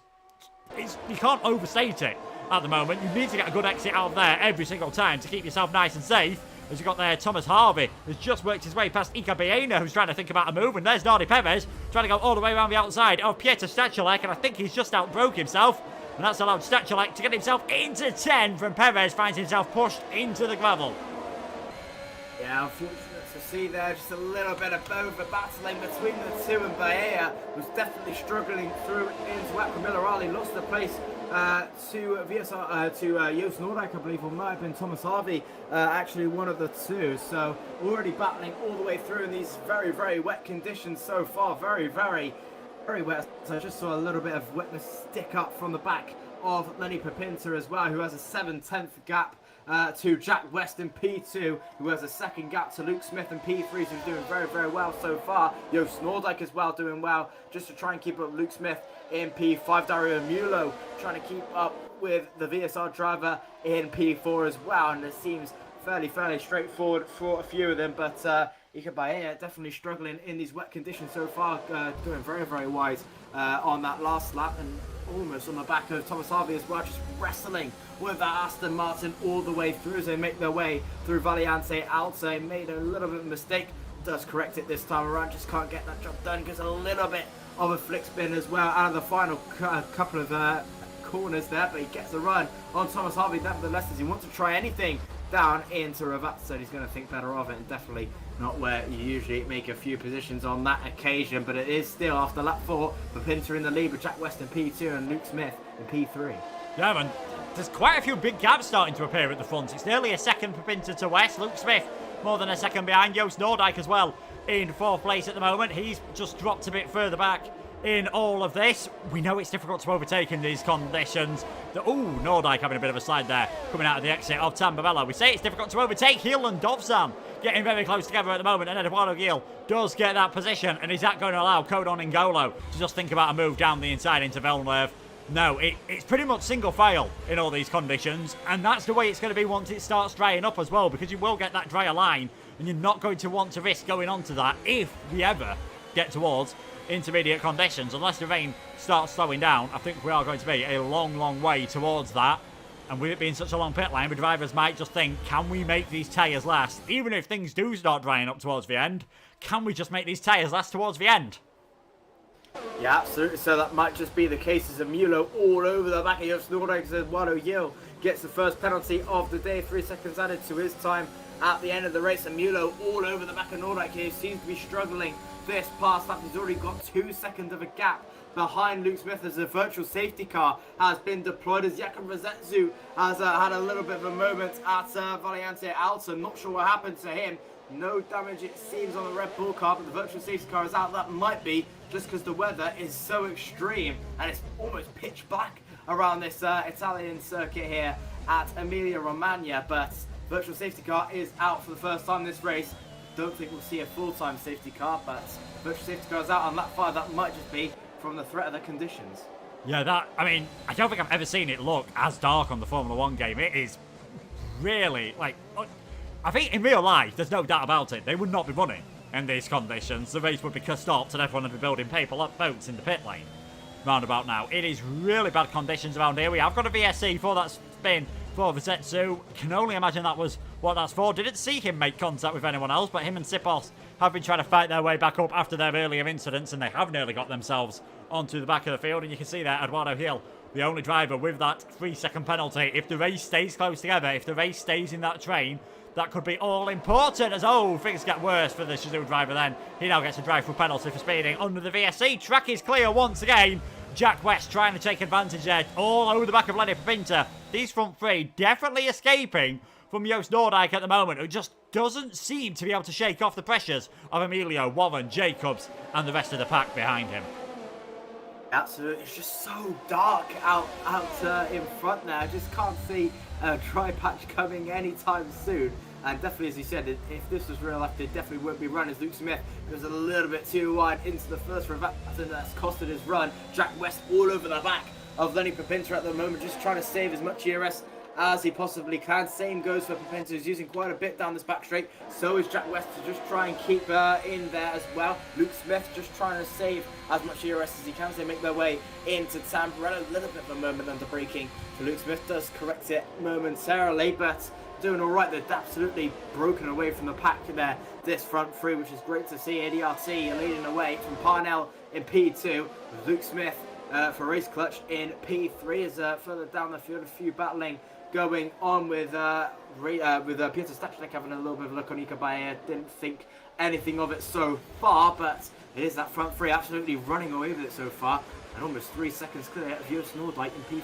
you can't overstate it at the moment. You need to get a good exit out of there every single time to keep yourself nice and safe. As you've got there, Thomas Harvey has just worked his way past Ika Biena, who's trying to think about a move, and there's Nardi Perez trying to go all the way around the outside of Pieter Stachulek, and I think he's just outbroke himself, and that's allowed Stachulek to get himself into 10 from Perez, finds himself pushed into the gravel. Yeah, unfortunate to see there, just a little bit of over battling between the two, and Bahia was definitely struggling through into Aquamillerali, lost the place to VSR, to Joost Noordijk, I believe, or might have been Thomas Harvey, actually one of the two. So already battling all the way through in these very, very wet conditions so far. Very, very, very wet. So I just saw a little bit of wetness stick up from the back of Lenny Papinta as well, who has a 7/10 gap to Jack West in P2, who has a second gap to Luke Smith in P3, who's doing very, very well so far. Joost Noordijk as well doing well, just to try and keep up Luke Smith in P5. Dario Mulo trying to keep up with the VSR driver in P4 as well, and it seems fairly straightforward for a few of them, but Ika Bahia definitely struggling in these wet conditions so far, doing very, very wide on that last lap, and almost on the back of Thomas Harvey as well, just wrestling with that Aston Martin all the way through as they make their way through Valiante Alta. Made a little bit of a mistake, does correct it this time around, just can't get that job done, gives a little bit of a flick spin as well out of the final couple of corners there, but he gets a run on Thomas Harvey nevertheless, as he wants to try anything down into Ravat, so he's going to think better of it, and definitely not where you usually make a few positions on that occasion, but it is still after lap 4 for Pinter in the lead with Jack West in P2 and Luke Smith in P3. Yeah, man, there's quite a few big gaps starting to appear at the front. It's nearly a second for Pinter to West. Luke Smith more than a second behind. Joost Noordijk as well in 4th place at the moment. He's just dropped a bit further back in all of this. We know it's difficult to overtake in these conditions. Noordijk having a bit of a slide there coming out of the exit of Tambabella. We say it's difficult to overtake. Hill and Dovzan getting very close together at the moment, and Eduardo Gil does get that position, and is that going to allow Codon N'Golo to just think about a move down the inside into Villeneuve? No, it's pretty much single file in all these conditions, and that's the way it's going to be once it starts drying up as well, because you will get that drier line, and you're not going to want to risk going onto that if we ever get towards intermediate conditions. Unless the rain starts slowing down, I think we are going to be a long way towards that. And with it being such a long pit lane, the drivers might just think, can we make these tyres last? Even if things do start drying up towards the end, can we just make these tyres last towards the end? Yeah, absolutely. So that might just be the case as Mulo all over the back of Joost Noordijk as Eduardo Gil gets the first penalty of the day. 3 seconds added to his time at the end of the race. And Mulo all over the back of Noordijk here. Seems to be struggling this past lap. He's already got 2 seconds of a gap behind Luke Smith as a virtual safety car has been deployed, as Jakub Rosetsu has had a little bit of a moment at Valiante Alta. Not sure what happened to him. No damage it seems on the Red Bull car, but the virtual safety car is out. That might be just because the weather is so extreme and it's almost pitch black around this Italian circuit here at Emilia Romagna, but virtual safety car is out for the first time this race. Don't think we'll see a full-time safety car, but virtual safety car is out on lap 5. That might just be from the threat of the conditions. Yeah, I don't think I've ever seen it look as dark on the Formula 1 game. It is really, I think in real life, there's no doubt about it. They would not be running in these conditions. The race would be stopped and everyone would be building paper boats in the pit lane roundabout now. It is really bad conditions around here. We have got a VSC for that spin for Rosetsu. Can only imagine that was what that's for. Didn't see him make contact with anyone else, but him and Sipos have been trying to fight their way back up after their earlier incidents, and they have nearly got themselves onto the back of the field. And you can see there, Eduardo Gil, the only driver with that 3-second penalty. If the race stays close together, if the race stays in that train, that could be all important, as things get worse for the Shizou driver then. He now gets a drive-through penalty for speeding under the VSC. Track is clear once again. Jack West trying to take advantage there, all over the back of Lenny Pinter. These front three definitely escaping from Joost Noordijk at the moment, who just doesn't seem to be able to shake off the pressures of Emilio, Warren, Jacobs, and the rest of the pack behind him. Absolutely, it's just so dark out in front there. I just can't see a dry patch coming anytime soon. And definitely, as you said, if this was real life, they definitely wouldn't be running. As Luke Smith goes a little bit too wide into the first revat, and that's costed his run. Jack West all over the back of Lenny Pinter at the moment, just trying to save as much ERS as he possibly can. Same goes for Pinter, who's using quite a bit down this back straight. So is Jack West to just try and keep in there as well. Luke Smith just trying to save as much ERS as he can as they make their way into Tamburello. A little bit of a moment under braking. So Luke Smith does correct it momentarily, but doing all right. They're absolutely broken away from the pack there, this front three, which is great to see. ADRT leading away from Parnell in P2, Luke Smith for Race Clutch in P3. As further down the field, a few battling going on with Peter Stachnik having a little bit of a look on Ika Bahia. Didn't think anything of it so far, but it is that front three absolutely running away with it so far, and almost 3 seconds clear of Joost Noordijk in P4.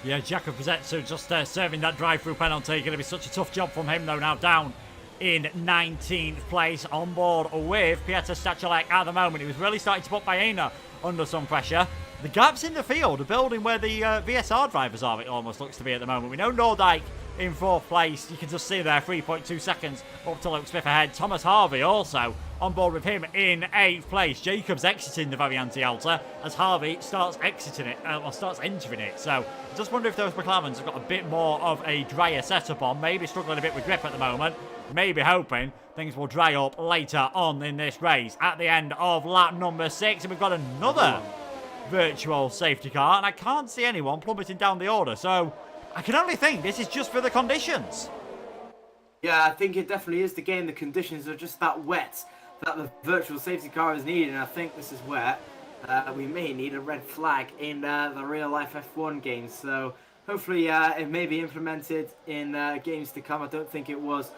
Yeah, Jakub Rosetsu just serving that drive-through penalty. Going to be such a tough job from him, though, now down in 19th place on board with Piotr Stachilek at the moment. He was really starting to put Baena under some pressure. The gaps in the field are building where the VSR drivers are, it almost looks to be at the moment. We know Noordijk in 4th place. You can just see there 3.2 seconds up to Luke Smith ahead. Thomas Harvey also on board with him in 8th place. Jacobs exiting the Variante Alta as Harvey starts exiting it, or starts entering it. So I just wonder if those McLarens have got a bit more of a drier setup on, maybe struggling a bit with grip at the moment, maybe hoping things will dry up later on in this race. At the end of lap number 6, and we've got another virtual safety car, and I can't see anyone plummeting down the order, so I can only think this is just for the conditions. Yeah, I think it definitely is the game. The conditions are just that wet that the virtual safety car is needed, and I think this is where we may need a red flag in the real life F1 games. So hopefully it may be implemented in games to come. I don't think it was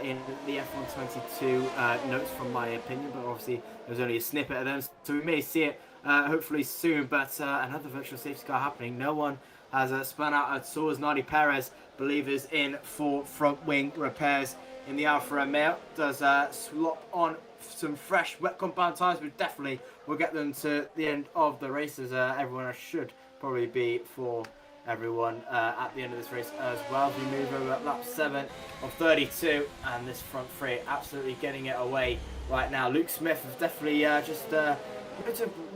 in the F1 22 notes from my opinion, but obviously there was only a snippet of them, so we may see it hopefully soon. But another virtual safety car happening. No one has spun out at all as Nardi Perez, believe, is in for front wing repairs in the Alfa Romeo. Does slop on some fresh wet compound tyres, but definitely will get them to the end of the race, as everyone should probably be for everyone at the end of this race as well. As we move over at lap 7 of 32, and this front three absolutely getting it away right now. Luke Smith has definitely just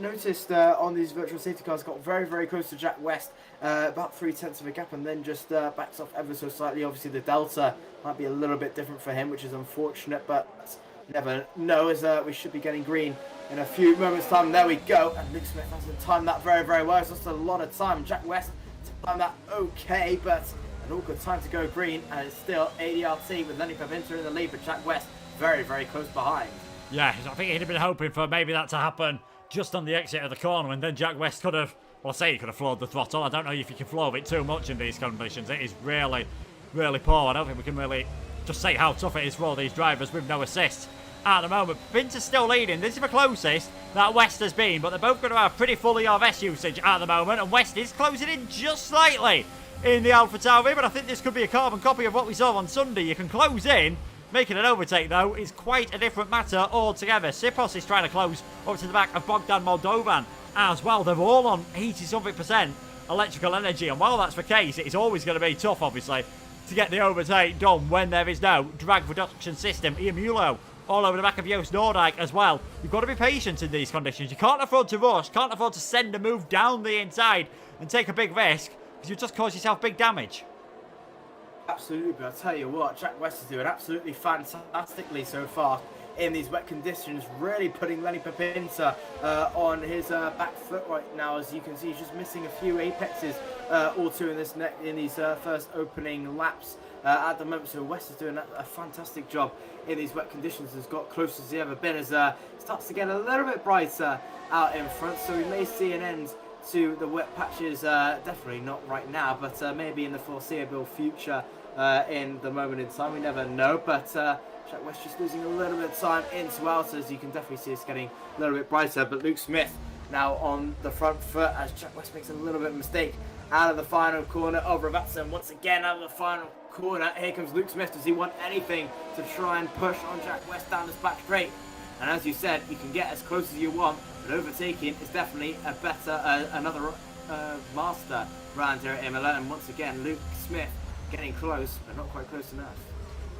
noticed on these virtual safety cars, got very, very close to Jack West, about 0.3 of a gap, and then just backs off ever so slightly. Obviously the delta might be a little bit different for him, which is unfortunate, but never know, as we should be getting green in a few moments time. There we go, and Luke Smith hasn't timed that very, very well. It's just a lot of time. Jack West timed that okay, but an awkward time to go green, and it's still ADRT with Lenny Paventa in the lead, but Jack West very, very close behind. Yeah, I think he'd have been hoping for maybe that to happen just on the exit of the corner, and then Jack West could have, well, I say he could have floored the throttle. I don't know if you can floor it too much in these conditions. It is really, really poor. I don't think we can really just say how tough it is for all these drivers with no assist at the moment. Pinter's still leading. This is the closest that West has been, but they're both going to have pretty full ERS usage at the moment, and West is closing in just slightly in the Alpha Tauri, but I think this could be a carbon copy of what we saw on Sunday. You can close in. Making an overtake, though, is quite a different matter altogether. Sipos is trying to close up to the back of Bogdan Moldovan as well. They're all on 80-something% electrical energy, and while that's the case, it is always going to be tough, obviously, to get the overtake done when there is no drag reduction system. Imola all over the back of Joost Noordijk as well. You've got to be patient in these conditions. You can't afford to rush, can't afford to send a move down the inside and take a big risk, because you'll just cause yourself big damage. Absolutely, but I'll tell you what, Jack West is doing absolutely fantastically so far in these wet conditions, really putting Lenny Paventa on his back foot right now. As you can see, he's just missing a few apexes or two in these first opening laps at the moment. So West is doing a fantastic job in these wet conditions, has got close as he ever been, as starts to get a little bit brighter out in front, so we may see an end to the wet patches, definitely not right now, but maybe in the foreseeable future. In the moment in time, we never know, but Jack West just losing a little bit of time into Alta, as you can definitely see it's getting a little bit brighter, but Luke Smith now on the front foot as Jack West makes a little bit of a mistake out of the final corner of Ravatson. Once again out of the final corner, here comes Luke Smith. Does he want anything to try and push on Jack West down this back straight? And as you said, you can get as close as you want, but overtaking is definitely a better, another master round here at Imola, and once again Luke Smith getting close, but not quite close enough.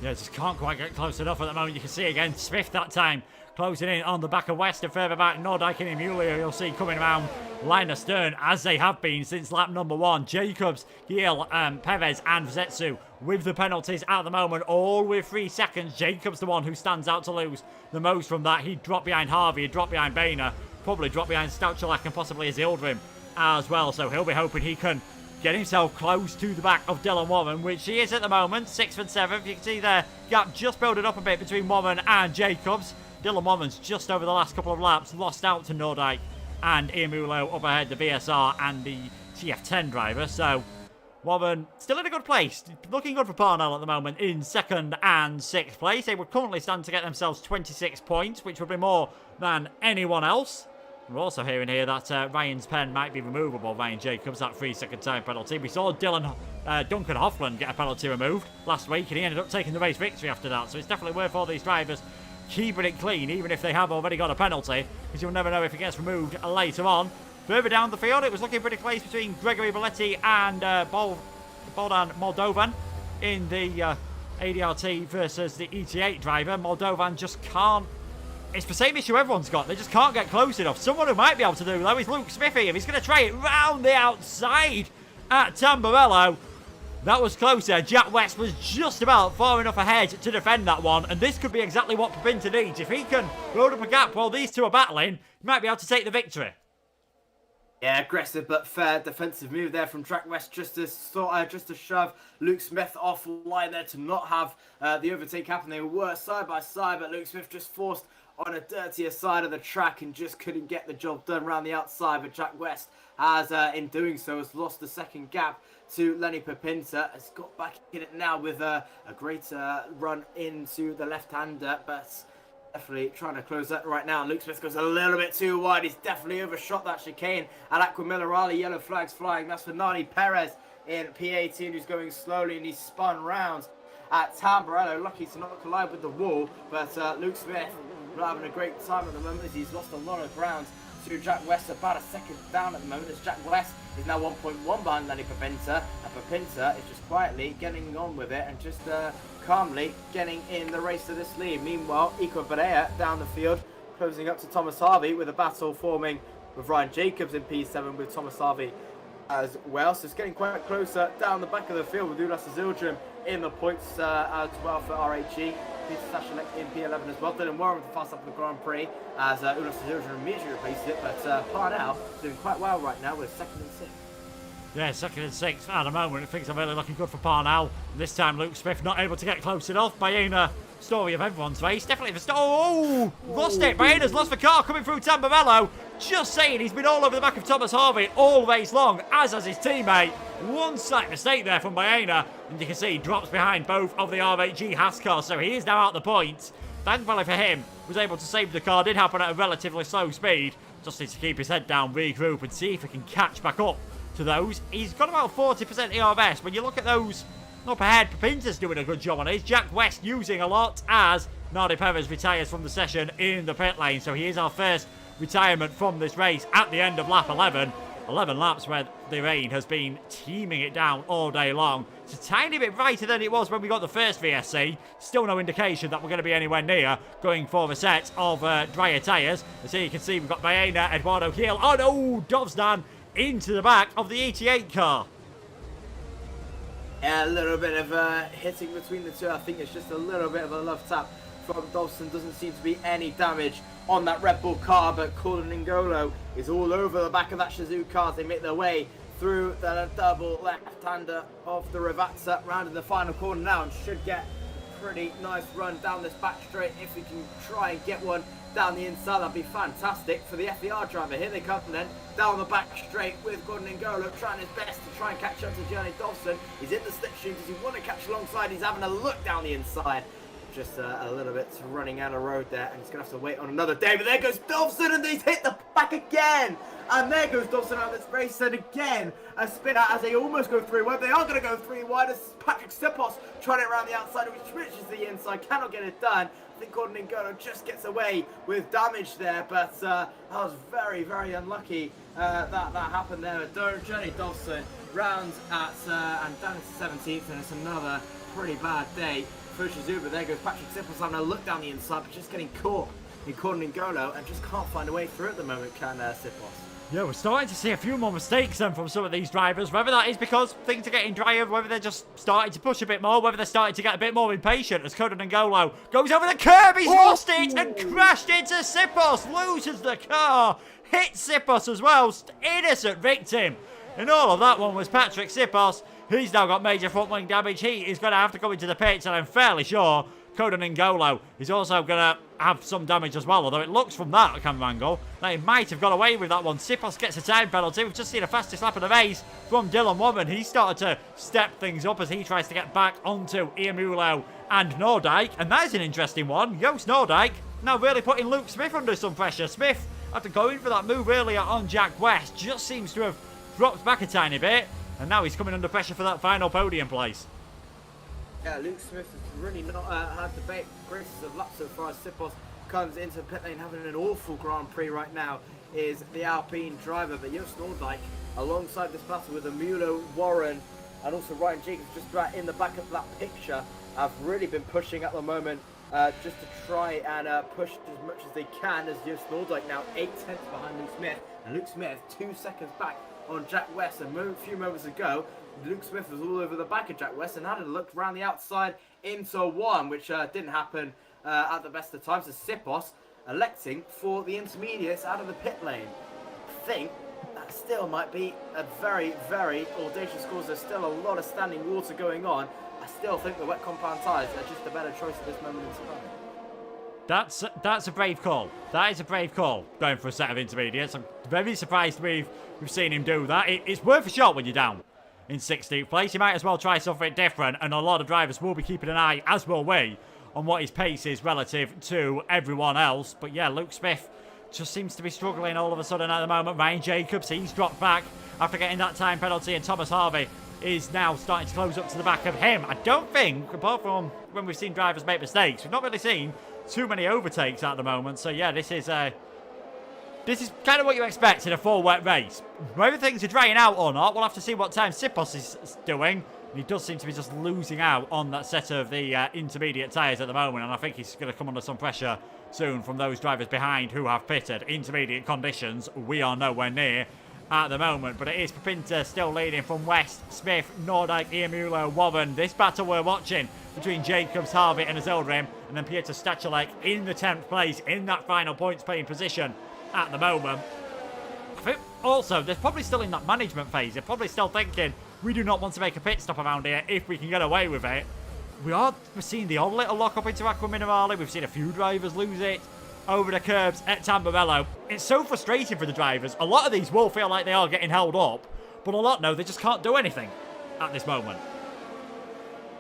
Yeah, just can't quite get close enough at the moment. You can see again, Smith that time closing in on the back of West, and further back, Noordijk and Imola you'll see coming around line astern, as they have been since lap number 1. Jacobs, Gil, Perez and Zetsu with the penalties at the moment, all with 3 seconds. Jacobs the one who stands out to lose the most from that. He dropped behind Harvey, he dropped behind Boehner, probably dropped behind Stouchalak and possibly Azildrim as well, so he'll be hoping he can get himself close to the back of Dylan Warren, which he is at the moment, 6th and 7th. You can see the gap just building up a bit between Warren and Jacobs. Dylan Warren's just over the last couple of laps lost out to Noordijk and Imola up ahead, the VSR and the TF10 driver. So Warren still in a good place, looking good for Parnell at the moment in 2nd and 6th place. They would currently stand to get themselves 26 points, which would be more than anyone else. We're also hearing here that Ryan's pen might be removable, Ryan Jacobs, that 3-second time penalty. We saw Duncan Hoffland get a penalty removed last week, and he ended up taking the race victory after that. So it's definitely worth all these drivers keeping it clean, even if they have already got a penalty, because you'll never know if it gets removed later on. Further down the field, it was looking pretty close between Gregory Belletti and Bogdan Moldovan. in the ADRT versus the ET8 driver. Moldovan just can't. It's the same issue everyone's got. They just can't get close enough. Someone who might be able to do though is Luke Smith here. He's going to try it round the outside at Tamburello. That was closer. Jack West was just about far enough ahead to defend that one. And this could be exactly what Papinta needs. If he can load up a gap while these two are battling, he might be able to take the victory. Yeah, aggressive but fair defensive move there from Jack West just to shove Luke Smith offline there to not have the overtake happen. They were side by side, but Luke Smith just forced on a dirtier side of the track and just couldn't get the job done around the outside. But Jack West has, in doing so, has lost the second gap to Lenny Papinta. Has got back in it now with a great run into the left-hander, but definitely trying to close that right now. Luke Smith goes a little bit too wide. He's definitely overshot that chicane. Al Aquamilarali, yellow flags flying. That's for Nani Perez in P18, who's going slowly, and he's spun round at Tamburello. Lucky to not collide with the wall, but Luke Smith not having a great time at the moment as he's lost a lot of ground to Jack West. About a second down at the moment as Jack West is now 1.1 behind Lenny Papinta, and Papinta is just quietly getting on with it and just calmly getting in the race to this lead. Meanwhile, Ico Pereira down the field, closing up to Thomas Harvey with a battle forming with Ryan Jacobs in P7 with Thomas Harvey as well. So it's getting quite closer down the back of the field with Ulas Azildrim in the points as well for RHE. Peter Sashalek in P11 as well. Dylan Warren with the fast up in the Grand Prix as Ulas Azildrim immediately replaced it. But Parnell doing quite well right now with 2nd and 6th. Yeah, 2nd and 6th at the moment. Things are really looking good for Parnell. This time Luke Smith not able to get close enough. Baena, story of everyone's race. Definitely the story. Oh, lost it. Baena's lost the car coming through Tamburello. Just saying, he's been all over the back of Thomas Harvey all race long, as has his teammate. One slight mistake there from Baena. And you can see he drops behind both of the RHG Haas cars. So he is now out the points. Thankfully for him, was able to save the car. Did happen at a relatively slow speed. Just needs to keep his head down, regroup, and see if he can catch back up to those. He's got about 40% ERS. When you look at those up ahead, Papinta's doing a good job on it. Jack West using a lot as Nardi Perez retires from the session in the pit lane. So he is our first retirement from this race at the end of lap 11. 11 laps where the rain has been teeming it down all day long. It's a tiny bit brighter than it was when we got the first VSC. Still no indication that we're going to be anywhere near going for a set of drier tyres. As here you can see, we've got Baena, Eduardo Gil. Oh no, Dovzdan into the back of the ET8 car. Yeah, a little bit of hitting between the two. I think it's just a little bit of a love tap from Dobson. Doesn't seem to be any damage on that Red Bull car, but Corden N'Golo is all over the back of that Shazoo car as they make their way through the double left-hander of the Ravazza round in the final corner now, and should get a pretty nice run down this back straight. If we can try and get one down the inside, that'd be fantastic for the FER driver. Here they come then, down the back straight with Gordon N'Golo trying his best to try and catch up to Johnny Dobson. He's in the slipstream. Does he want to catch alongside? He's having a look down the inside. Just a little bit running out of road there, and he's going to have to wait on another day. But there goes Dobson, and he's hit the back again. And there goes Dobson out of this race, and again, a spin out as they almost go three wide. They are going to go three wide as Patrick Sipos trying it around the outside, which reaches the inside, cannot get it done. I think Gordon N'Golo just gets away with damage there, but that was very, very unlucky that happened there. Johnny Dobson rounds at and down to 17th, and it's another pretty bad day for Shizuba. There goes Patrick Sipos having a look down the inside, but just getting caught in Gordon N'Golo and just can't find a way through at the moment, can Sipos. Yeah, we're starting to see a few more mistakes then from some of these drivers, whether that is because things are getting drier, whether they're just starting to push a bit more, whether they're starting to get a bit more impatient as Coda N'Golo goes over the curb. He's lost it and crashed into Sipos, loses the car, hits Sipos as well, innocent victim. And all of that one was Patrick Sipos. He's now got major front wing damage. He is going to have to go into the pits, and I'm fairly sure Coda N'Golo is also going to have some damage as well, although it looks from that camera angle that he might have got away with that one. Sipos gets a time penalty. We've just seen a fastest lap of the race from Dylan Woman. He started to step things up as he tries to get back onto Imola and Nordyke, and that is an interesting one. Joost Nordyke now really putting Luke Smith under some pressure. Smith, after going for that move earlier on Jack West, just seems to have dropped back a tiny bit, and now he's coming under pressure for that final podium place. Yeah, Luke Smith has really not had the greatest of luck so far as Sipos comes into the pit lane having an awful Grand Prix right now is the Alpine driver. But Joost Nordyke alongside this battle with Imola, Warren and also Ryan Jacobs just right in the back of that picture have really been pushing at the moment just to try and push as much as they can, as Joost Noordijk now 8/10 behind Luke Smith, and Luke Smith 2 seconds back on Jack West. A few moments ago, Luke Smith was all over the back of Jack West and had a look around the outside into one, which didn't happen at the best of times, as Sipos electing for the intermediates out of the pit lane. I think that still might be a very, very audacious cause. There's still a lot of standing water going on. I still think the wet compound tyres are just a better choice at this moment in time. That's a brave call. That is a brave call, going for a set of intermediates. I'm very surprised we've seen him do that. It's worth a shot when you're down in 16th place. You might as well try something different, and a lot of drivers will be keeping an eye, as will we, on what his pace is relative to everyone else. But yeah, Luke Smith just seems to be struggling all of a sudden at the moment. Ryan Jacobs, he's dropped back after getting that time penalty, and Thomas Harvey is now starting to close up to the back of him. I don't think, apart from when we've seen drivers make mistakes, we've not really seen too many overtakes at the moment. So yeah, this is kind of what you expect in a full wet race. Whether things are drying out or not, we'll have to see what time Sipos is doing. He does seem to be just losing out on that set of the intermediate tyres at the moment, and I think he's going to come under some pressure soon from those drivers behind who have pitted. Intermediate conditions, we are nowhere near at the moment, but it is Papinta still leading from West, Smith, Noordijk, Imola, Warren. This battle we're watching between Jacobs, Harvey and Azildrim, and then Peter Stachelek in the 10th place in that final points playing position at the moment. I think also they're probably still in that management phase. They're probably still thinking, we do not want to make a pit stop around here if we can get away with it. We're seeing the odd little lock up into Aqua Minerale. We've seen a few drivers lose it over the curbs at Tamburello. It's so frustrating for the drivers. A lot of these will feel like they are getting held up, but a lot know they just can't do anything at this moment.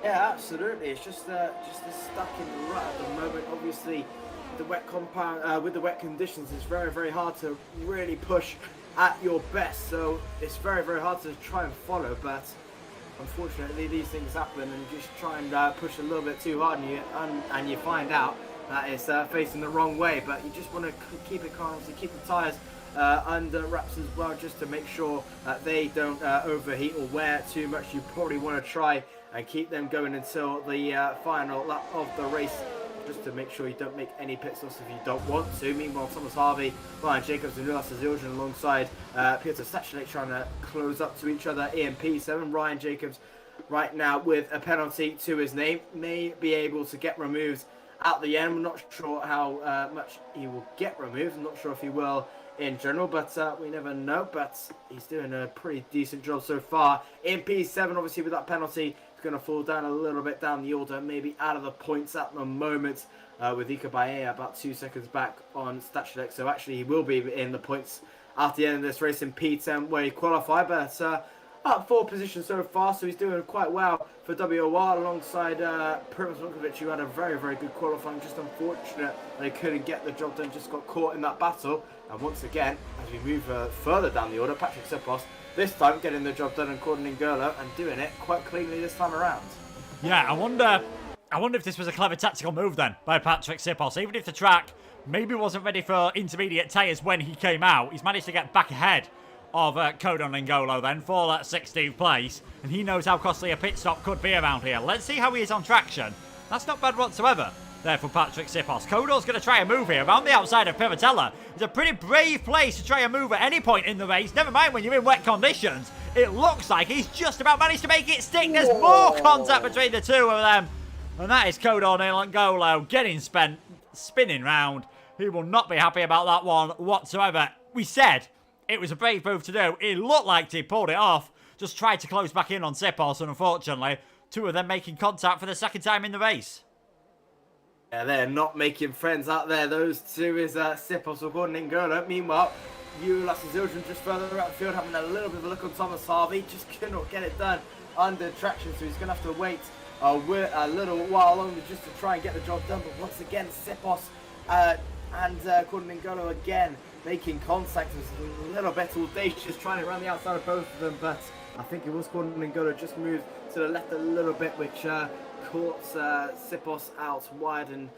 Yeah, absolutely. It's just stuck in the rut at the moment. Obviously, the wet compound with the wet conditions, it's very, very hard to really push at your best. So it's very, very hard to try and follow. But unfortunately, these things happen, and you just try and push a little bit too hard, and you find out that it's facing the wrong way. But you just want to keep it calm, so keep the tyres under wraps as well, just to make sure that they don't overheat or wear too much. You probably want to try and keep them going until the final lap of the race, just to make sure you don't make any pit stops if you don't want to. Meanwhile, Thomas Harvey, Ryan Jacobs and Nulas Aziljan alongside Peter Stachelek trying to close up to each other. EMP7, Ryan Jacobs right now with a penalty to his name, may be able to get removed at the end. I'm not sure how much he will get removed. I'm not sure if he will in general, but we never know. But he's doing a pretty decent job so far. EMP7, obviously, with that penalty, is going to fall down a little bit down the order, maybe out of the points at the moment, with Ika Baea about 2 seconds back on Stachelek. So actually, he will be in the points at the end of this race in P10 where he qualified. But up 4 positions so far, so he's doing quite well for WOR alongside Primoz Roglic, who had a very, very good qualifying. Just unfortunate they couldn't get the job done, just got caught in that battle. And once again, as we move further down the order, Patrick Sipos, this time getting the job done in Corden Ngolo and doing it quite cleanly this time around. Yeah, I wonder if this was a clever tactical move then by Patrick Sipos. Even if the track maybe wasn't ready for intermediate tyres when he came out, he's managed to get back ahead of Codon Ngolo then for that 16th place, and he knows how costly a pit stop could be around here. Let's see how he is on traction. That's not bad whatsoever there for Patrick Sipos. Codon's going to try a move here around the outside of Piratella. It's a pretty brave place to try a move at any point in the race, never mind when you're in wet conditions. It looks like he's just about managed to make it stick. There's more contact between the two of them, and that is Codon Ngolo getting spinning round. He will not be happy about that one whatsoever. We said it was a brave move to do. It looked like he pulled it off. Just tried to close back in on Sipos, and unfortunately, two of them making contact for the second time in the race. Yeah, they're not making friends out there. Those two is Sipos or Gordon Ngolo. Meanwhile, Nulas Aziljan just further out the field, having a little bit of a look on Thomas Harvey. Just could not get it done under traction, so he's going to have to wait a little while longer just to try and get the job done. But once again, Sipos and Gordon Ngolo again making contact. It was a little bit audacious trying to run the outside of both of them, but I think it was Gordon Ngolo just moved to the left a little bit, which caught Sipos out wide and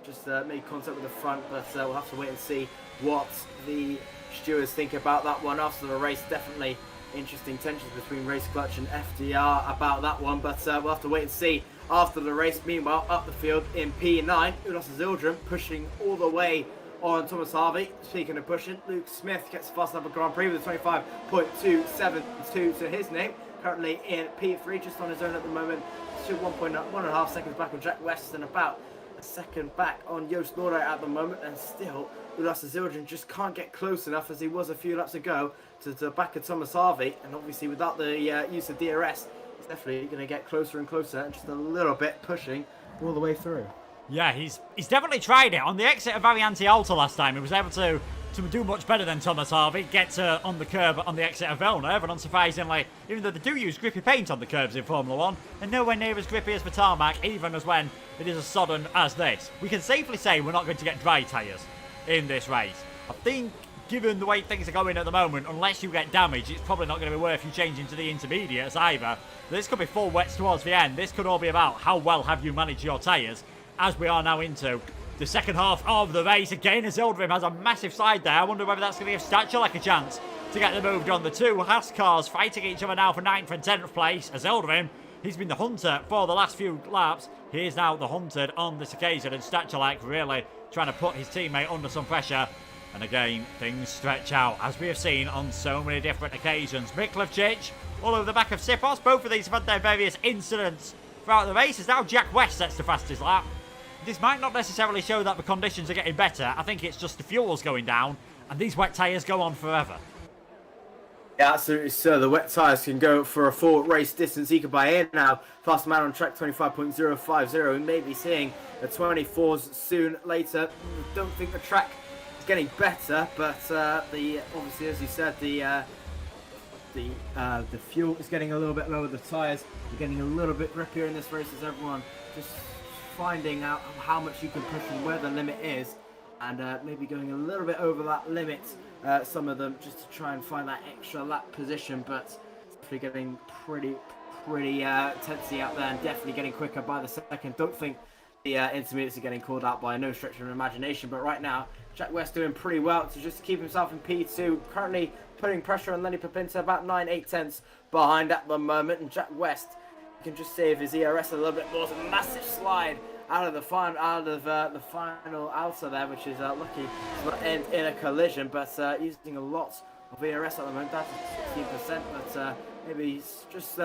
just made contact with the front. But we'll have to wait and see what the stewards think about that one after the race. Definitely interesting tensions between Race Clutch and FDR about that one, but we'll have to wait and see after the race. Meanwhile, up the field in P9, Ulas Zildjian pushing all the way on Thomas Harvey. Speaking of pushing, Luke Smith gets the fast lap of Grand Prix with a 25.272 to his name. Currently in P3, just on his own at the moment. Still 1.5 seconds back on Jack West and about a second back on Joost Noordijk at the moment. And still, Ulas Zildjian just can't get close enough as he was a few laps ago to the back of Thomas Harvey. And obviously, without the use of DRS, he's definitely going to get closer and closer and just a little bit pushing all the way through. Yeah, he's definitely tried it. On the exit of Variante Alta last time, he was able to do much better than Thomas Harvey, get on the curb on the exit of Villeneuve, but unsurprisingly, even though they do use grippy paint on the curbs in Formula 1, they're nowhere near as grippy as the tarmac, even as when it is as sodden as this. We can safely say we're not going to get dry tyres in this race. I think, given the way things are going at the moment, unless you get damage, it's probably not going to be worth you changing to the intermediates either. This could be full wets towards the end. This could all be about how well have you managed your tyres, as we are now into the second half of the race. Again, Zildjian has a massive slide there. I wonder whether that's going to give Stachel a chance to get the move done. The two Haas cars fighting each other now for 9th and 10th place. Zildjian, he's been the hunter for the last few laps. He is now the hunted on this occasion, and Stachel really trying to put his teammate under some pressure. And again, things stretch out, as we have seen on so many different occasions. Miklevcic all over the back of Sipos. Both of these have had their various incidents throughout the race, as now Jack West sets the fastest lap. This might not necessarily show that the conditions are getting better. I think it's just the fuel's going down, and these wet tyres go on forever. Yeah, absolutely, sir. The wet tyres can go for a full race distance. Ikabaye now, fast man on track 25.050. We may be seeing the 24s soon later. Don't think the track is getting better, but obviously, as you said, the fuel is getting a little bit lower. The tyres are getting a little bit grippier in this race as everyone just finding out how much you can push and where the limit is, and maybe going a little bit over that limit, some of them, just to try and find that extra lap position. But it's definitely getting pretty tensy out there, and definitely getting quicker by the second. Don't think the intermediates are getting called out by no stretch of imagination, but right now Jack West doing pretty well to just keep himself in P2, currently putting pressure on Lenny Papinta, about 9/8 tenths behind at the moment. And Jack West can just save his ERS a little bit more. It's a massive slide out of the final outer there, which is lucky to not end in a collision, but using a lot of ERS at the moment, down to 16%, but maybe he's just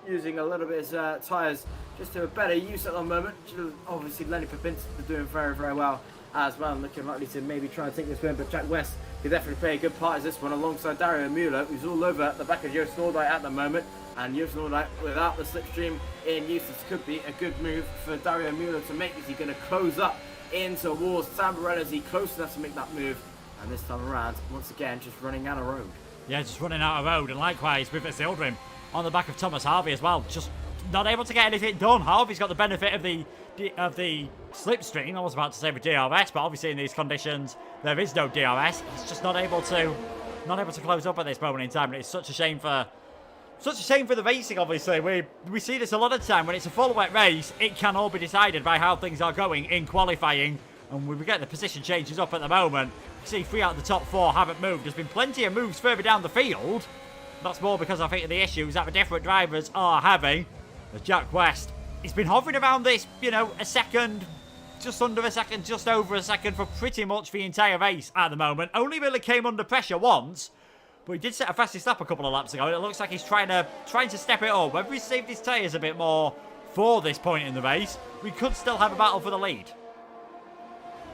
using a little bit of tyres just to a better use at the moment. Obviously Lenny Papinta doing very, very well as well, looking likely to maybe try and take this win, but Jack West could definitely play a good part in this one alongside Dario Imola, who's all over the back of Joost Noordijk at the moment. And Joost Noordijk, without the slipstream in use, this could be a good move for Dario Imola to make. Is he going to close up in towards Tamburello? Is he close enough to make that move? And this time around, once again, just running out of road. Yeah, just running out of road, and likewise with Zildjian on the back of Thomas Harvey as well, just not able to get anything done. Harvey's got the benefit of the slipstream. I was about to say with DRS, but obviously in these conditions there is no DRS. He's just not able to close up at this moment in time, and it's such a shame for the racing. Obviously, we see this a lot of the time when it's a full wet race. It can all be decided by how things are going in qualifying, and we get the position changes up at the moment. You see 3 out of the top 4 haven't moved. There's been plenty of moves further down the field. That's more because I think of the issues that the different drivers are having. As Jack West, he's been hovering around this, a second, just under a second, just over a second for pretty much the entire race at the moment. Only really came under pressure once, but he did set a fastest lap a couple of laps ago, and it looks like he's trying to step it up. Whether he's saved his tyres a bit more for this point in the race, we could still have a battle for the lead.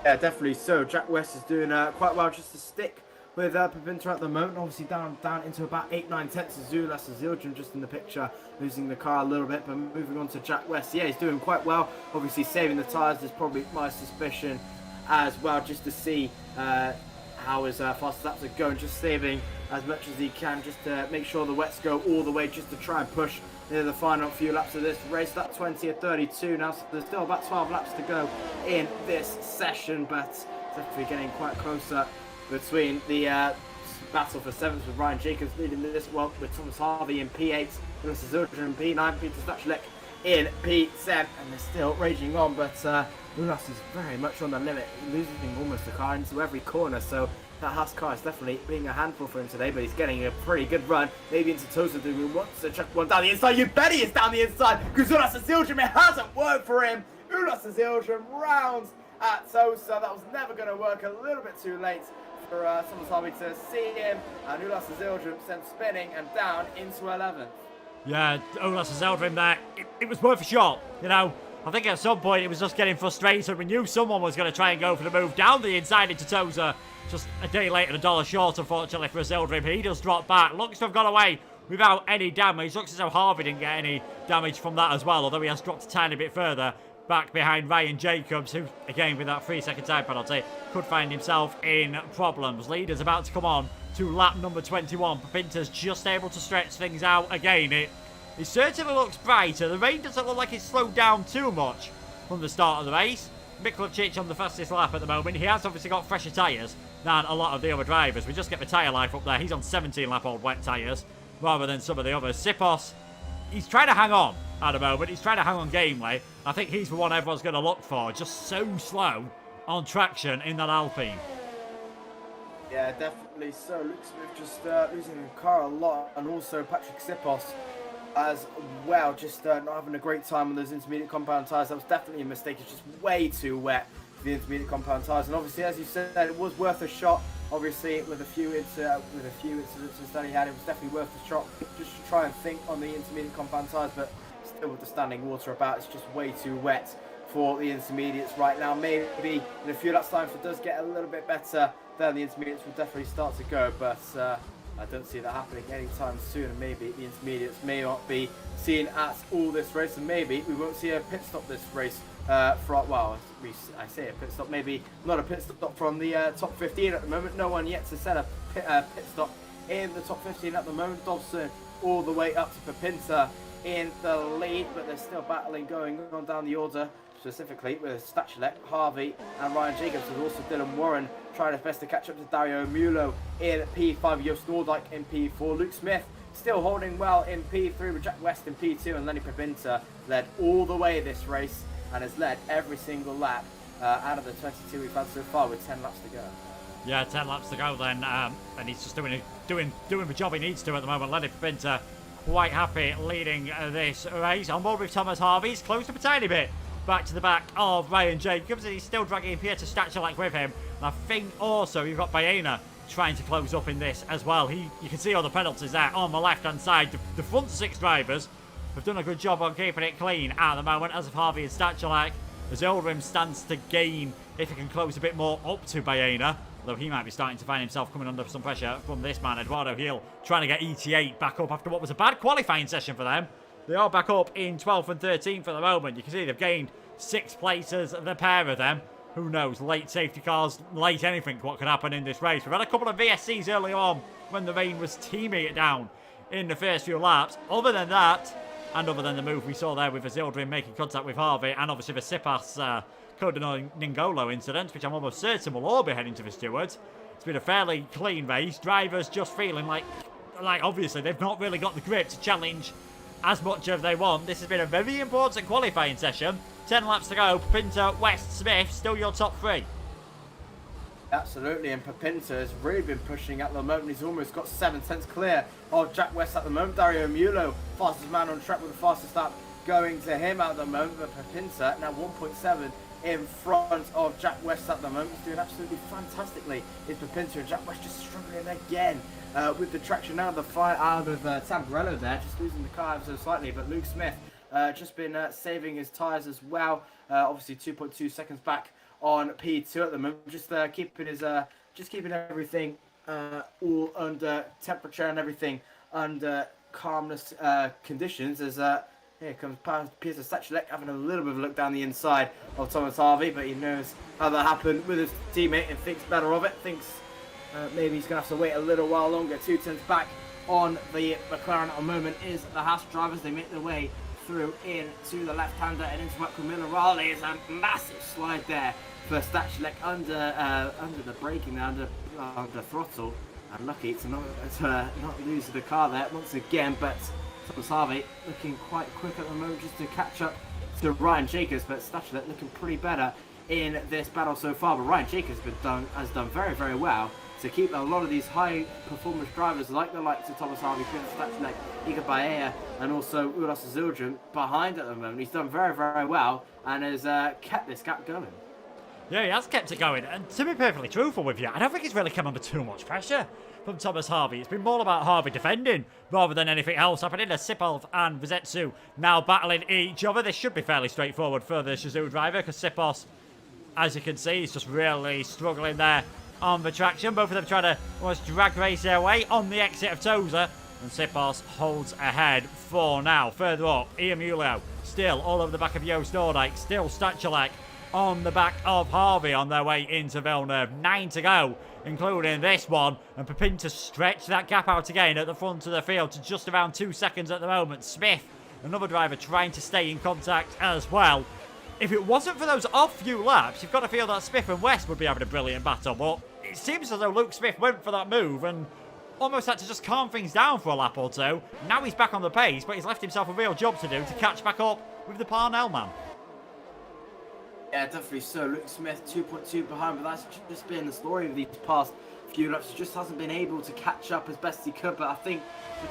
Yeah, definitely so. Jack West is doing quite well just to stick with Papinta at the moment. Obviously down into about 8-9 tenths of Ulas Zildjian just in the picture, losing the car a little bit, but moving on to Jack West. Yeah, he's doing quite well. Obviously saving the tyres is probably my suspicion as well, just to see how his fast laps are going, just saving as much as he can just to make sure the wets go all the way, just to try and push near the final few laps of this race. That 20 at 32 now, so there's still about 12 laps to go in this session, but definitely getting quite closer between the battle for 7th with Ryan Jacobs leading this one, with Thomas Harvey in P8, Ulas Zildjian in P9, Peter Stachel in P10, and they're still raging on, but Ulas is very much on the limit, losing almost the car into every corner, so that Haas car is definitely being a handful for him today, but he's getting a pretty good run. Maybe into Tosa who wants to chuck one down the inside. You bet he is down the inside because Ulas Zildjian, it hasn't worked for him. Ulas Zildjian rounds at Tosa. That was never going to work. A little bit too late for Thomas Harvey to see him. And Ulas Zildjian sent spinning and down into 11th. Yeah, Ulas Zildjian there. It was worth a shot, you know. I think at some point it was just getting frustrated. We knew someone was going to try and go for the move down the inside into Tosa. Just a day late and a dollar short, unfortunately, for Zildjian. He does drop back. Looks to have got away without any damage. Looks as though Harvey didn't get any damage from that as well, although he has dropped a tiny bit further back behind Ryan Jacobs, who, again, with that 3-second time penalty, could find himself in problems. Leader's about to come on to lap number 21. Pinter's just able to stretch things out again. It certainly looks brighter. The rain doesn't look like it's slowed down too much from the start of the race. Miklavčić on the fastest lap at the moment. He has obviously got fresher tyres than a lot of the other drivers. We just get the tyre life up there. He's on 17-lap-old wet tyres rather than some of the others. Sipos, he's trying to hang on at the moment. He's trying to hang on gamely. I think he's the one everyone's going to look for. Just so slow on traction in that Alpine. Yeah, definitely so. Luke Smith just losing the car a lot, and also Patrick Sipos as well, just not having a great time on those intermediate compound tyres. That was definitely a mistake. It's just way too wet for the intermediate compound tyres, and obviously, as you said, it was worth a shot. Obviously, with a few incidents that he had, it was definitely worth a shot just to try and think on the intermediate compound tyres. But still, with the standing water about, it's just way too wet for the intermediates right now. Maybe in a few laps time, if it does get a little bit better, then the intermediates will definitely start to go. But I don't see that happening anytime soon, and maybe the intermediates may not be seen at all this race, and maybe we won't see a pit stop this race I say a pit stop, maybe not a pit stop from the top 15 at the moment. No one yet to set a pit stop in the top 15 at the moment. Dobson all the way up to Pepinter in the lead, but there's still battling going on down the order, specifically with Stachulek, Harvey and Ryan Jacobs, and also Dylan Warren trying his best to catch up to Dario Mulo in P5, Joost Noordijk in P4, Luke Smith still holding well in P3 with Jack West in P2, and Lenny Pepinter led all the way this race and has led every single lap out of the 22 we've had so far with 10 laps to go. Yeah, 10 laps to go then, and he's just doing the job he needs to at the moment. Lenny Pepinter quite happy leading this race. On board with Thomas Harvey, he's closed up a tiny bit back to the back of Ryan Jacobs, and he's still dragging Pieter Stachulek with him. And I think also you've got Baena trying to close up in this as well. You can see all the penalties there on the left-hand side. The front six drivers have done a good job on keeping it clean at the moment, as of Harvey and Stachulek. As Zildjian stands to gain if he can close a bit more up to Baena, although he might be starting to find himself coming under some pressure from this man, Eduardo Hill, trying to get ET8 back up after what was a bad qualifying session for them. They are back up in 12th and 13th at the moment. You can see they've gained 6 places, the pair of them. Who knows, late safety cars, late anything, what could happen in this race. We've had a couple of VSCs early on when the rain was teaming it down in the first few laps. Other than that, and other than the move we saw there with Zildjian making contact with Harvey, and obviously the Sipas Coda Ningolo incident, which I'm almost certain will all be heading to the stewards. It's been a fairly clean race. Drivers just feeling like obviously they've not really got the grip to challenge as much as they want. This has been a very important qualifying session. 10 laps to go. Pinter, West, Smith, still your top 3. Absolutely, and Pepinter has really been pushing at the moment. He's almost got 7 tenths clear of Jack West at the moment. Dario Mulo, fastest man on track with the fastest lap going to him at the moment. But Pepinter now 1.7 in front of Jack West at the moment. He's doing absolutely fantastically. Is Pepinter, and Jack West just struggling again with the traction out of the fire out of Tamburello there, just losing the car ever so slightly. But Luke Smith just been saving his tyres as well. Obviously 2.2 seconds back on P2 at the moment, just keeping everything all under temperature and everything under calmness conditions. As here comes Pieter Stachulek having a little bit of a look down the inside of Thomas Harvey, but he knows how that happened with his teammate and thinks better of it. Thinks maybe he's gonna have to wait a little while longer. 2 tenths back on the McLaren at the moment is the Haas drivers. They make their way through into the left-hander and into Michael Minerale. Is a massive slide there for Stachulek under the braking, under throttle, and lucky to not lose the car there once again. But Thomas Harvey looking quite quick at the moment just to catch up to Ryan Jacobs, but Stachulek looking pretty better in this battle so far. But Ryan Jacobs has done very, very well to keep a lot of these high performance drivers like the likes of Thomas Harvey, Peter Stachelek, Iga Baea, and also Ulas Zildjian behind at the moment. He's done very, very well and has kept this gap going. Yeah, he has kept it going, and to be perfectly truthful with you, I don't think he's really come under too much pressure from Thomas Harvey. It's been more about Harvey defending rather than anything else happening. As Sipov and Vizetsu now battling each other. This should be fairly straightforward for the Shizou driver, because Sipos, as you can see, is just really struggling there on the traction. Both of them trying to almost drag race their way on the exit of Toza, and Sipos holds ahead for now. Further up, Imola still all over the back of Joost Noordijk, still Stachelek on the back of Harvey on their way into Villeneuve. 9 to go, including this one. And Pepin to stretch that gap out again at the front of the field to just around 2 seconds at the moment. Smith, another driver, trying to stay in contact as well. If it wasn't for those off few laps, you've got to feel that Smith and West would be having a brilliant battle. But it seems as though Luke Smith went for that move and almost had to just calm things down for a lap or two. Now he's back on the pace, but he's left himself a real job to do to catch back up with the Parnell man. Yeah, definitely so. Luke Smith 2.2 behind, but that's just been the story of these past few laps. He just hasn't been able to catch up as best he could, but I think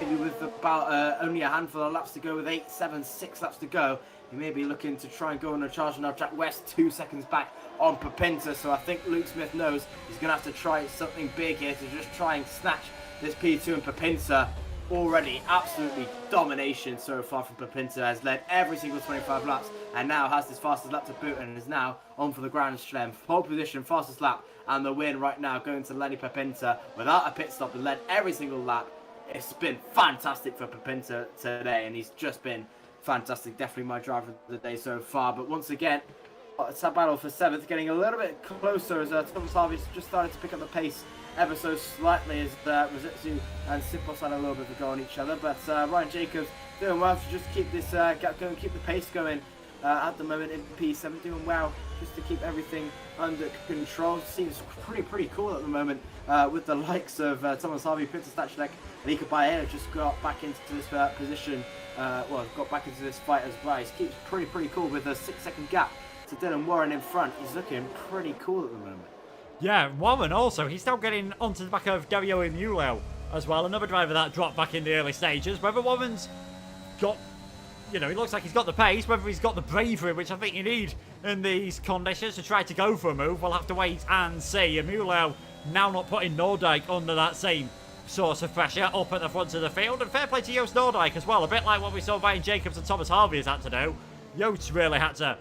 maybe with about only a handful of laps to go, with 8, 7, 6 laps to go, he may be looking to try and go on a charge. Now Jack West 2 seconds back on Pepinta, so I think Luke Smith knows he's going to have to try something big here to just try and snatch this P2. And Pepinta, already absolutely domination so far from Pepinta, has led every single 25 laps and now has his fastest lap to boot and is now on for the Grand Slam. Pole position, fastest lap, and the win right now going to Lenny Pepinta without a pit stop and led every single lap. It's been fantastic for Pepinta today, and he's just been fantastic. Definitely my driver of the day so far. But once again, it's a battle for 7th, getting a little bit closer as Thomas Harvey's just started to pick up the pace ever so slightly as Rositsu and Sipos had a little bit of a go on each other. But Ryan Jacobs doing well to just keep this gap going, keep the pace going at the moment in P7, doing well just to keep everything under control. Seems pretty cool at the moment with the likes of Thomas Harvey, Peter Stachelek, and Iga Baea just got back into this position, got back into this fight as well. He keeps pretty cool with a 6-second gap to Dylan Warren in front. He's looking pretty cool at the moment. Yeah, Warren also, he's still getting onto the back of Dario Imola as well. Another driver that dropped back in the early stages. Whether Warren's got, he looks like he's got the pace, whether he's got the bravery, which I think you need in these conditions to try to go for a move, we'll have to wait and see. Imola now not putting Noordijk under that same source of pressure up at the front of the field. And fair play to Joost Noordijk as well, a bit like what we saw Ryan Jacobs and Thomas Harvey has had to do. Joost really had to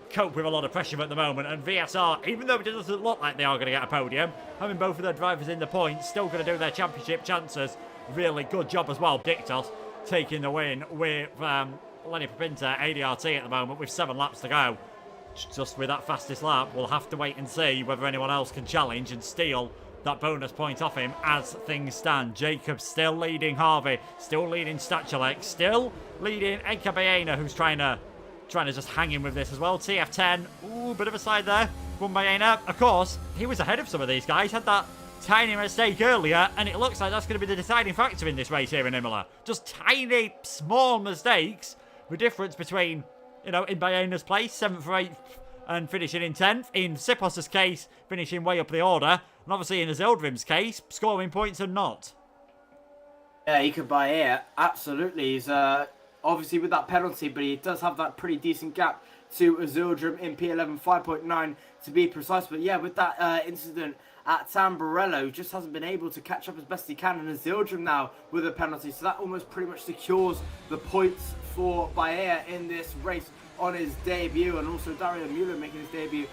cope with a lot of pressure at the moment, and VSR, even though it doesn't look like they are going to get a podium, having both of their drivers in the points, still going to do their championship chances. Really good job as well. Dictos taking the win with Lenny Pepinta, ADRT at the moment with 7 laps to go. Just with that fastest lap, we'll have to wait and see whether anyone else can challenge and steal that bonus point off him as things stand. Jacobs still leading Harvey, still leading Stachelek, still leading Eka Baena, who's trying to just hang in with this as well. TF10, ooh, bit of a side there from Baena. Of course, he was ahead of some of these guys, had that tiny mistake earlier, and it looks like that's going to be the deciding factor in this race here in Imola. Just tiny, small mistakes. The difference between, in Baena's place, 7th or 8th, and finishing in 10th. In Sipos's case, finishing way up the order. And obviously in Azildrim's case, scoring points and not. Yeah, Iga Baea, absolutely. He's obviously with that penalty, but he does have that pretty decent gap to Azildrim in P11, 5.9 to be precise. But yeah, with that incident at Tamburello, he just hasn't been able to catch up as best he can. And Azildrim now with a penalty, so that almost pretty much secures the points for Baea in this race on his debut. And also Dario Mueller making his debut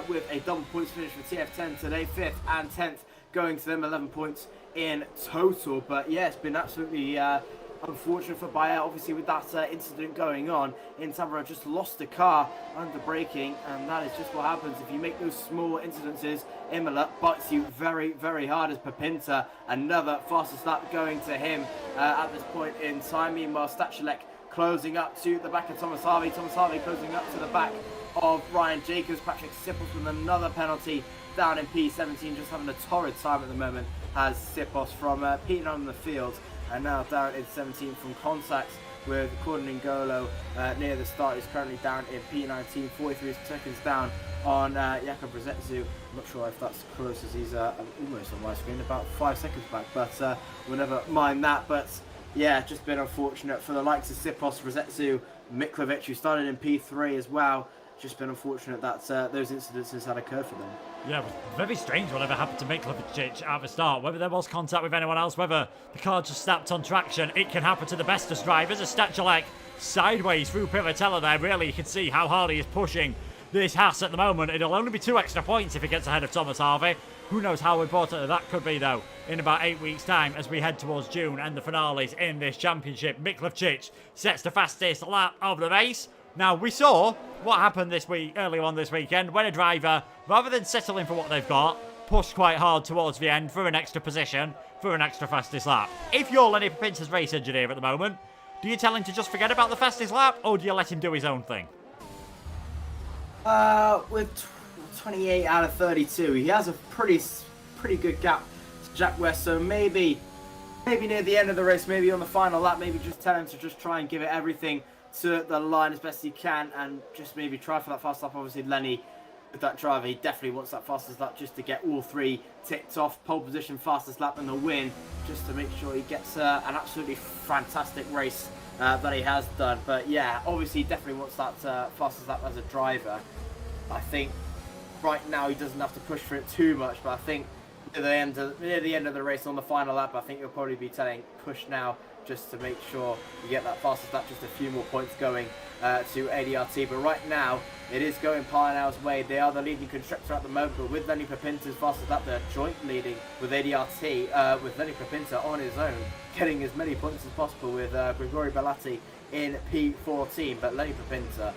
with a double points finish for TF10 today, 5th and 10th going to them, 11 points in total. But yeah, it's been absolutely unfortunate for Baea, obviously with that incident going on. In Tamburello just lost the car under braking, and that is just what happens if you make those small incidences. Imola bites you very, very hard as Pepinta, another fastest lap going to him at this point in time. Meanwhile, Stachelek closing up to the back of Thomas Harvey. Thomas Harvey closing up to the back of Ryan Jacobs. Patrick Sipos with another penalty down in P17, just having a torrid time at the moment as Sipos from P9 on the field. And now down in 17 from contact with Gordon N'Golo near the start. He's currently down in P19, 43 seconds down on Jakob Rzetsu. I'm not sure if that's close, as he's almost on my screen, about 5 seconds back, but we'll never mind that. But yeah, just been unfortunate for the likes of Sipos, Rzetsu, Miklovic, who started in P3 as well. Just been unfortunate that those incidences had occurred for them. Yeah, it was very strange whatever happened to Miklovic at the start. Whether there was contact with anyone else, whether the car just snapped on traction, it can happen to the bestest drivers. As Stachelek sideways through Piratella there, really you can see how hard he is pushing this Haas at the moment. It'll only be 2 extra points if he gets ahead of Thomas Harvey. Who knows how important that could be, though, in about 8 weeks' time as we head towards June and the finales in this championship. Miklovic sets the fastest lap of the race. Now, we saw what happened this week, earlier on this weekend, when a driver, rather than settling for what they've got, pushed quite hard towards the end for an extra position, for an extra fastest lap. If you're Lenny Pepinta's race engineer at the moment, do you tell him to just forget about the fastest lap, or do you let him do his own thing? With 28 out of 32, he has a pretty good gap to Jack West, so maybe near the end of the race, maybe on the final lap, maybe just tell him to just try and give it everything to the line as best he can, and just maybe try for that fast lap. Obviously, Lenny, with that driver, he definitely wants that fastest lap just to get all 3 ticked off. Pole position, fastest lap, and the win, just to make sure he gets an absolutely fantastic race that he has done. But yeah, obviously, he definitely wants that fastest lap as a driver. I think right now he doesn't have to push for it too much, but I think near the end of the race on the final lap, I think you'll probably be telling push now, just to make sure you get that fastest lap, just a few more points going to ADRT. But right now, it is going Parnell's way. They are the leading constructor at the moment, but with Lenny Pepinta's fastest lap, they're joint leading with ADRT, with Lenny Pepinta on his own, getting as many points as possible with Grigori Belatti in P14. But Lenny Pepinta,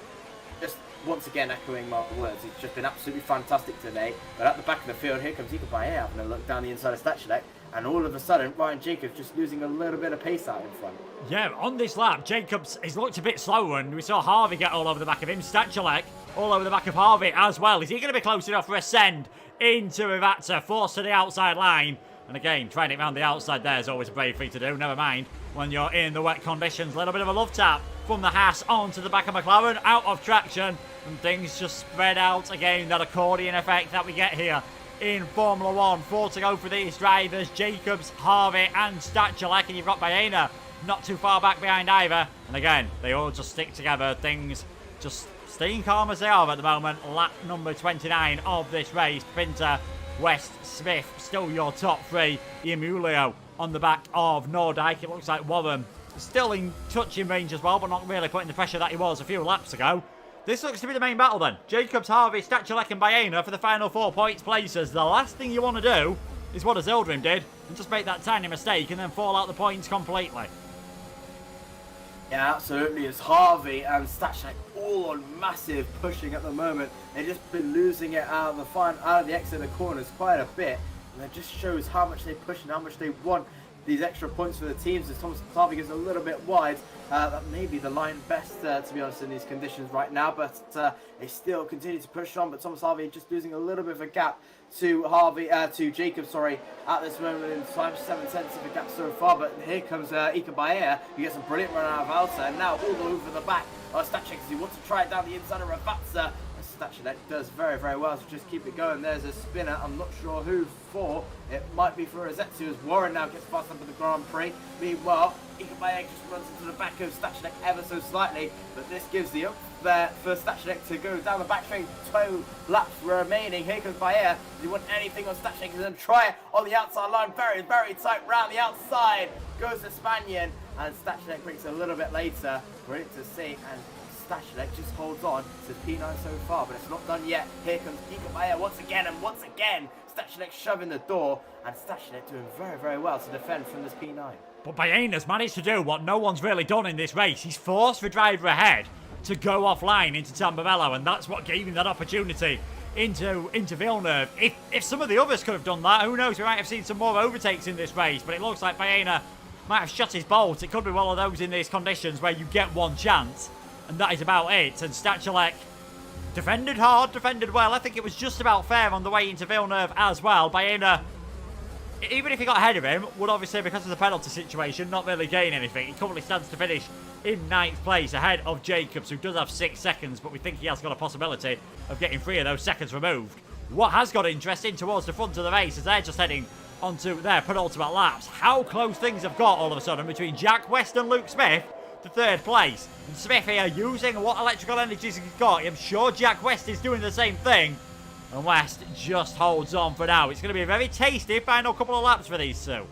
just once again echoing my words, he's just been absolutely fantastic today. But at the back of the field, here comes Ika Bayer having a look down the inside of Stachelek. And all of a sudden, Ryan Jacobs just losing a little bit of pace out in front. Yeah, on this lap, Jacobs has looked a bit slow, and we saw Harvey get all over the back of him. Stachelek all over the back of Harvey as well. Is he going to be close enough for a send into Rivata, forced to the outside line? And again, trying it round the outside there is always a brave thing to do. Never mind when you're in the wet conditions. A little bit of a love tap from the Haas onto the back of McLaren, out of traction, and things just spread out again. That accordion effect that we get here in Formula 1. 4 to go for these drivers, Jacobs, Harvey and Stachelek, and you've got Baena not too far back behind either. And again, they all just stick together, things just staying calm as they are at the moment. Lap number 29 of this race. Pinter, West, Smith, still your top 3. Emilio on the back of Nordyke. It looks like Warren still in touching range as well, but not really putting the pressure that he was a few laps ago. This looks to be the main battle then. Jacobs, Harvey, Stachelek and Baena for the final 4 points places. The last thing you want to do is what Azildrim did and just make that tiny mistake and then fall out the points completely. Yeah, absolutely. It's Harvey and Stachelek all on massive pushing at the moment. They've just been losing it out of the exit of the corners quite a bit. And it just shows how much they push and how much they want these extra points for the teams, as Thomas Harvey is a little bit wide. That may be the line best, to be honest, in these conditions right now, but they still continue to push on. But Thomas Harvey just losing a little bit of a gap to Jacob, at this moment in time. 7 tenths of a gap so far, but here comes Ika Bayer, who gets a brilliant run out of Alta, and now all over the back of Stachelek as he wants to try it down the inside of Ravatsa. Stachelek does very, very well, so just keep it going. There's a spinner, I'm not sure who for. It might be for Rzetsu, as Warren now gets past up in the Grand Prix. Meanwhile, Ikabaye just runs into the back of Stachelek ever so slightly, but this gives the up there for Stachelek to go down the back straight. 2 laps remaining. Here comes Bayer. Does he want anything on Stachelek? He's going to try it on the outside line. Very, very tight round the outside. Goes to Spanian, and Stachelek brings it a little bit later. Brilliant to see, and Stachelek just holds on to P9 so far, but it's not done yet. Here comes Ika once again, and once again, Stachelek shoving the door, and Stachelek doing very, very well to defend from this P9. But Baena's managed to do what no one's really done in this race. He's forced the driver ahead to go offline into Tamburello, and that's what gave him that opportunity into Villeneuve. If some of the others could have done that, who knows, we might have seen some more overtakes in this race, but it looks like Baena might have shut his bolt. It could be one of those in these conditions where you get one chance, and that is about it. And Stachelek defended hard, defended well. I think it was just about fair on the way into Villeneuve as well. Baena even if he got ahead of him, would obviously, because of the penalty situation, not really gain anything. He currently stands to finish in 9th place, ahead of Jacobs, who does have 6 seconds, but we think he has got a possibility of getting 3 of those seconds removed. What has got interesting towards the front of the race is they're just heading onto their penultimate laps. How close things have got all of a sudden between Jack West and Luke Smith to 3rd place. And Smith here using what electrical energies he's got. I'm sure Jack West is doing the same thing. And West just holds on for now. It's going to be a very tasty final couple of laps for these two.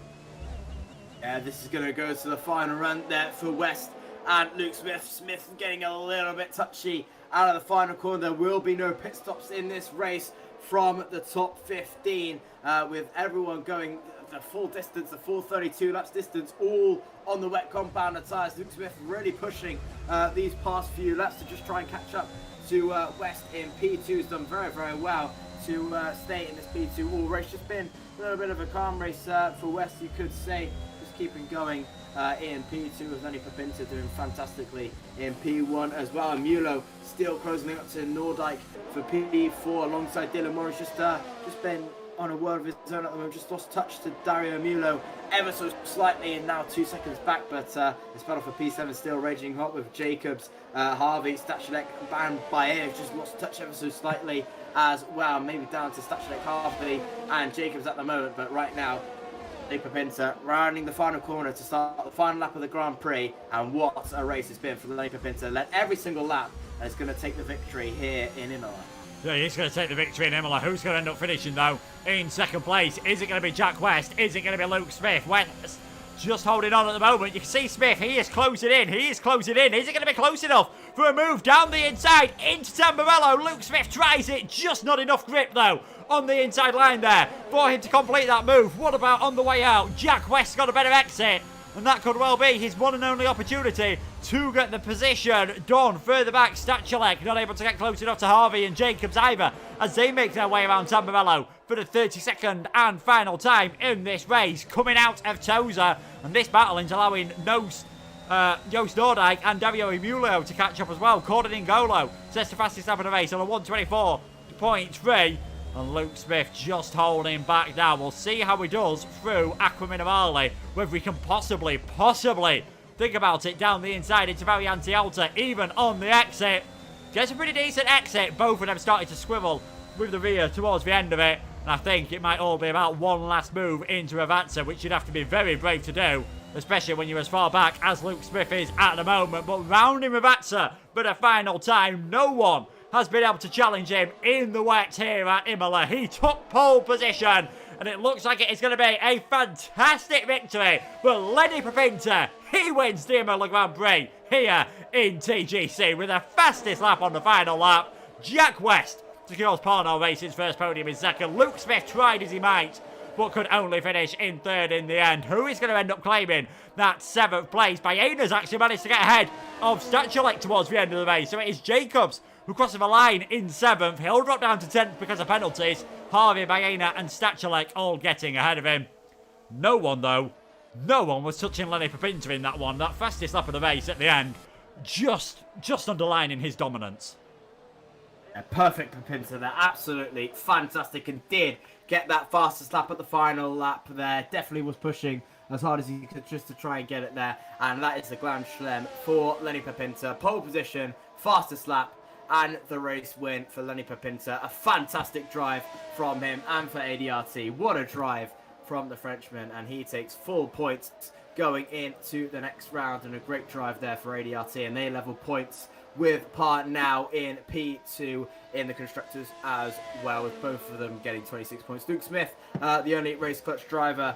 Yeah, this is going to go to the final run there for West and Luke Smith. Smith getting a little bit touchy out of the final corner. There will be no pit stops in this race from the top 15, with everyone going the full distance, the full 32 laps distance, all on the wet compounder tyres. Luke Smith really pushing these past few laps to just try and catch up to West in P2. Has done very, very well to stay in this P2 all race. Just been a little bit of a calm race for West, you could say. Just keeping going in P2, with Lenny Papinta doing fantastically in P1 as well. And Mulo still closing up to Nordyke for P4 alongside Dylan Morris. Just been on a world of his own at the moment. Just lost touch to Dario Mulo ever so slightly, and now 2 seconds back, but his battle for P7 still raging hot with Jacobs, Harvey, Stachulek, and Bayer just lost touch ever so slightly as well, maybe down to Stachulek, Harvey and Jacobs at the moment. But right now Lenny Papinta rounding the final corner to start the final lap of the Grand Prix, and what a race it's been for Lenny Papinta. Led every single lap and is going to take the victory here in Imola. Yeah, he's going to take the victory in Imola. Who's going to end up finishing, though, in 2nd place? Is it going to be Jack West? Is it going to be Luke Smith? West just holding on at the moment. You can see Smith. He is closing in. He is closing in. Is it going to be close enough for a move down the inside into Tamburello? Luke Smith tries it. Just not enough grip, though, on the inside line there for him to complete that move. What about on the way out? Jack West got a better exit, and that could well be his one and only opportunity to get the position done. Further back, Stachulek not able to get close enough to Harvey and Jacobs either, as they make their way around Tamburello for the 32nd and final time in this race, coming out of Toza. And this battle is allowing Joost Nordyke and Dario Imola to catch up as well. Cordon N'Golo sets the fastest lap of the race on a 1:24.3. And Luke Smith just holding back now. We'll see how he does through Acqua Minerale, whether we can possibly think about it down the inside into Variante Alta, even on the exit. Gets a pretty decent exit. Both of them started to swivel with the rear towards the end of it. And I think it might all be about one last move into Avanza, which you'd have to be very brave to do, especially when you're as far back as Luke Smith is at the moment. But rounding Avanza for the final time, no one has been able to challenge him in the wet here at Imola. He took pole position, and it looks like it is going to be a fantastic victory for Lenny Papinta. He wins the Imola Grand Prix here in TGC with the fastest lap on the final lap. Jack West secures Parnell Racing's first podium in 2nd. Luke Smith tried as he might, but could only finish in 3rd in the end. Who is going to end up claiming that 7th place? Bayena's actually managed to get ahead of Stachulek towards the end of the race, so it is Jacobs who crosses the line in 7th. He'll drop down to 10th because of penalties. Harvey, Bayena and Stachulek all getting ahead of him. No one was touching Lenny Papinta in that one. That fastest lap of the race at the end, just underlining his dominance. A perfect Papinta there, absolutely fantastic, and did get that fastest lap at the final lap there. Definitely was pushing as hard as he could just to try and get it there, and that is the Grand Slam for Lenny Papinta. Pole position, fastest lap, and the race win for Lenny Papinta. A fantastic drive from him and for ADRT. What a drive from the Frenchman, and he takes full points going into the next round, and a great drive there for ADRT, and they level points with Par now in P2 in the Constructors as well, with both of them getting 26 points. Luke Smith, the only race clutch driver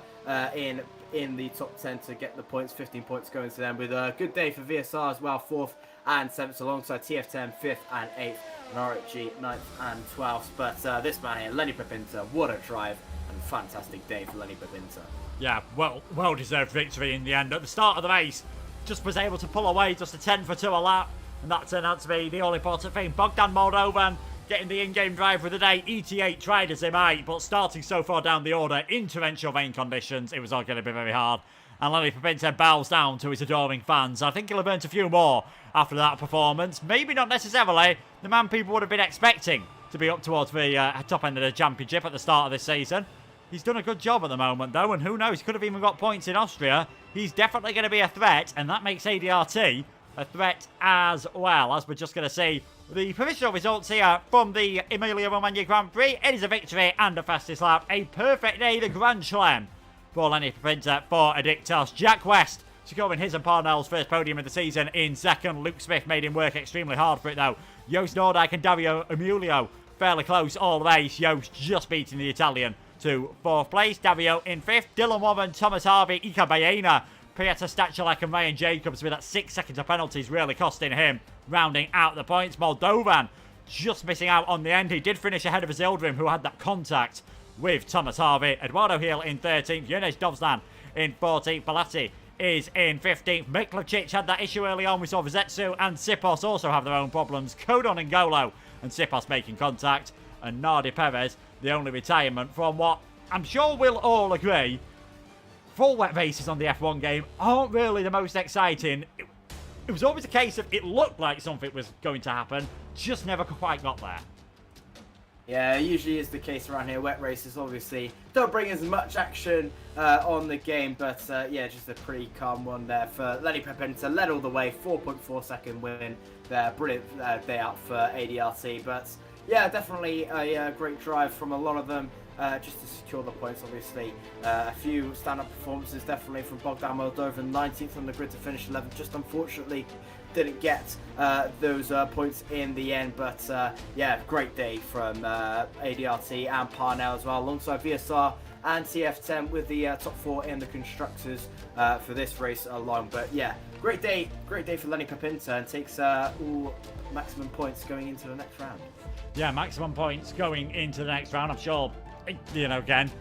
in the top 10 to get the points, 15 points going to them, with a good day for VSR as well, 4th and 7th, alongside TF10, 5th and 8th, and RHG 9th and 12th. But this man here, Lenny Papinta, what a drive and fantastic day for Lenny Papinta. Yeah, well-deserved victory in the end. At the start of the race, just was able to pull away just a 10 for 2 a lap, and that turned out to be the all important thing. Bogdan Moldovan getting the in-game drive for the day. ET8 tried as they might, but starting so far down the order in torrential rain conditions, it was all going to be very hard. And Lenny Papinta bows down to his adoring fans. I think he'll have earned a few more after that performance. Maybe not necessarily the man people would have been expecting to be up towards the top end of the championship at the start of this season. He's done a good job at the moment, though, and who knows, he could have even got points in Austria. He's definitely going to be a threat, and that makes ADRT a threat as well, as we're just going to see the provisional results here from the Emilia-Romagna Grand Prix. It is a victory and a fastest lap. A perfect day, the Grand Chelem for Lenny Pepinter for Addictos. Jack West securing his and Parnell's first podium of the season in second. Luke Smith made him work extremely hard for it, though. Joost Noordijk and Dario Emilio fairly close all race. Joost just beating the Italian to fourth place. Dario in fifth. Dylan Warren, Thomas Harvey, Ika Baena, Pieter Stachelak and Ryan Jacobs with that 6 seconds of penalties really costing him. Rounding out the points, Moldovan just missing out on the end. He did finish ahead of Zildrim, who had that contact with Thomas Harvey. Eduardo Hill in 13th. Jonas Dovzan in 14th. Balati is in 15th. Miklicic had that issue early on. We saw Vizetsu and Sipos also have their own problems. Kodon and Golo and Sipos making contact. And Nardi Perez, the only retirement from what I'm sure we'll all agree, full wet races on the F1 game aren't really the most exciting. It was always a case of it looked like something was going to happen, just never quite got there. Yeah, it usually is the case around here. Wet races obviously don't bring as much action on the game, but yeah, just a pretty calm one there for Lenny Pepinter. Led all the way, 4.4 second win there. Brilliant day out for ADRT, but yeah, definitely a great drive from a lot of them. Just to secure the points, obviously. A few stand-up performances, definitely from Bogdan Moldovan, 19th on the grid to finish 11th. Just unfortunately didn't get those points in the end, but yeah, great day from ADRT and Parnell as well, alongside VSR and TF10 with the top 4 in the constructors for this race alone. But yeah, great day for Lenny Pepinter, and takes all maximum points going into the next round. Yeah, maximum points going into the next round. I'm sure, you know, again,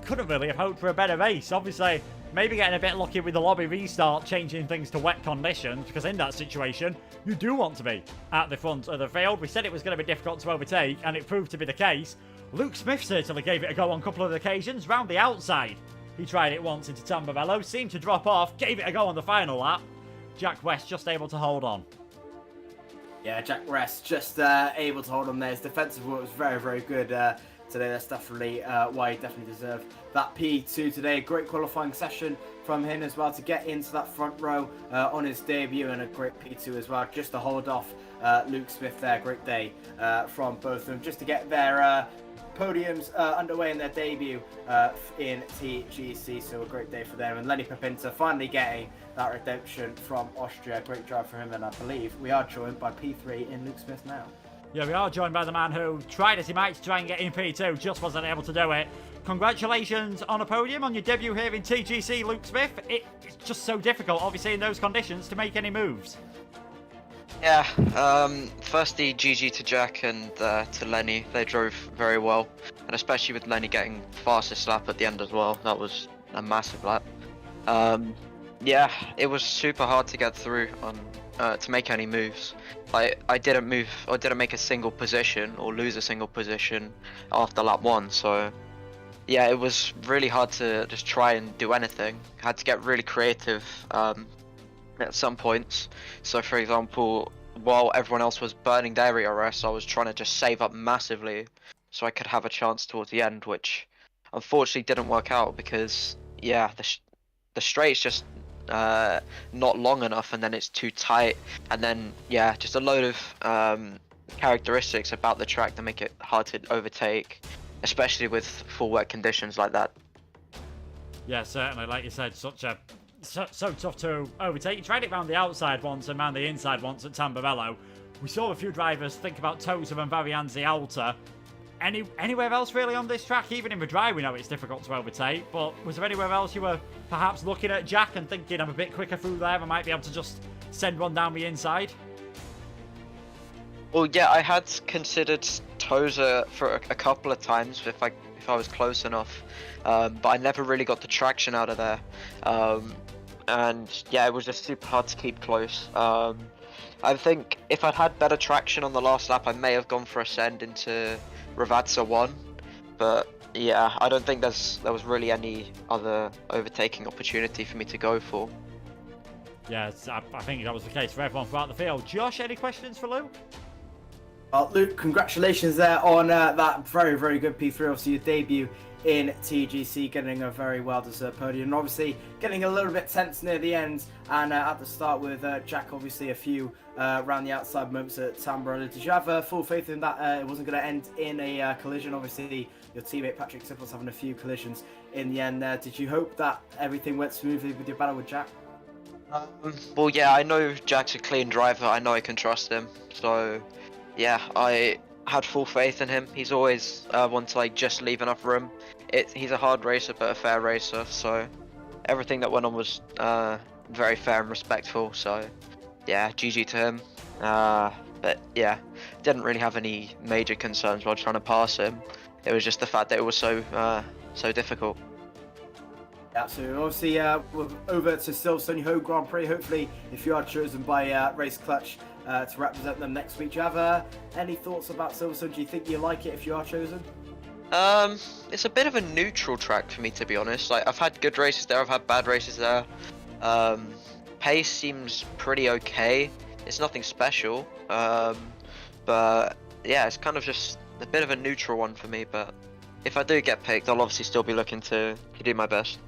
couldn't really have hoped for a better race. Obviously, maybe getting a bit lucky with the lobby restart, changing things to wet conditions, because in that situation, you do want to be at the front of the field. We said it was going to be difficult to overtake, and it proved to be the case. Luke Smith certainly gave it a go on a couple of occasions, round the outside. He tried it once into Tamburello, seemed to drop off, gave it a go on the final lap. Jack West just able to hold on. Yeah, Jack West just able to hold on there. His defensive work was very, very good today. That's definitely why he definitely deserved that P2 today. Great qualifying session from him as well to get into that front row on his debut, and a great P2 as well, just to hold off Luke Smith there. Great day from both of them, just to get their podiums underway in their debut in TGC. So a great day for them, and Lenny Pepinter finally getting that redemption from Austria. Great drive for him, and I believe we are joined by P3 in Luke Smith now. Yeah, we are joined by the man who tried as he might to try and get in P2, just wasn't able to do it. Congratulations on a podium on your debut here in TGC, Luke Smith. It's just so difficult, obviously, in those conditions to make any moves. Yeah, firstly, GG to Jack and to Lenny. They drove very well, and especially with Lenny getting fastest lap at the end as well. That was a massive lap. Yeah, it was super hard to get through on to make any moves. I didn't move, or didn't make a single position or lose a single position after lap 1. So yeah, it was really hard to just try and do anything. I had to get really creative at some points. So for example, while everyone else was burning their ERS, I was trying to just save up massively so I could have a chance towards the end, which unfortunately didn't work out because yeah, the straight's just not long enough, and then it's too tight, and then yeah, just a load of characteristics about the track that make it hard to overtake, especially with full wet conditions like that. Yeah, certainly, like you said, so tough to overtake. You tried it round the outside once and round the inside once at Tamburello. We saw a few drivers think about Tozer and Varianzi Alta. Anywhere else really on this track? Even in the dry we know it's difficult to overtake, but was there anywhere else you were perhaps looking at Jack and thinking I'm a bit quicker through there, I might be able to just send one down the inside? Well, yeah, I had considered Tozer for a couple of times if I was close enough, but I never really got the traction out of there, and yeah, it was just super hard to keep close. I think if I'd had better traction on the last lap, I may have gone for a send into Ravazza 1, but yeah, I don't think there was really any other overtaking opportunity for me to go for. Yeah, I think that was the case for everyone throughout the field. Josh, any questions for Luke? Luke, congratulations there on that very, very good P3. Obviously, your debut in TGC, getting a very well-deserved podium. And obviously, getting a little bit tense near the end. And at the start with Jack, obviously, a few around the outside moments at Tamburello. Did you have full faith in that it wasn't going to end in a collision? Obviously, your teammate Patrick Sipples having a few collisions in the end there. Did you hope that everything went smoothly with your battle with Jack? Well, yeah, I know Jack's a clean driver. I know I can trust him. So, yeah, I had full faith in him. He's always one to just leave enough room. He's a hard racer, but a fair racer. So, everything that went on was very fair and respectful. So, yeah, GG to him. But yeah, didn't really have any major concerns while trying to pass him. It was just the fact that it was so difficult. Absolutely. Obviously, we're over to Silverstone Home Grand Prix. Hopefully, if you are chosen by Race Clutch to represent them next week, do you have any thoughts about Silverstone? Do you think you like it if you are chosen? It's a bit of a neutral track for me, to be honest. I've had good races there, I've had bad races there. Pace seems pretty okay. It's nothing special. But yeah, it's kind of just a bit of a neutral one for me. But if I do get picked, I'll obviously still be looking to do my best.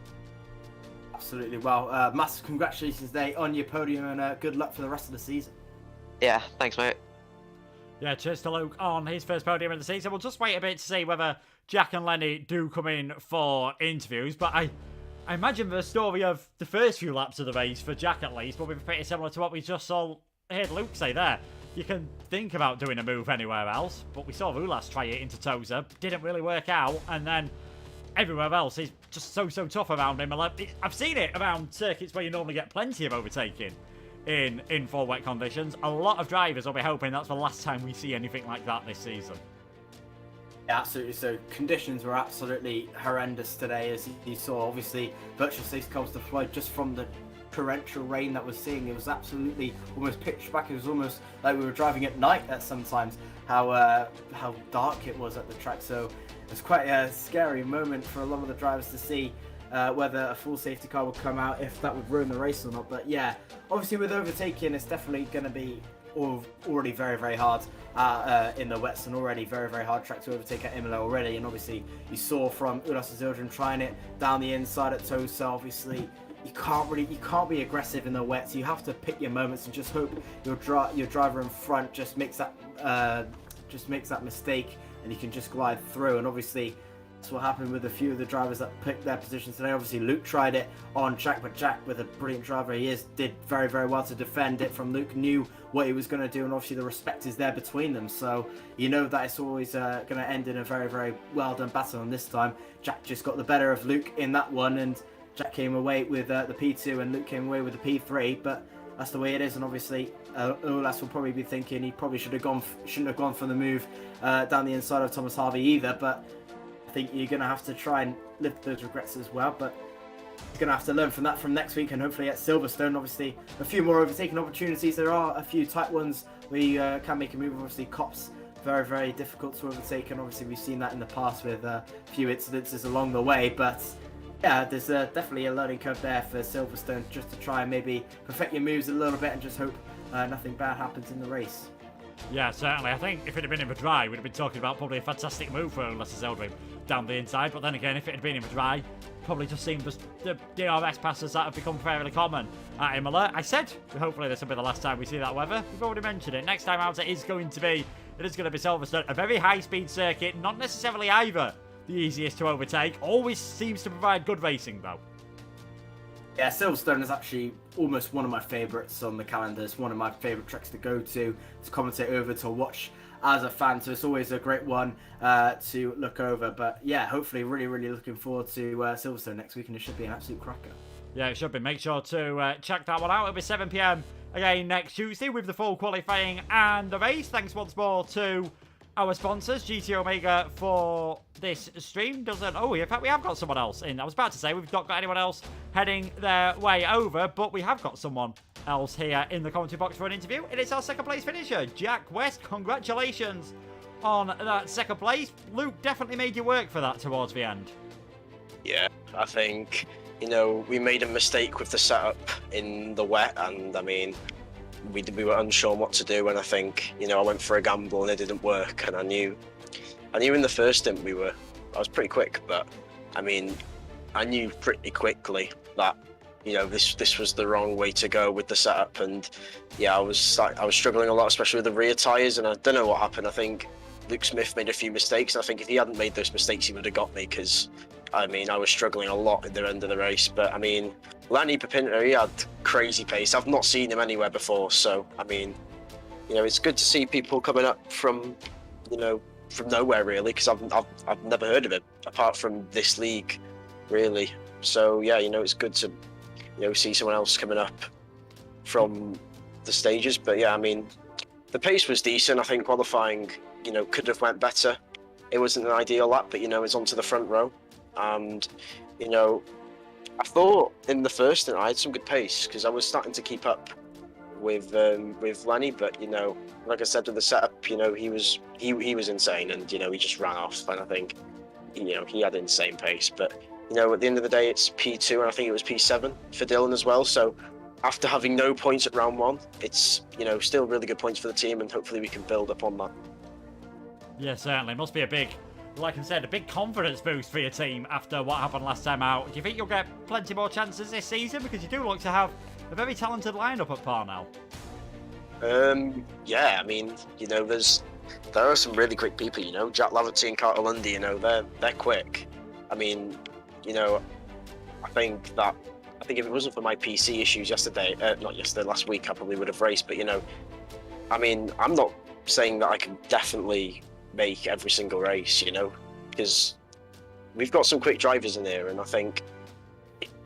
Absolutely. Well, massive congratulations there on your podium, and good luck for the rest of the season. Yeah, thanks, mate. Yeah, cheers to Luke on his first podium of the season. We'll just wait a bit to see whether Jack and Lenny do come in for interviews, but I imagine the story of the first few laps of the race, for Jack at least, will be pretty similar to what we just heard Luke say there. You can think about doing a move anywhere else, but we saw Ulas try it into Toza, didn't really work out, and then everywhere else is just so tough around him. I've seen it around circuits where you normally get plenty of overtaking in full wet conditions. A lot of drivers will be hoping that's the last time we see anything like that this season. Yeah, absolutely. So conditions were absolutely horrendous today, as you saw. Obviously, virtual safety cars to fly just from the torrential rain that we're seeing. It was absolutely almost pitch black. It was almost like we were driving at night at sometimes. How dark it was at the track. So it was quite a scary moment for a lot of the drivers to see whether a full safety car would come out, if that would ruin the race or not. But yeah, obviously with overtaking, it's definitely going to be already very, very hard in the wets, and already very, very hard track to overtake at Imola already. And obviously you saw from Ulas Zildjian trying it down the inside at Tosa. Obviously you can't be aggressive in the wets. You have to pick your moments and just hope your driver in front just makes that mistake, and you can just glide through. And obviously that's what happened with a few of the drivers that picked their positions today. Obviously Luke tried it on Jack, but Jack, with a brilliant driver he is, did very, very well to defend it from Luke, knew what he was going to do, and obviously the respect is there between them. So you know that it's always going to end in a very, very well done battle. And this time Jack just got the better of Luke in that one, and Jack came away with the P2 and Luke came away with the P3. But that's the way it is. And obviously Ulas will probably be thinking he probably shouldn't have gone for the move down the inside of Thomas Harvey either. But I think you're going to have to try and live those regrets as well. But you're going to have to learn from that from next week, and hopefully at Silverstone, obviously a few more overtaking opportunities. There are a few tight ones where you can make a move. Obviously Copse, very, very difficult to overtake, and obviously we've seen that in the past with a few incidences along the way. But yeah, there's definitely a learning curve there for Silverstone, just to try and maybe perfect your moves a little bit and just hope nothing bad happens in the race. Yeah, certainly. I think if it had been in the dry, we'd have been talking about probably a fantastic move for Ulas Zildjian down the inside. But then again, if it had been in the dry, probably just seemed the DRS passes that have become fairly common at Imola. I said hopefully this will be the last time we see that weather. We've already mentioned it. Next time out it is going to be Silverstone, a very high-speed circuit, not necessarily either the easiest to overtake. Always seems to provide good racing though. Yeah, Silverstone is actually almost one of my favourites on the calendar. It's one of my favourite tracks to go to commentate over, to watch as a fan. So it's always a great one to look over. But yeah, hopefully really, really looking forward to Silverstone next week, and it should be an absolute cracker. Yeah, it should be. Make sure to check that one out. It'll be 7 PM again next Tuesday with the full qualifying and the race. Thanks once more to our sponsors, GT Omega, for this stream. In fact, we have got someone else in. I was about to say we've not got anyone else heading their way over, but we have got someone else here in the commentary box for an interview. It is our second place finisher, Jack West. Congratulations on that second place. Luke definitely made you work for that towards the end. Yeah, I think, we made a mistake with the setup in the wet, and I mean, we were unsure on what to do, and I think, you know, I went for a gamble and it didn't work, and I knew in the first stint I was pretty quick, but I mean, I knew pretty quickly that, you know, this was the wrong way to go with the setup, and yeah, I was struggling a lot, especially with the rear tyres, and I don't know what happened. I think Luke Smith made a few mistakes, and I think if he hadn't made those mistakes, he would have got me, because I mean, I was struggling a lot at the end of the race. But I mean, Lenny Papinter, he had crazy pace. I've not seen him anywhere before, so I mean, you know, it's good to see people coming up from, you know, from nowhere really, because I've never heard of him apart from this league, really. So yeah, you know, it's good to, you know, see someone else coming up from the stages. But yeah, I mean, the pace was decent. I think qualifying, you know, could have went better. It wasn't an ideal lap, but you know, it's onto the front row, and you know, I thought in the first stint I had some good pace because I was starting to keep up with Lenny, but you know, like I said, with the setup, you know, he was insane, and you know, he just ran off, and I think, you know, he had insane pace. But you know, at the end of the day, it's P2, and I think it was P7 for Dylan as well. So after having no points at round one, it's, you know, still really good points for the team, and hopefully we can build upon that. Yeah, certainly. Must be a big, like I said, a big confidence boost for your team after what happened last time out. Do you think you'll get plenty more chances this season? Because you do look to have a very talented lineup at Parnell. Yeah, I mean, you know, there are some really quick people, you know, Jack Laverty and Carter Lundy, you know, they're quick. I mean, you know, I think if it wasn't for my PC issues last week, I probably would have raced. But you know, I mean, I'm not saying that I can definitely make every single race, you know, because we've got some quick drivers in here, and I think,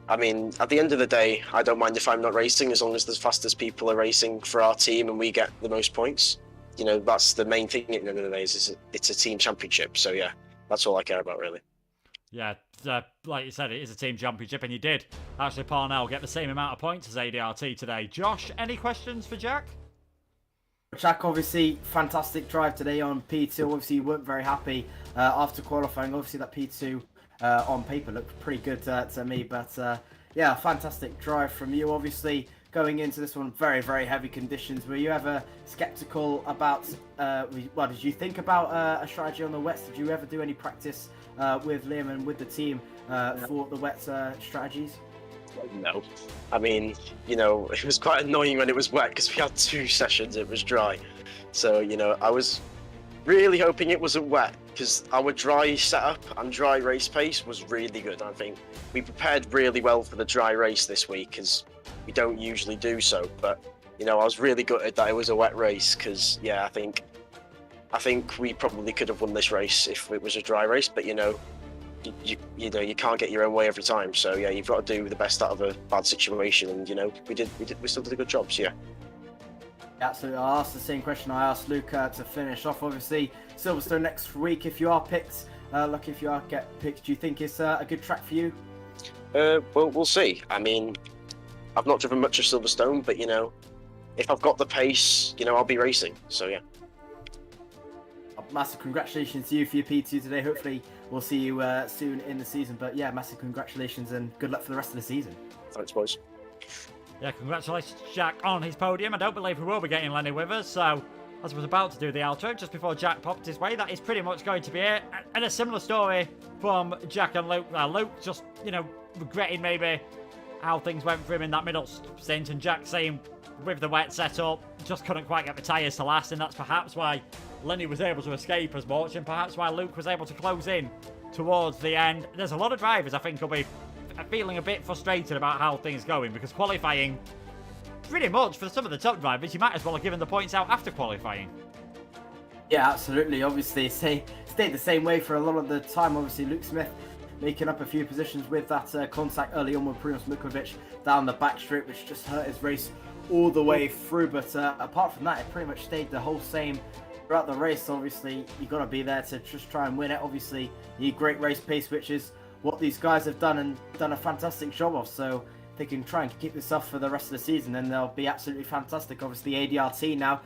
I mean, at the end of the day, I don't mind if I'm not racing as long as the fastest people are racing for our team and we get the most points. You know, that's the main thing at the end of the day, is it's a team championship. So yeah, that's all I care about really. Yeah, like you said, it is a team championship, and you did actually, Parnell, get the same amount of points as ADRT today. Josh, any questions for Jack? Jack, obviously, fantastic drive today on P2. Obviously, you weren't very happy after qualifying. Obviously, that P2 on paper looked pretty good to me. But yeah, fantastic drive from you. Obviously, going into this one, very, very heavy conditions. Were you ever sceptical about, did you think about a strategy on the wets? Did you ever do any practice with Liam and with the team for the wet strategies? No. I mean, you know, it was quite annoying when it was wet because we had 2 sessions, it was dry. So, you know, I was really hoping it wasn't wet because our dry setup and dry race pace was really good. I think we prepared really well for the dry race this week because we don't usually do so. But, you know, I was really gutted that it was a wet race because, yeah, I think we probably could have won this race if it was a dry race. But, you know, you know, you can't get your own way every time, so yeah, you've got to do the best out of a bad situation, and you know, we still did a good job, so yeah. Absolutely. I'll ask the same question I asked Luke to finish off. Obviously, Silverstone next week, if you are picked, lucky if you are get picked, do you think it's a good track for you? Well, we'll see. I mean, I've not driven much of Silverstone, but you know, if I've got the pace, you know, I'll be racing, so yeah. Massive congratulations to you for your P2 today. Hopefully we'll see you soon in the season. But yeah, massive congratulations and good luck for the rest of the season. Thanks, boys. Yeah, congratulations to Jack on his podium. I don't believe we will be getting Lenny with us. So, as I was about to do the outro, just before Jack popped his way, that is pretty much going to be it. And a similar story from Jack and Luke. Luke just, you know, regretting maybe how things went for him in that middle stint. And Jack saying with the wet setup, just couldn't quite get the tyres to last. And that's perhaps why Lenny was able to escape as much, and perhaps why Luke was able to close in towards the end. There's a lot of drivers I think will be feeling a bit frustrated about how things are going, because qualifying, pretty much for some of the top drivers, you might as well have given the points out after qualifying. Yeah, absolutely. Obviously, it stayed the same way for a lot of the time. Obviously, Luke Smith making up a few positions with that contact early on with Primož Mikulić down the back straight, which just hurt his race all the way through. But apart from that, it pretty much stayed the whole same throughout the race. Obviously, you've got to be there to just try and win it. Obviously, you need great race pace, which is what these guys have done and done a fantastic job of. So they can try and keep this up for the rest of the season, and they'll be absolutely fantastic. Obviously, ADRT now,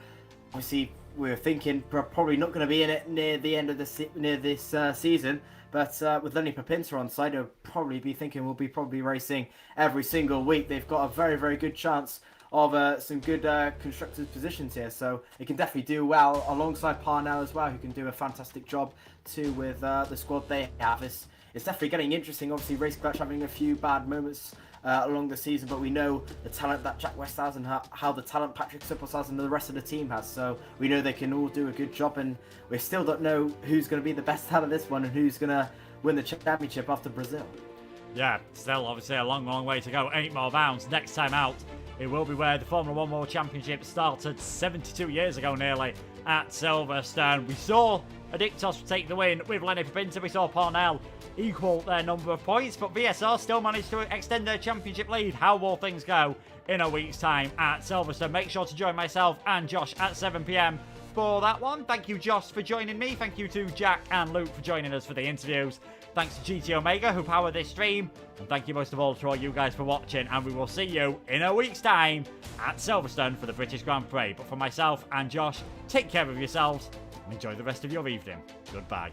obviously, we're thinking we're probably not going to be in it near the end of this season. But with Lenny Papinter on side, I'll probably be thinking we'll be probably racing every single week. They've got a very, very good chance of some good constructors' positions here. So it can definitely do well alongside Parnell as well, who can do a fantastic job too with the squad they have. It's definitely getting interesting. Obviously, Race Clutch having a few bad moments along the season, but we know the talent that Jack West has and how the talent Patrick Sipples has and the rest of the team has. So we know they can all do a good job, and we still don't know who's going to be the best out of this one and who's going to win the championship after Brazil. Yeah, still obviously a long, long way to go. 8 more rounds. Next time out, it will be where the Formula 1 World Championship started 72 years ago nearly at Silverstone. We saw Adictos take the win with Lenny Pinto. We saw Parnell equal their number of points, but VSR still managed to extend their championship lead. How will things go in a week's time at Silverstone? Make sure to join myself and Josh at 7 p.m. for that one. Thank you, Josh, for joining me. Thank you to Jack and Luke for joining us for the interviews. Thanks to GT Omega, who powered this stream. And thank you most of all to all you guys for watching. And we will see you in a week's time at Silverstone for the British Grand Prix. But for myself and Josh, take care of yourselves and enjoy the rest of your evening. Goodbye.